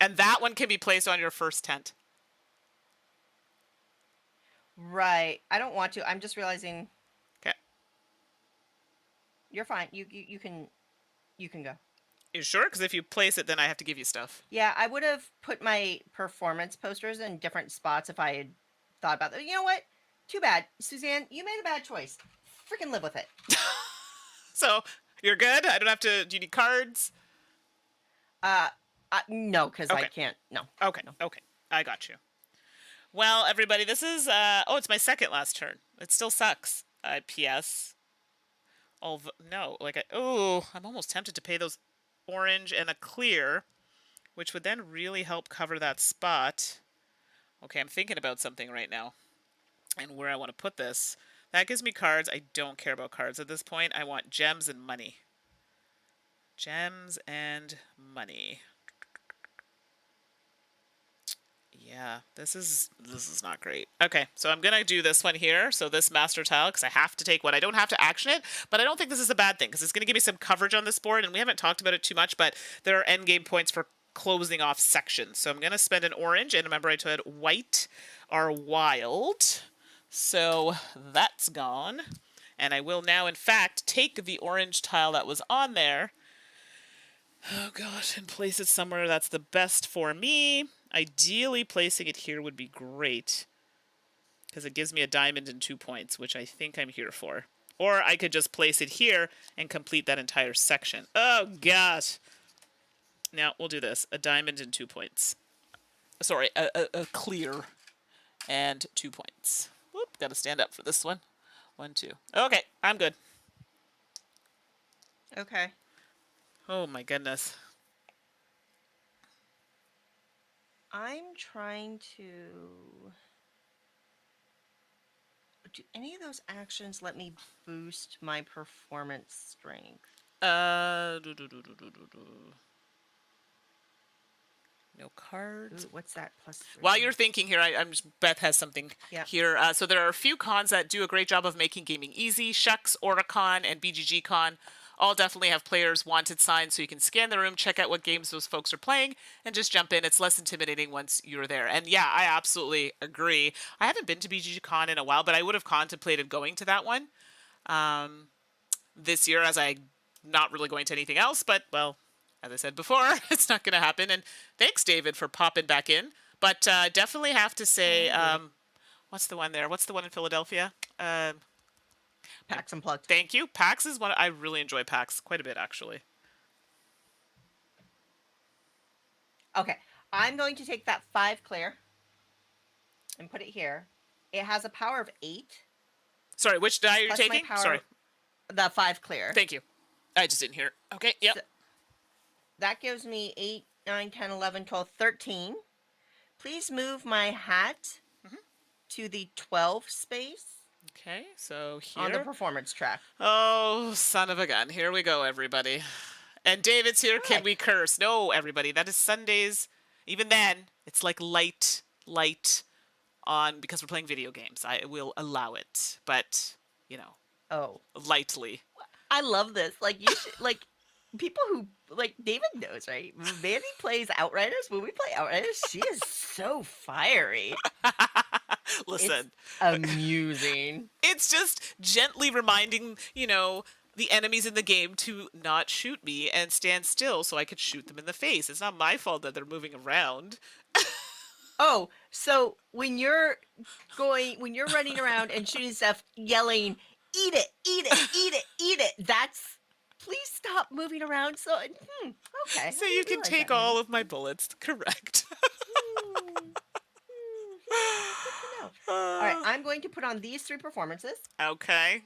S1: And that one can be placed on your first tent.
S2: Right. I don't want to. I'm just realizing...
S1: Okay.
S2: You're fine. You can go.
S1: You sure? Because if you place it, then I have to give you stuff.
S2: Yeah, I would have put my performance posters in different spots if I had thought about that. You know what? Too bad. Suzanne, you made a bad choice. Freaking live with it.
S1: So, you're good? I don't have to... Do you need cards?
S2: No, because
S1: okay.
S2: I can't. No.
S1: Okay,
S2: no.
S1: Okay. I got you. Well, everybody, this is... it's my second last turn. It still sucks. P.S. No, like I'm almost tempted to pay those orange and a clear, which would then really help cover that spot. Okay, I'm thinking about something right now and where I want to put this. That gives me cards. I don't care about cards at this point. I want gems and money. Gems and money. Yeah, this is not great. Okay, so I'm going to do this one here. So this master tile, because I have to take one. I don't have to action it, but I don't think this is a bad thing, because it's going to give me some coverage on this board, and we haven't talked about it too much, but there are endgame points for closing off sections. So I'm going to spend an orange, and remember I said white are wild. So that's gone. And I will now, in fact, take the orange tile that was on there. Oh, gosh, and place it somewhere that's the best for me. Ideally, placing it here would be great, because it gives me a diamond and 2 points, which I think I'm here for. Or I could just place it here and complete that entire section. Oh, gosh. Now, we'll do this. A diamond and 2 points. Sorry, a clear and 2 points. Whoop, gotta stand up for this one. 1, 2. Okay, I'm good.
S2: Okay.
S1: Oh, my goodness.
S2: I'm trying to... Do any of those actions let me boost my performance strength?
S1: No cards.
S2: Ooh, what's that? +3.
S1: While you're thinking here, Beth has something here. So there are a few cons that do a great job of making gaming easy. Shucks, Oricon, and BGG-Con all definitely have players' wanted signs, so you can scan the room, check out what games those folks are playing, and just jump in. It's less intimidating once you're there. And yeah, I absolutely agree. I haven't been to BGG-Con in a while, but I would have contemplated going to that one this year, as I'm not really going to anything else. But, well, as I said before, it's not going to happen. And thanks, David, for popping back in. But definitely have to say, what's the one there? What's the one in Philadelphia?
S2: PAX Unplugged.
S1: Thank you. PAX is one I really enjoy. PAX quite a bit, actually.
S2: Okay, I'm going to take that 5 clear and put it here. It has a power of 8.
S1: Sorry, which die are you taking? Sorry.
S2: The 5 clear.
S1: Thank you. I just didn't hear. Okay, yep.
S2: So that gives me 8, 9, 10, 11, 12, 13. Please move my hat to the 12 space.
S1: Okay, so here.
S2: On the performance track.
S1: Oh, son of a gun. Here we go, everybody. And David's here. Can we curse? No, everybody. That is Sundays. Even then, it's like light light on, because we're playing video games. I will allow it, but, lightly.
S2: I love this. Like, you should, like, people who, like, David knows, right? Mandy plays Outriders. When we play Outriders, she is so fiery.
S1: Listen.
S2: It's amusing.
S1: It's just gently reminding, the enemies in the game to not shoot me and stand still so I could shoot them in the face. It's not my fault that they're moving around.
S2: Oh, so when you're running around and shooting stuff, yelling, "Eat it, eat it, eat it, eat it," that's, please stop moving around. So, okay.
S1: So you can take all of my bullets. Correct.
S2: All right, I'm going to put on these 3 performances.
S1: Okay.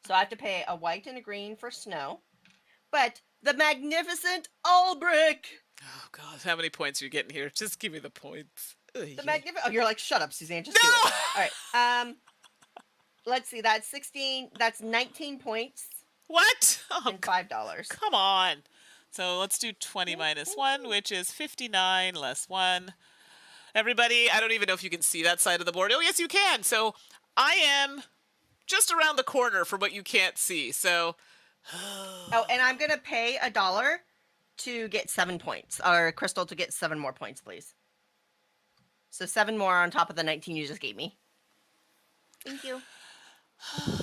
S2: So I have to pay a white and a green for SNØ. But the magnificent Ulbrich.
S1: Oh, God. How many points are you getting here? Just give me the points.
S2: The magnificent. Oh, you're like, shut up, Suzanne. Just do it. All right. Let's see. That's 16. That's 19 points.
S1: What? Oh,
S2: and $5.
S1: Come on. So let's do 20 minus 1, which is 59 less 1. Everybody, I don't even know if you can see that side of the board. Oh, yes, you can. So I am just around the corner for what you can't see. So.
S2: Oh, and I'm going to pay $1 to get 7 points. Or Crystal to get 7 more points, please. So 7 more on top of the 19 you just gave me. Thank you.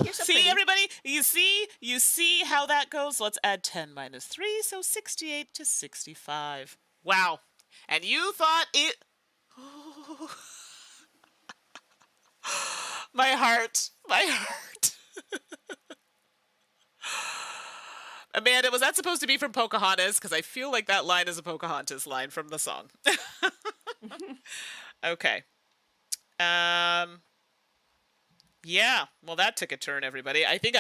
S2: You're so
S1: see,
S2: pretty.
S1: Everybody? You see how that goes? Let's add 10 minus 3, so 68 to 65. Wow. And you thought it... Oh. My heart. Amanda, was that supposed to be from Pocahontas? Because I feel like that line is a Pocahontas line from the song. Okay. Yeah. Well, that took a turn, everybody. I think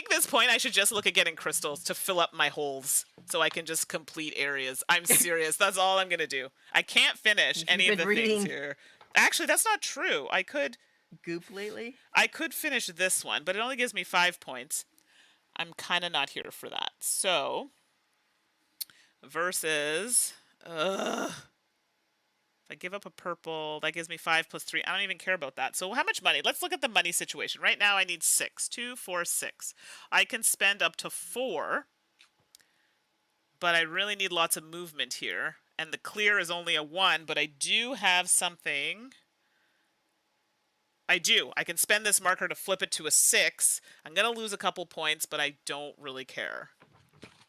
S1: this point I should just look at getting crystals to fill up my holes so I can just complete areas. I'm serious. That's all I'm going to do. I can't finish any of the things here. Actually, that's not true. I could...
S2: Goop lately?
S1: I could finish this one, but it only gives me 5 points. I'm kind of not here for that. So, versus... If I give up a purple, that gives me 5 plus 3. I don't even care about that. So how much money? Let's look at the money situation. Right now I need 6. 2, 4, 6. I can spend up to 4. But I really need lots of movement here. And the clear is only a 1, but I do have something. I do. I can spend this marker to flip it to a 6. I'm going to lose a couple points, but I don't really care.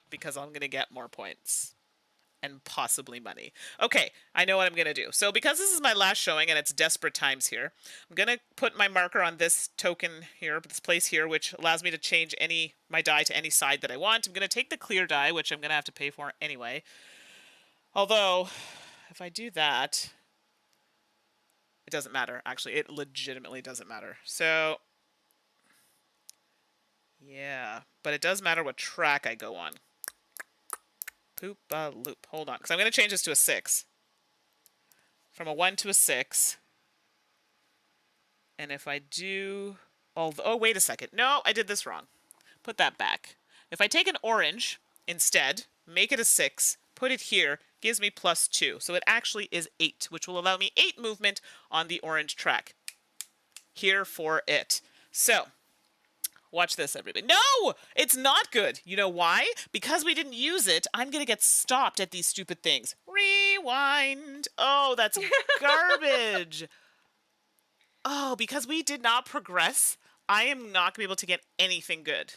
S1: Because I'm going to get more points. And possibly money. Okay, I know what I'm going to do. So because this is my last showing and it's desperate times here, I'm going to put my marker on this token here, this place here, which allows me to change my die to any side that I want. I'm going to take the clear die, which I'm going to have to pay for anyway. Although, if I do that, it doesn't matter. Actually, it legitimately doesn't matter. So, yeah. But it does matter what track I go on. Poop-a-loop. Hold on, because I'm going to change this to a 6. From a 1 to a 6. And if I do... Oh, wait a second. No, I did this wrong. Put that back. If I take an orange instead, make it a 6, put it here, gives me plus 2. So it actually is 8, which will allow me 8 movement on the orange track. Here for it. So... Watch this, everybody. No! It's not good. You know why? Because we didn't use it, I'm going to get stopped at these stupid things. Rewind. Oh, that's garbage. Oh, because we did not progress, I am not going to be able to get anything good.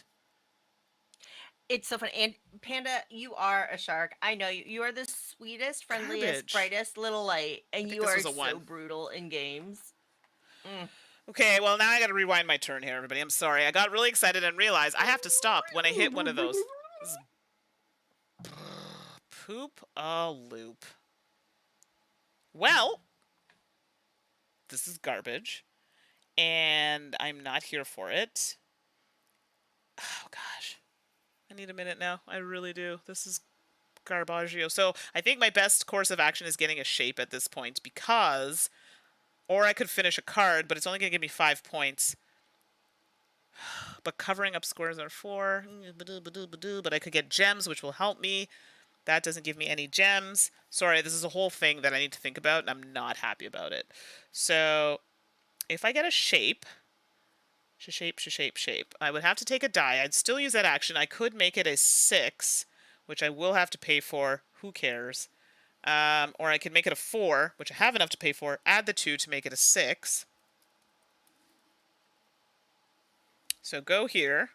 S2: It's so funny. And Panda, you are a shark. I know you. You are the sweetest, friendliest, brightest little light. And you are so brutal in games.
S1: Okay, well, now I gotta rewind my turn here, everybody. I'm sorry. I got really excited and realized I have to stop when I hit one of those. Poop-a-loop. Well, this is garbage. And I'm not here for it. Oh, gosh. I need a minute now. I really do. This is garbaggio. So I think my best course of action is getting a shape at this point because... Or I could finish a card, but it's only going to give me 5 points. But covering up squares are 4. But I could get gems, which will help me. That doesn't give me any gems. Sorry, this is a whole thing that I need to think about, and I'm not happy about it. So if I get a shape, shape, I would have to take a die. I'd still use that action. I could make it a 6, which I will have to pay for. Who cares? Or I could make it a 4, which I have enough to pay for. Add the 2 to make it a 6. So go here.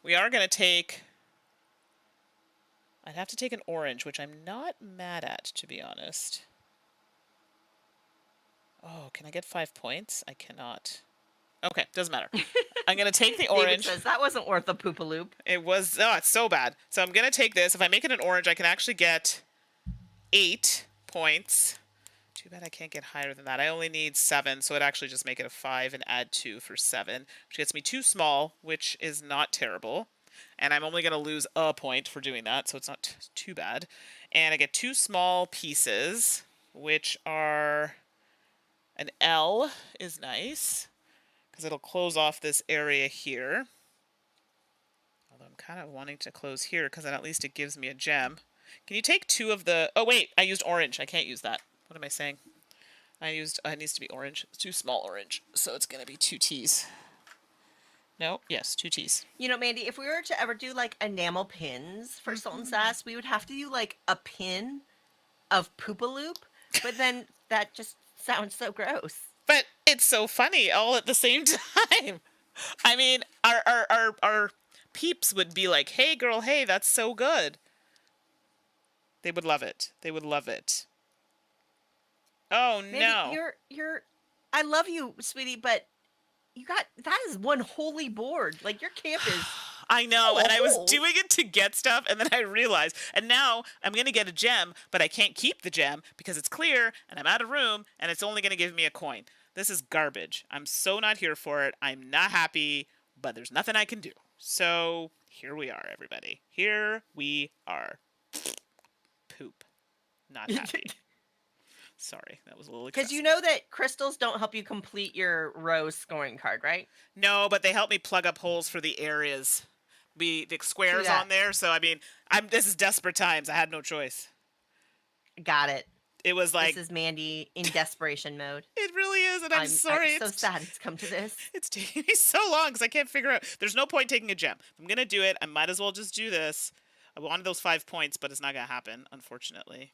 S1: We are going to take... I'd have to take an orange, which I'm not mad at, to be honest. Oh, can I get 5 points? I cannot. Okay, doesn't matter. I'm going to take the orange.
S2: David says that wasn't worth a Poopaloop.
S1: It was... Oh, it's so bad. So I'm going to take this. If I make it an orange, I can actually get 8 points. Too bad I can't get higher than that. I only need 7, so I'd actually just make it a 5 and add 2 for 7, which gets me 2 small, which is not terrible. And I'm only going to lose a point for doing that, so it's not too bad. And I get 2 small pieces, which are... An L is nice, because it'll close off this area here. Although I'm kind of wanting to close here, because then at least it gives me a gem. Can you take 2 of the... Oh, wait, I used orange. I can't use that. What am I saying? It needs to be orange. It's too small orange, so it's going to be 2 T's. No? Yes, 2 T's.
S2: You know, Mandy, if we were to ever do, like, enamel pins for Salt and Sass, we would have to do, like, a pin of Poopaloop, but then that just sounds so gross.
S1: But it's so funny all at the same time. I mean, our peeps would be like, hey, girl, hey, that's so good. They would love it. They would love it. Oh,
S2: Mandy,
S1: no.
S2: You're... I love you, sweetie, but... that is one holy board. Like, your camp is...
S1: I know, and I was doing it to get stuff, and then I realized, and now I'm going to get a gem, but I can't keep the gem because it's clear, and I'm out of room, and it's only going to give me a coin. This is garbage. I'm so not here for it. I'm not happy, but there's nothing I can do. So, here we are, everybody. Here we are. Poop. Not happy. Sorry, that was a little excessive.
S2: Because you know that crystals don't help you complete your row scoring card, right?
S1: No, but they help me plug up holes for the areas. The squares on there. So, I mean, this is desperate times. I had no choice.
S2: Got it.
S1: It was like...
S2: This is Mandy in desperation mode.
S1: It really is, and I'm sorry.
S2: I'm so sad it's come to this.
S1: It's taking me so long because I can't figure out... There's no point taking a gem. If I'm going to do it, I might as well just do this. I wanted those 5 points, but it's not going to happen, unfortunately.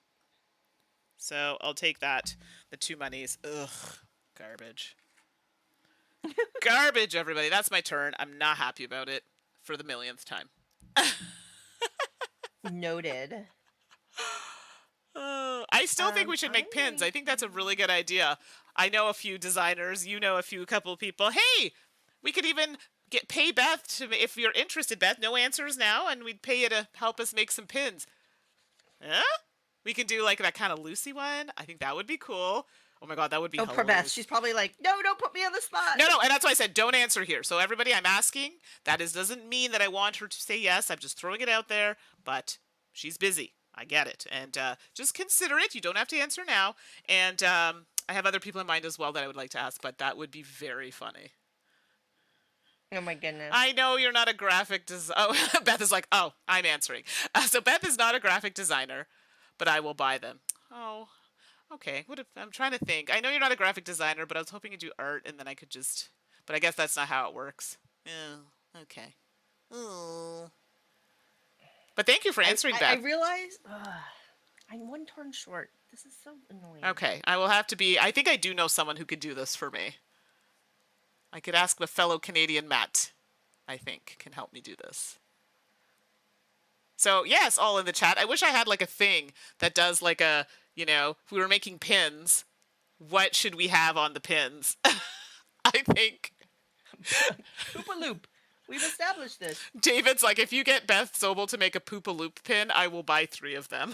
S1: So I'll take that. The 2 monies. Ugh. Garbage. Garbage, everybody. That's my turn. I'm not happy about it for the millionth time.
S2: Noted.
S1: I still think we should make pins. I think that's a really good idea. I know a few designers. You know a couple of people. Hey, we could even pay Beth if you're interested, Beth. No answers now, and we'd pay you to help us make some pins. Huh? We can do like that kind of Lucy one. I think that would be cool. Oh my god, that would be hilarious.
S2: Poor Beth. She's probably like, no, don't put me on the spot.
S1: No, and that's why I said don't answer here. So everybody, I'm asking. Doesn't mean that I want her to say yes. I'm just throwing it out there. But she's busy. I get it. And just consider it. You don't have to answer now. And I have other people in mind as well that I would like to ask. But that would be very funny.
S2: Oh my goodness.
S1: I know you're not a graphic designer. Oh, Beth is like, oh, I'm answering. So Beth is not a graphic designer. But I will buy them. Oh, okay. I'm trying to think. I know you're not a graphic designer, but I was hoping you'd do art, and then I could just... But I guess that's not how it works. Yeah, okay. Oh. But thank you for answering, Beth.
S2: I realize... I'm 1 turn short. This is so annoying.
S1: Okay, I will have to be... I think I do know someone who could do this for me. I could ask the fellow Canadian Matt, I think, can help me do this. So, yes, all in the chat. I wish I had, like, a thing that does, like, a, you know, if we were making pins, what should we have on the pins? I think.
S2: Poopaloop. We've established this.
S1: David's like, if you get Beth Sobel to make a Poopaloop pin, I will buy 3 of them.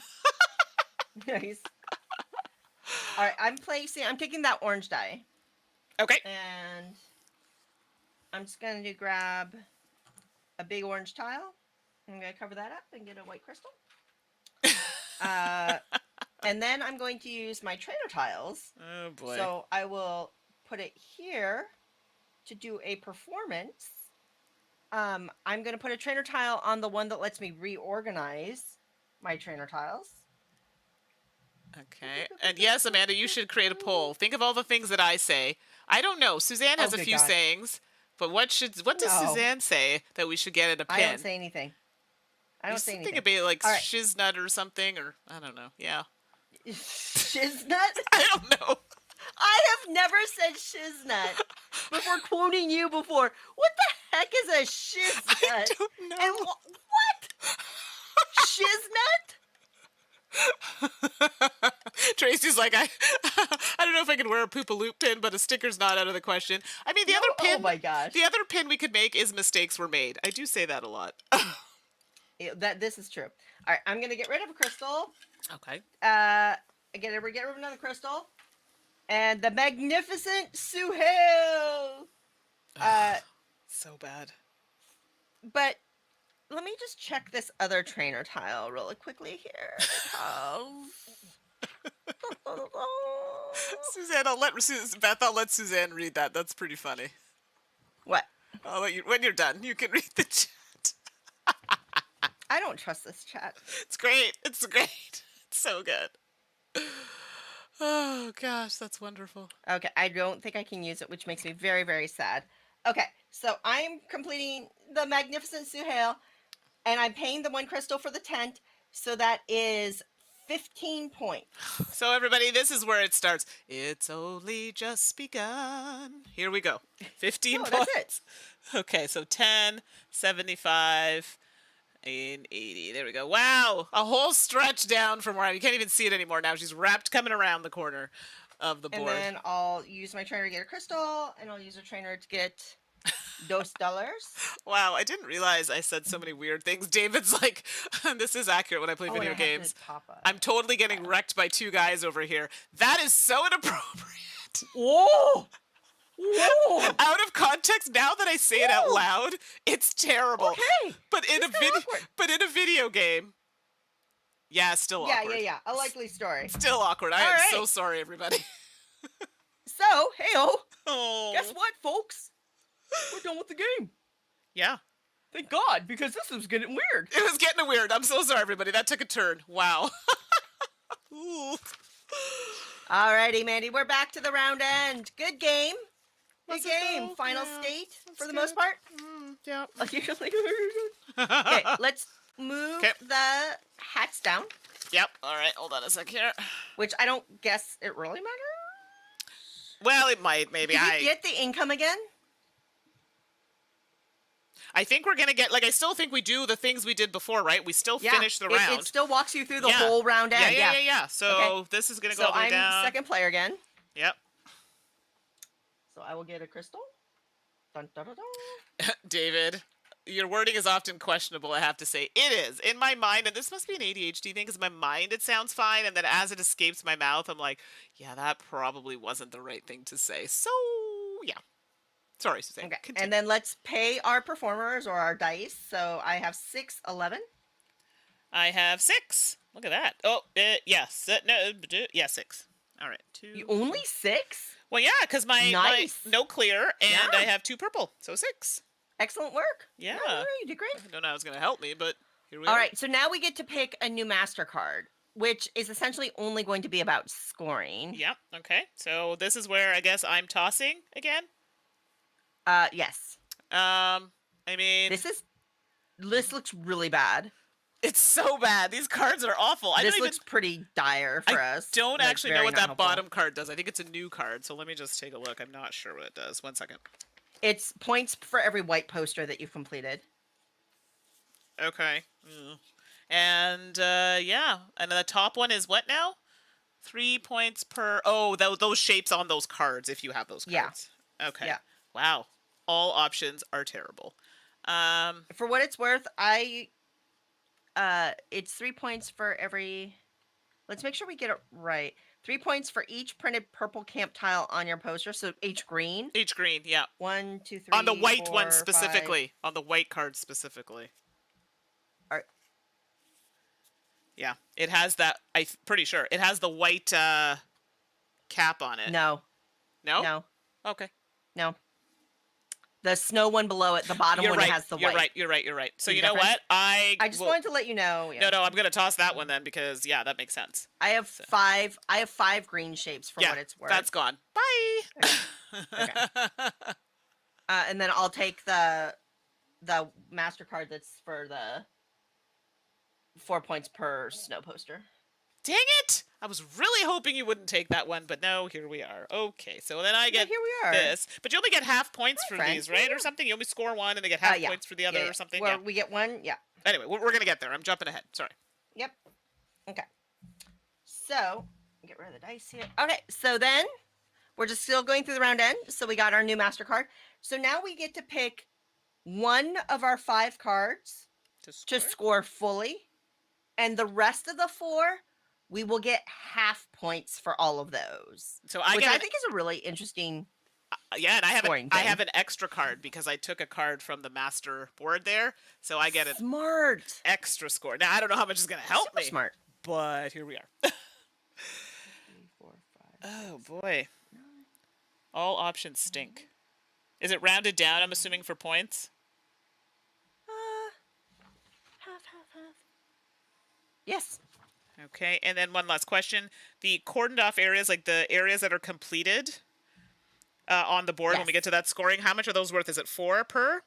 S2: Nice. All right, I'm taking that orange die.
S1: Okay.
S2: And I'm just going to grab a big orange tile. I'm going to cover that up and get a white crystal. And then I'm going to use my trainer tiles.
S1: Oh, boy.
S2: So I will put it here to do a performance. I'm going to put a trainer tile on the one that lets me reorganize. my trainer tiles.
S1: Okay. And yes, Amanda, you should create a poll. Think of all the things that I say. I don't know. Suzanne has a few sayings, but what does Suzanne say that we should get in a pin?
S2: I don't say anything. I don't say anything.
S1: Think about like shiznut or something, or I don't know. Yeah.
S2: Shiznut?
S1: I don't know.
S2: I have never said shiznut before quoting you before. What the heck is a shiznut?
S1: I don't know.
S2: And what? Shiznut?
S1: Tracy's like, I don't know if I can wear a Poopaloop pin, but a sticker's not out of the question. I mean, the other pin.
S2: Oh my gosh.
S1: The other pin we could make is mistakes were made. I do say that a lot.
S2: This is true. All right, I'm gonna get rid of a crystal.
S1: Okay.
S2: Get rid of another crystal, and the magnificent Suhail.
S1: So bad.
S2: But let me just check this other trainer tile really quickly here.
S1: Suzanne, Beth, I'll let Suzanne read that. That's pretty funny.
S2: What?
S1: I'll let you, when you're done, you can read the chat.
S2: I don't trust this chat.
S1: It's great. It's great. It's so good. Oh, gosh, that's wonderful.
S2: Okay, I don't think I can use it, which makes me very, very sad. Okay, so I'm completing the magnificent Suhail, and I'm paying the one crystal for the tent, so that is 15 points.
S1: So, everybody, this is where it starts. It's only just begun. Here we go. 15 points.
S2: That's it.
S1: Okay, so 10, 75... and 80. There we go. Wow. A whole stretch down from where you can't even see it anymore now. She's wrapped coming around the corner of the board.
S2: And then I'll use my trainer to get a crystal, and I'll use a trainer to get $2.
S1: Wow, I didn't realize I said so many weird things. David's like, this is accurate when I play video games. I'm totally getting wrecked by two guys over here. That is so inappropriate.
S2: Whoa! Whoa.
S1: Out of context, now that I say it out loud, it's terrible.
S2: Okay.
S1: But in a video game, yeah, still awkward.
S2: Yeah. A likely story.
S1: Still awkward. I am so sorry, everybody.
S2: So, hey-o.
S1: Oh.
S2: Guess what, folks? We're done with the game.
S1: Yeah.
S2: Thank God, because this was getting weird.
S1: It was getting weird. I'm so sorry, everybody. That took a turn. Wow. Ooh.
S2: Alrighty, Mandy. We're back to the round end. Good game. Good game.
S1: Go?
S2: Final state for the most part.
S1: Yeah.
S2: Okay, let's move the hats down.
S1: Yep. All right. Hold on a sec here.
S2: Which I don't guess it really matters.
S1: Well, it might. Maybe.
S2: Did you get the income again?
S1: I think we're gonna get. Like, I still think we do the things we did before, right? We still finish the round.
S2: It still walks you through the whole round end.
S1: Yeah. So this is gonna go all the way down.
S2: So I'm second player again.
S1: Yep.
S2: So I will get a crystal. Dun, dun, dun, dun.
S1: David, your wording is often questionable, I have to say. It is. In my mind, and this must be an ADHD thing, because in my mind it sounds fine, and then as it escapes my mouth, I'm like, yeah, that probably wasn't the right thing to say. So, yeah. Sorry, Suzanne.
S2: Okay.
S1: Continue.
S2: And then let's pay our performers or our dice. So I have 6, 11.
S1: I have 6. Look at that. Oh, yes. Yeah, 6. All right. 2.
S2: You only 6?
S1: Well, yeah, because my no clear, and I have 2 purple, so 6.
S2: Excellent work.
S1: Yeah.
S2: You did great.
S1: I don't know how it's going to help me, but here we are.
S2: All right, so now we get to pick a new MasterCard, which is essentially only going to be about scoring.
S1: Yep, okay. So this is where I guess I'm tossing again?
S2: Yes.
S1: I mean...
S2: This looks really bad.
S1: It's so bad. These cards are awful.
S2: This looks pretty dire for us.
S1: I don't actually know what that bottom card does. I think it's a new card, so let me just take a look. I'm not sure what it does. 1 second.
S2: It's points for every white poster that you've completed.
S1: Okay. And, yeah. And the top one is what now? 3 points per... Oh, those shapes on those cards, if you have those cards. Yeah. Okay. Yeah. Wow. All options are terrible.
S2: For what it's worth, it's 3 points for every... Let's make sure we get it right. 3 points for each printed purple camp tile on your poster. So each green.
S1: Each green, yeah.
S2: 1, 2, 3.
S1: On the white
S2: 4,
S1: one specifically.
S2: 5.
S1: On the white card specifically.
S2: All right.
S1: Yeah, it has that. I'm pretty sure it has the white cap on it.
S2: No.
S1: No.
S2: No.
S1: Okay.
S2: No. The snow one below it, the bottom
S1: You're
S2: one
S1: right.
S2: has the
S1: You're
S2: white.
S1: right. You're right. So
S2: See
S1: you
S2: the
S1: know
S2: difference?
S1: what? I
S2: just wanted to let you know. Yeah.
S1: No, I'm gonna toss that one then because yeah, that makes sense.
S2: I have 5. I have 5 green shapes for what it's worth.
S1: That's gone. Bye.
S2: Okay. And then I'll take the MasterCard that's for the 4 points per snow poster.
S1: Dang it! I was really hoping you wouldn't take that one, but no, here we are. Okay, so then I get
S2: here we are.
S1: this. But you only get half points for these, right? Or something? You only score one and they get half points for the other or something?
S2: Well, we get one,
S1: Anyway, we're going to get there. I'm jumping ahead. Sorry.
S2: Yep. Okay. So, get rid of the dice here. Okay, so then we're just still going through the round end. So we got our new MasterCard. So now we get to pick one of our 5 cards to score fully. And the rest of the 4, we will get half points for all of those.
S1: So
S2: which I think is a really interesting
S1: and I have an extra card because I took a card from the master board there. So I get an extra score. Now, I don't know how much is going to help me.
S2: Smart.
S1: But here we are.
S2: 3, 4, 5,
S1: oh, boy. All options stink. Is it rounded down, I'm assuming, for points?
S2: Half. Yes.
S1: Okay, and then one last question. The cordoned off areas, like the areas that are completed on the board when we get to that scoring, how much are those worth? Is it 4 per?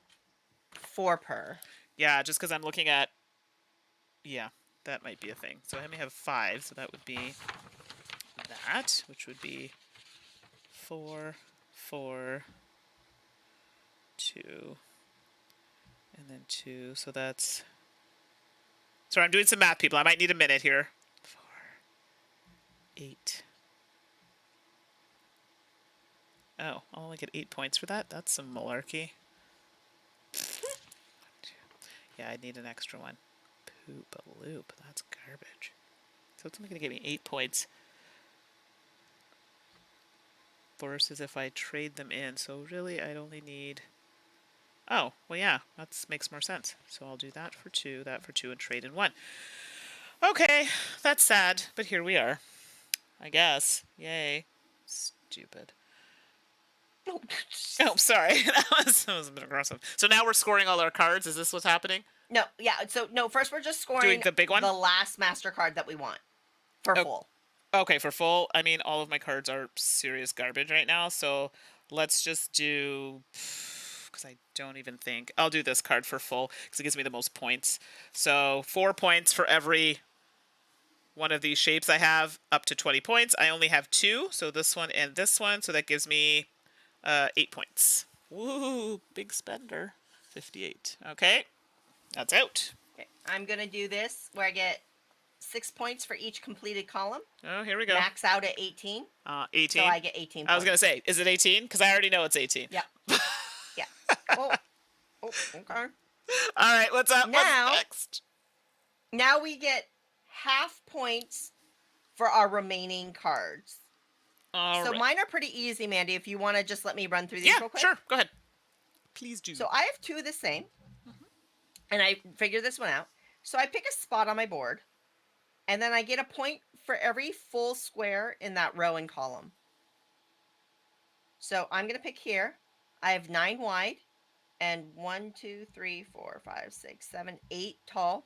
S2: 4 per.
S1: Yeah, just because I'm looking at... Yeah, that might be a thing. So I may have 5, so that would be that, which would be 4, 4, 2, and then 2. So that's... Sorry, I'm doing some math, people. I might need a minute here. 4, 8. Oh, I'll only get 8 points for that. That's some malarkey. Yeah, I need an extra one. Poop a loop. That's garbage. So it's only going to give me 8 points. Versus if I trade them in. So really, I'd only need... Oh, well, yeah, that makes more sense. So I'll do that for 2, and trade in 1. Okay, that's sad, but here we are. I guess. Yay. Stupid. Oh, sorry. that was a bit aggressive. So now we're scoring all our cards. Is this what's happening?
S2: No, yeah. So, no, first we're just scoring
S1: doing the big one?
S2: The last MasterCard that we want for full.
S1: Okay, for full. I mean, all of my cards are serious garbage right now, so let's just do... Because I don't even think... I'll do this card for full, because it gives me the most points. So 4 points for every one of these shapes I have, up to 20 points. I only have 2, so this one and this one, so that gives me 8 points. Woo, big spender. 58. Okay, that's out.
S2: Okay, I'm going to do this where I get 6 points for each completed column.
S1: Oh, here we go.
S2: Max out at 18.
S1: 18?
S2: So I get 18 points.
S1: I was going to say, is it 18? Because I already know it's 18.
S2: Yeah. Yeah. Oh, okay.
S1: All right, what's up?
S2: Now,
S1: what's next?
S2: Now we get half points for our remaining cards.
S1: All right.
S2: Mine are pretty easy, Mandy, if you want to just let me run through these real quick.
S1: Sure. Go ahead. Please do.
S2: So I have 2 of the same. And I figured this one out. So I pick a spot on my board. And then I get a point for every full square in that row and column. So I'm going to pick here. I have 9 wide and 1, 2, 3, 4, 5, 6, 7, 8 tall.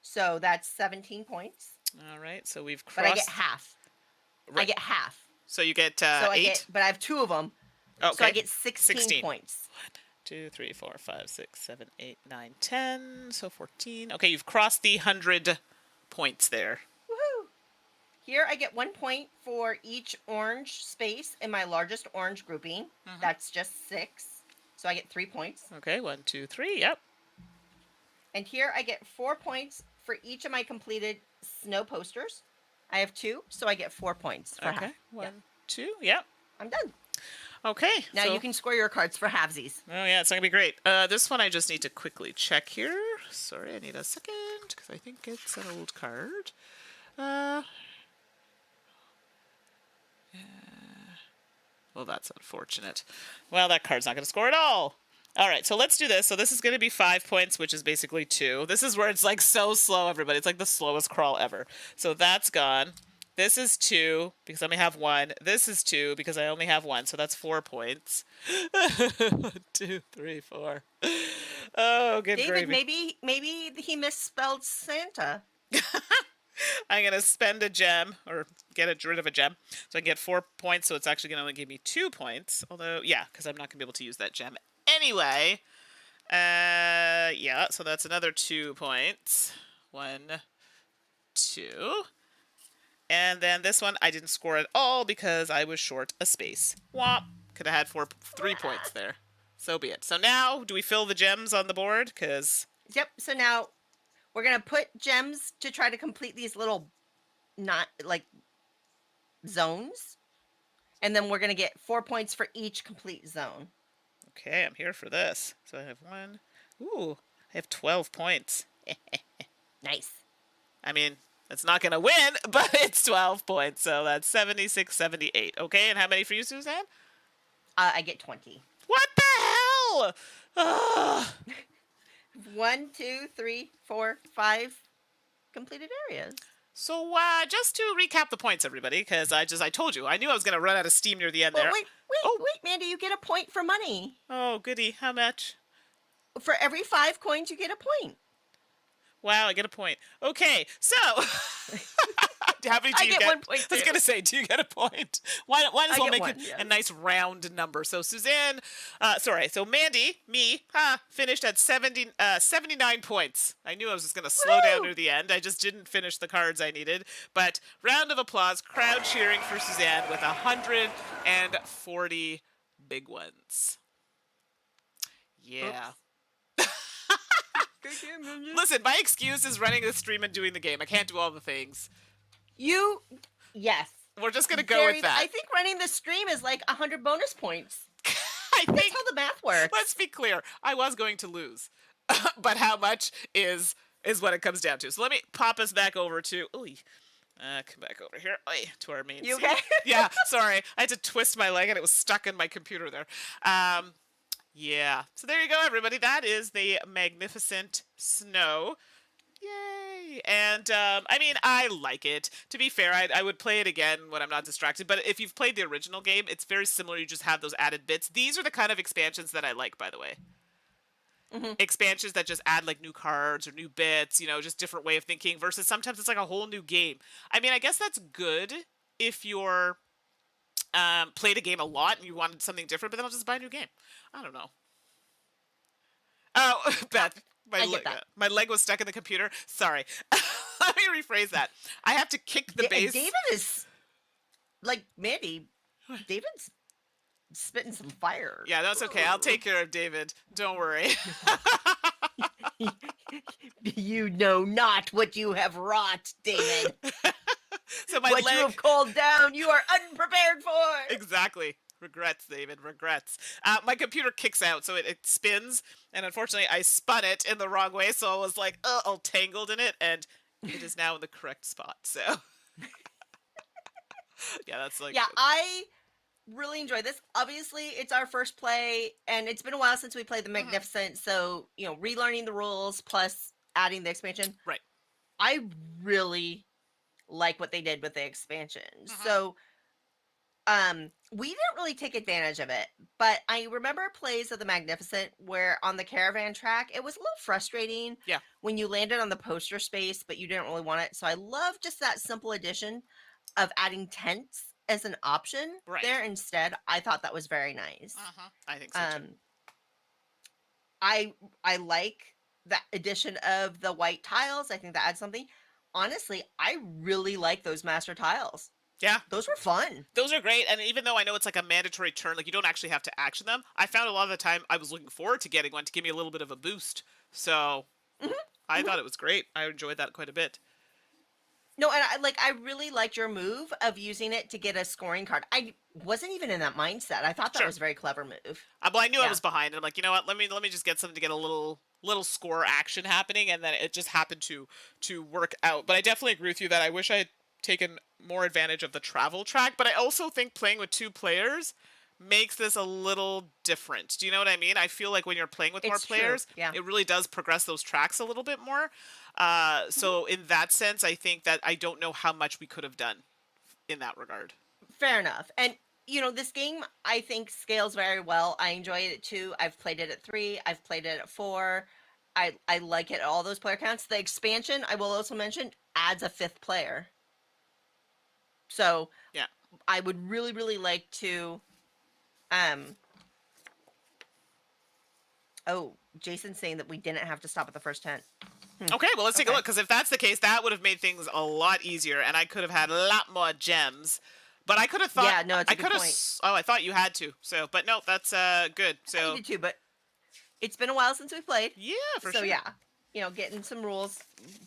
S2: So that's 17 points.
S1: All right, so we've crossed...
S2: But I get half.
S1: Right.
S2: I get half.
S1: So you get 8?
S2: But I have 2 of them.
S1: Okay.
S2: So I get 16 points.
S1: 1, 2, 3, 4, 5, 6, 7, 8, 9, 10. So 14. Okay, you've crossed the 100 points there.
S2: Woohoo! Here I get 1 point for each orange space in my largest orange grouping. That's just 6. So I get 3 points.
S1: Okay, 1, 2, 3. Yep.
S2: And here I get 4 points for each of my completed snow posters. I have 2, so I get 4 points for half.
S1: 1, 2. Yep.
S2: I'm done.
S1: Okay.
S2: Now you can score your cards for halvesies.
S1: Oh, yeah, it's not going to be great. This one I just need to quickly check here. Sorry, I need a second, because I think it's an old card. Well, that's unfortunate. Well, that card's not going to score at all. All right, so let's do this. So this is going to be 5 points, which is basically 2. This is where it's like so slow, everybody. It's like the slowest crawl ever. So that's gone. This is 2 because I only have 1. This is 2 because I only have 1. So that's 4 points. 1, 2, 3, 4. Oh, good
S2: David,
S1: gravy.
S2: maybe he misspelled Santa.
S1: I'm going to spend a gem, or get rid of a gem, so I can get 4 points, so it's actually going to only give me 2 points. Although, yeah, because I'm not going to be able to use that gem anyway. Yeah, so that's another 2 points. 1, 2. And then this one, I didn't score at all because I was short a space. Womp. Could have had 3 points there. So be it. So now, do we fill the gems on the board? Because...
S2: Yep, so now we're going to put gems to try to complete these little, not, like, zones. And then we're going to get 4 points for each complete zone.
S1: Okay, I'm here for this. So I have 1. Ooh, I have 12 points.
S2: Nice.
S1: I mean, it's not going to win, but it's 12 points. So that's 76, 78. Okay, and how many for you, Suzanne?
S2: I get 20.
S1: What the hell? Ugh.
S2: 1, 2, 3, 4, 5 completed areas.
S1: So just to recap the points, everybody, because I told you, I knew I was going to run out of steam near the end there.
S2: Wait, Mandy, you get a point for money.
S1: Oh, goody. How much?
S2: For every 5 coins, you get a point.
S1: Wow, I get a point. Okay, so how many do you get?
S2: 1 point.
S1: I was gonna say, do you get a point? Why as well make it
S2: yes.
S1: a nice round number? So Suzanne, so Mandy, finished at 79 points. I knew I was just gonna slow down near the end. I just didn't finish the cards I needed. But round of applause, crowd cheering for Suzanne with 140 big ones. Yeah.
S2: Oops.
S1: Listen, my excuse is running the stream and doing the game. I can't do all the things.
S2: Yes.
S1: We're just going to go with that.
S2: I think running the stream is like 100 bonus points.
S1: I think
S2: that's how the math works.
S1: Let's be clear. I was going to lose. But how much is what it comes down to. So let me pop us back over to... come back over here. To our main
S2: You
S1: scene.
S2: okay?
S1: Yeah, sorry. I had to twist my leg and it was stuck in my computer there. Yeah. So there you go, everybody. That is the magnificent SNØ. Yay! And, I mean, I like it. To be fair, I would play it again when I'm not distracted. But if you've played the original game, it's very similar. You just have those added bits. These are the kind of expansions that I like, by the way. Mm-hmm. Expansions that just add, like, new cards or new bits, just different way of thinking. Versus sometimes it's like a whole new game. I mean, I guess that's good if you're... played a game a lot and you wanted something different, but then I'll just buy a new game. I don't know. Oh, Beth, my leg was stuck in the computer. Sorry. Let me rephrase that. I have to kick the base.
S2: David is like Mandy. David's spitting some fire.
S1: Yeah, that's okay. I'll take care of David. Don't worry.
S2: You know not what you have wrought, David.
S1: So my
S2: what
S1: leg...
S2: you have called down, you are unprepared for.
S1: Exactly. Regrets, David. Regrets. My computer kicks out, so it spins, and unfortunately, I spun it in the wrong way, so I was like, all tangled in it, and it is now in the correct spot. So, yeah, that's like.
S2: Yeah, I really enjoy this. Obviously, it's our first play, and it's been a while since we played the Magnificent, so relearning the rules plus adding the expansion.
S1: Right.
S2: I really like what they did with the expansion. So we didn't really take advantage of it, but I remember plays of the Magnificent where on the caravan track it was a little frustrating when you landed on the poster space but you didn't really want it. So I love just that simple addition of adding tents as an option there instead. I thought that was very nice.
S1: I think so too.
S2: I like that addition of the white tiles. I think that adds something. Honestly, I really like those master tiles.
S1: Yeah.
S2: Those were fun.
S1: Those are great. And even though I know it's like a mandatory turn, like you don't actually have to action them, I found a lot of the time I was looking forward to getting one to give me a little bit of a boost. So I thought it was great. I enjoyed that quite a bit.
S2: No, and I really liked your move of using it to get a scoring card. I wasn't even in that mindset. I thought that was a very clever move.
S1: Well, I knew I was behind. I'm like, you know what? Let me just get something to get a little score action happening, and then it just happened to work out. But I definitely agree with you that I wish I had taken more advantage of the travel track. But I also think playing with 2 players makes this a little different. Do you know what I mean? I feel like when you're playing with more players, it really does progress those tracks a little bit more. So in that sense, I think that I don't know how much we could have done in that regard.
S2: Fair enough. And, this game, I think, scales very well. I enjoy it at 2. I've played it at 3. I've played it at 4. I like it at all those player counts. The expansion, I will also mention, adds a 5th player. So,
S1: yeah,
S2: I would really, really like to... Oh, Jason's saying that we didn't have to stop at the first tent.
S1: Okay, well, let's take a look, because if that's the case, that would have made things a lot easier, and I could have had a lot more gems. But I could have thought...
S2: Yeah, no, it's a good point.
S1: Oh, I thought you had to. So, but no, that's good. So
S2: I did too, but it's been a while since we played.
S1: Yeah, for sure.
S2: So, yeah, getting some rules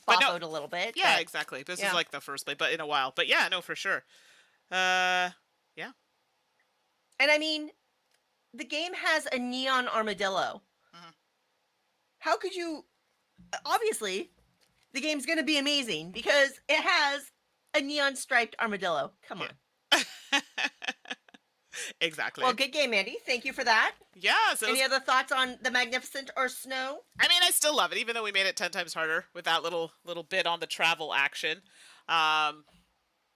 S1: But
S2: buffoed a little bit.
S1: Yeah, exactly. This is like the first play, but in a while. But yeah, no, for sure. Yeah.
S2: And I mean, the game has a neon armadillo. How could you... Obviously, the game's going to be amazing because it has a neon striped armadillo. Come on.
S1: Exactly.
S2: Well, good game, Mandi. Thank you for that.
S1: Yeah. So
S2: any other thoughts on the Magnificent or SNØ?
S1: I mean, I still love it, even though we made it 10 times harder with that little bit on the travel action. But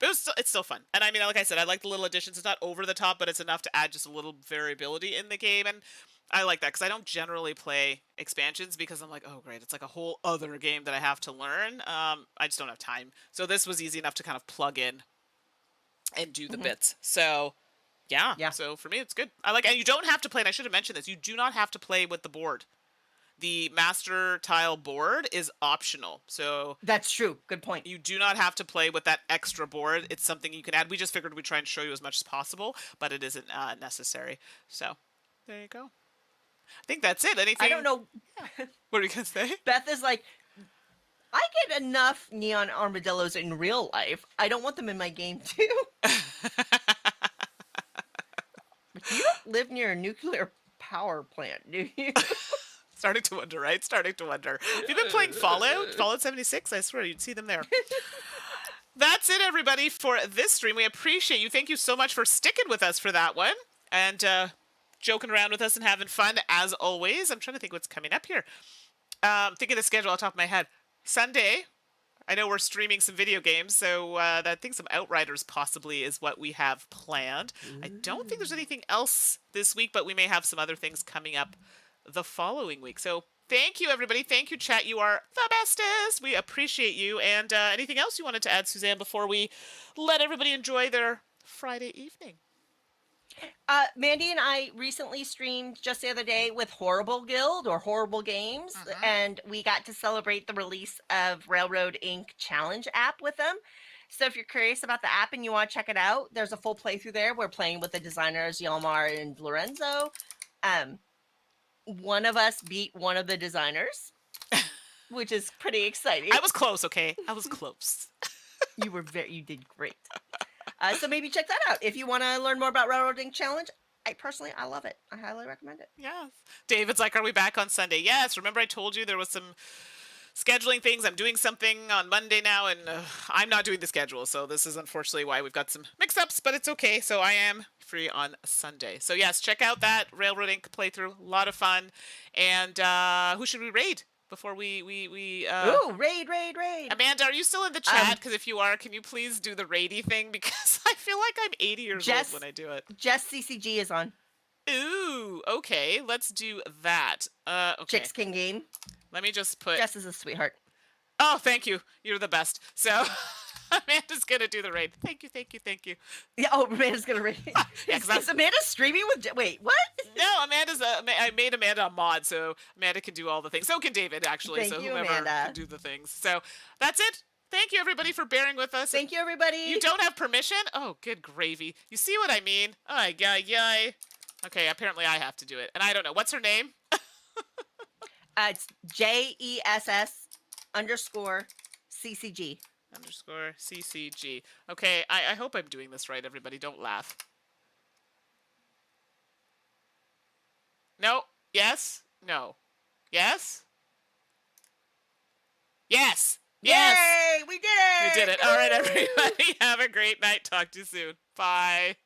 S1: it's still fun. And I mean, like I said, I like the little additions. It's not over the top, but it's enough to add just a little variability in the game. And I like that because I don't generally play expansions because I'm like, oh, great, it's like a whole other game that I have to learn. I just don't have time. So this was easy enough to kind of plug in and do the bits. So, yeah. So for me, it's good. I like, and you don't have to play, and I should have mentioned this, you do not have to play with the board. The master tile board is optional. So
S2: that's true. Good point.
S1: You do not have to play with that extra board. It's something you can add. We just figured we'd try and show you as much as possible, but it isn't necessary. So there you go. I think that's it. Anything?
S2: I don't know.
S1: What are you going to say?
S2: Beth is like, I get enough neon armadillos in real life. I don't want them in my game too. You don't live near a nuclear power plant, do you?
S1: Starting to wonder, right? Starting to wonder. Have you been playing Fallout 76? I swear you'd see them there. That's it, everybody, for this stream. We appreciate you. Thank you so much for sticking with us for that one. And joking around with us and having fun, as always. I'm trying to think what's coming up here. Thinking the schedule off the top of my head. Sunday, I know we're streaming some video games, so I think some Outriders possibly is what we have planned. I don't think there's anything else this week, but we may have some other things coming up the following week. So thank you, everybody. Thank you, chat. You are the bestest. We appreciate you. And anything else you wanted to add, Suzanne, before we let everybody enjoy their Friday evening?
S2: Mandi and I recently streamed just the other day with Horrible Guild or Horrible Games, and we got to celebrate the release of Railroad Inc. Challenge app with them. So if you're curious about the app and you want to check it out, there's a full playthrough there. We're playing with the designers, Yalmar and Lorenzo. One of us beat one of the designers, which is pretty exciting.
S1: I was close, okay? I was close.
S2: You did great. So maybe check that out. If you want to learn more about Railroading Challenge, I love it. I highly recommend it.
S1: Yes. David's like, are we back on Sunday? Yes. Remember I told you there was some scheduling things. I'm doing something on Monday now, and I'm not doing the schedule. So this is unfortunately why we've got some mix-ups, but it's okay. So I am free on Sunday. So yes, check out that Railroad Inc. playthrough. A lot of fun. And who should we raid? Before we
S2: Ooh, raid.
S1: Amanda, are you still in the chat? Because if you are, can you please do the raidy thing? Because I feel like I'm 80 years old when I do it.
S2: Jess CCG is on.
S1: Ooh, okay. Let's do that. Okay.
S2: Chicks King Game.
S1: Let me just put...
S2: Jess is a sweetheart.
S1: Oh, thank you. You're the best. So... Amanda's going to do the raid. Thank you.
S2: Yeah, Amanda's going to raid. Is Amanda streaming with... Wait, what?
S1: No, I made Amanda a mod, so Amanda can do all the things. So can David, actually.
S2: Thank
S1: so
S2: you,
S1: whoever
S2: Amanda.
S1: can do the things. So that's it. Thank you, everybody, for bearing with us.
S2: Thank you, everybody.
S1: You don't have permission? Oh, good gravy. You see what I mean? Oh, yay. Okay, apparently I have to do it. And I don't know. What's her name?
S2: It's JESS_CCG.
S1: _CCG. Okay, I hope I'm doing this right, everybody. Don't laugh. No. Yes. No. Yes. Yes. Yes.
S2: Yay! We did it!
S1: We did it. All right, everybody. Have a great night. Talk to you soon. Bye.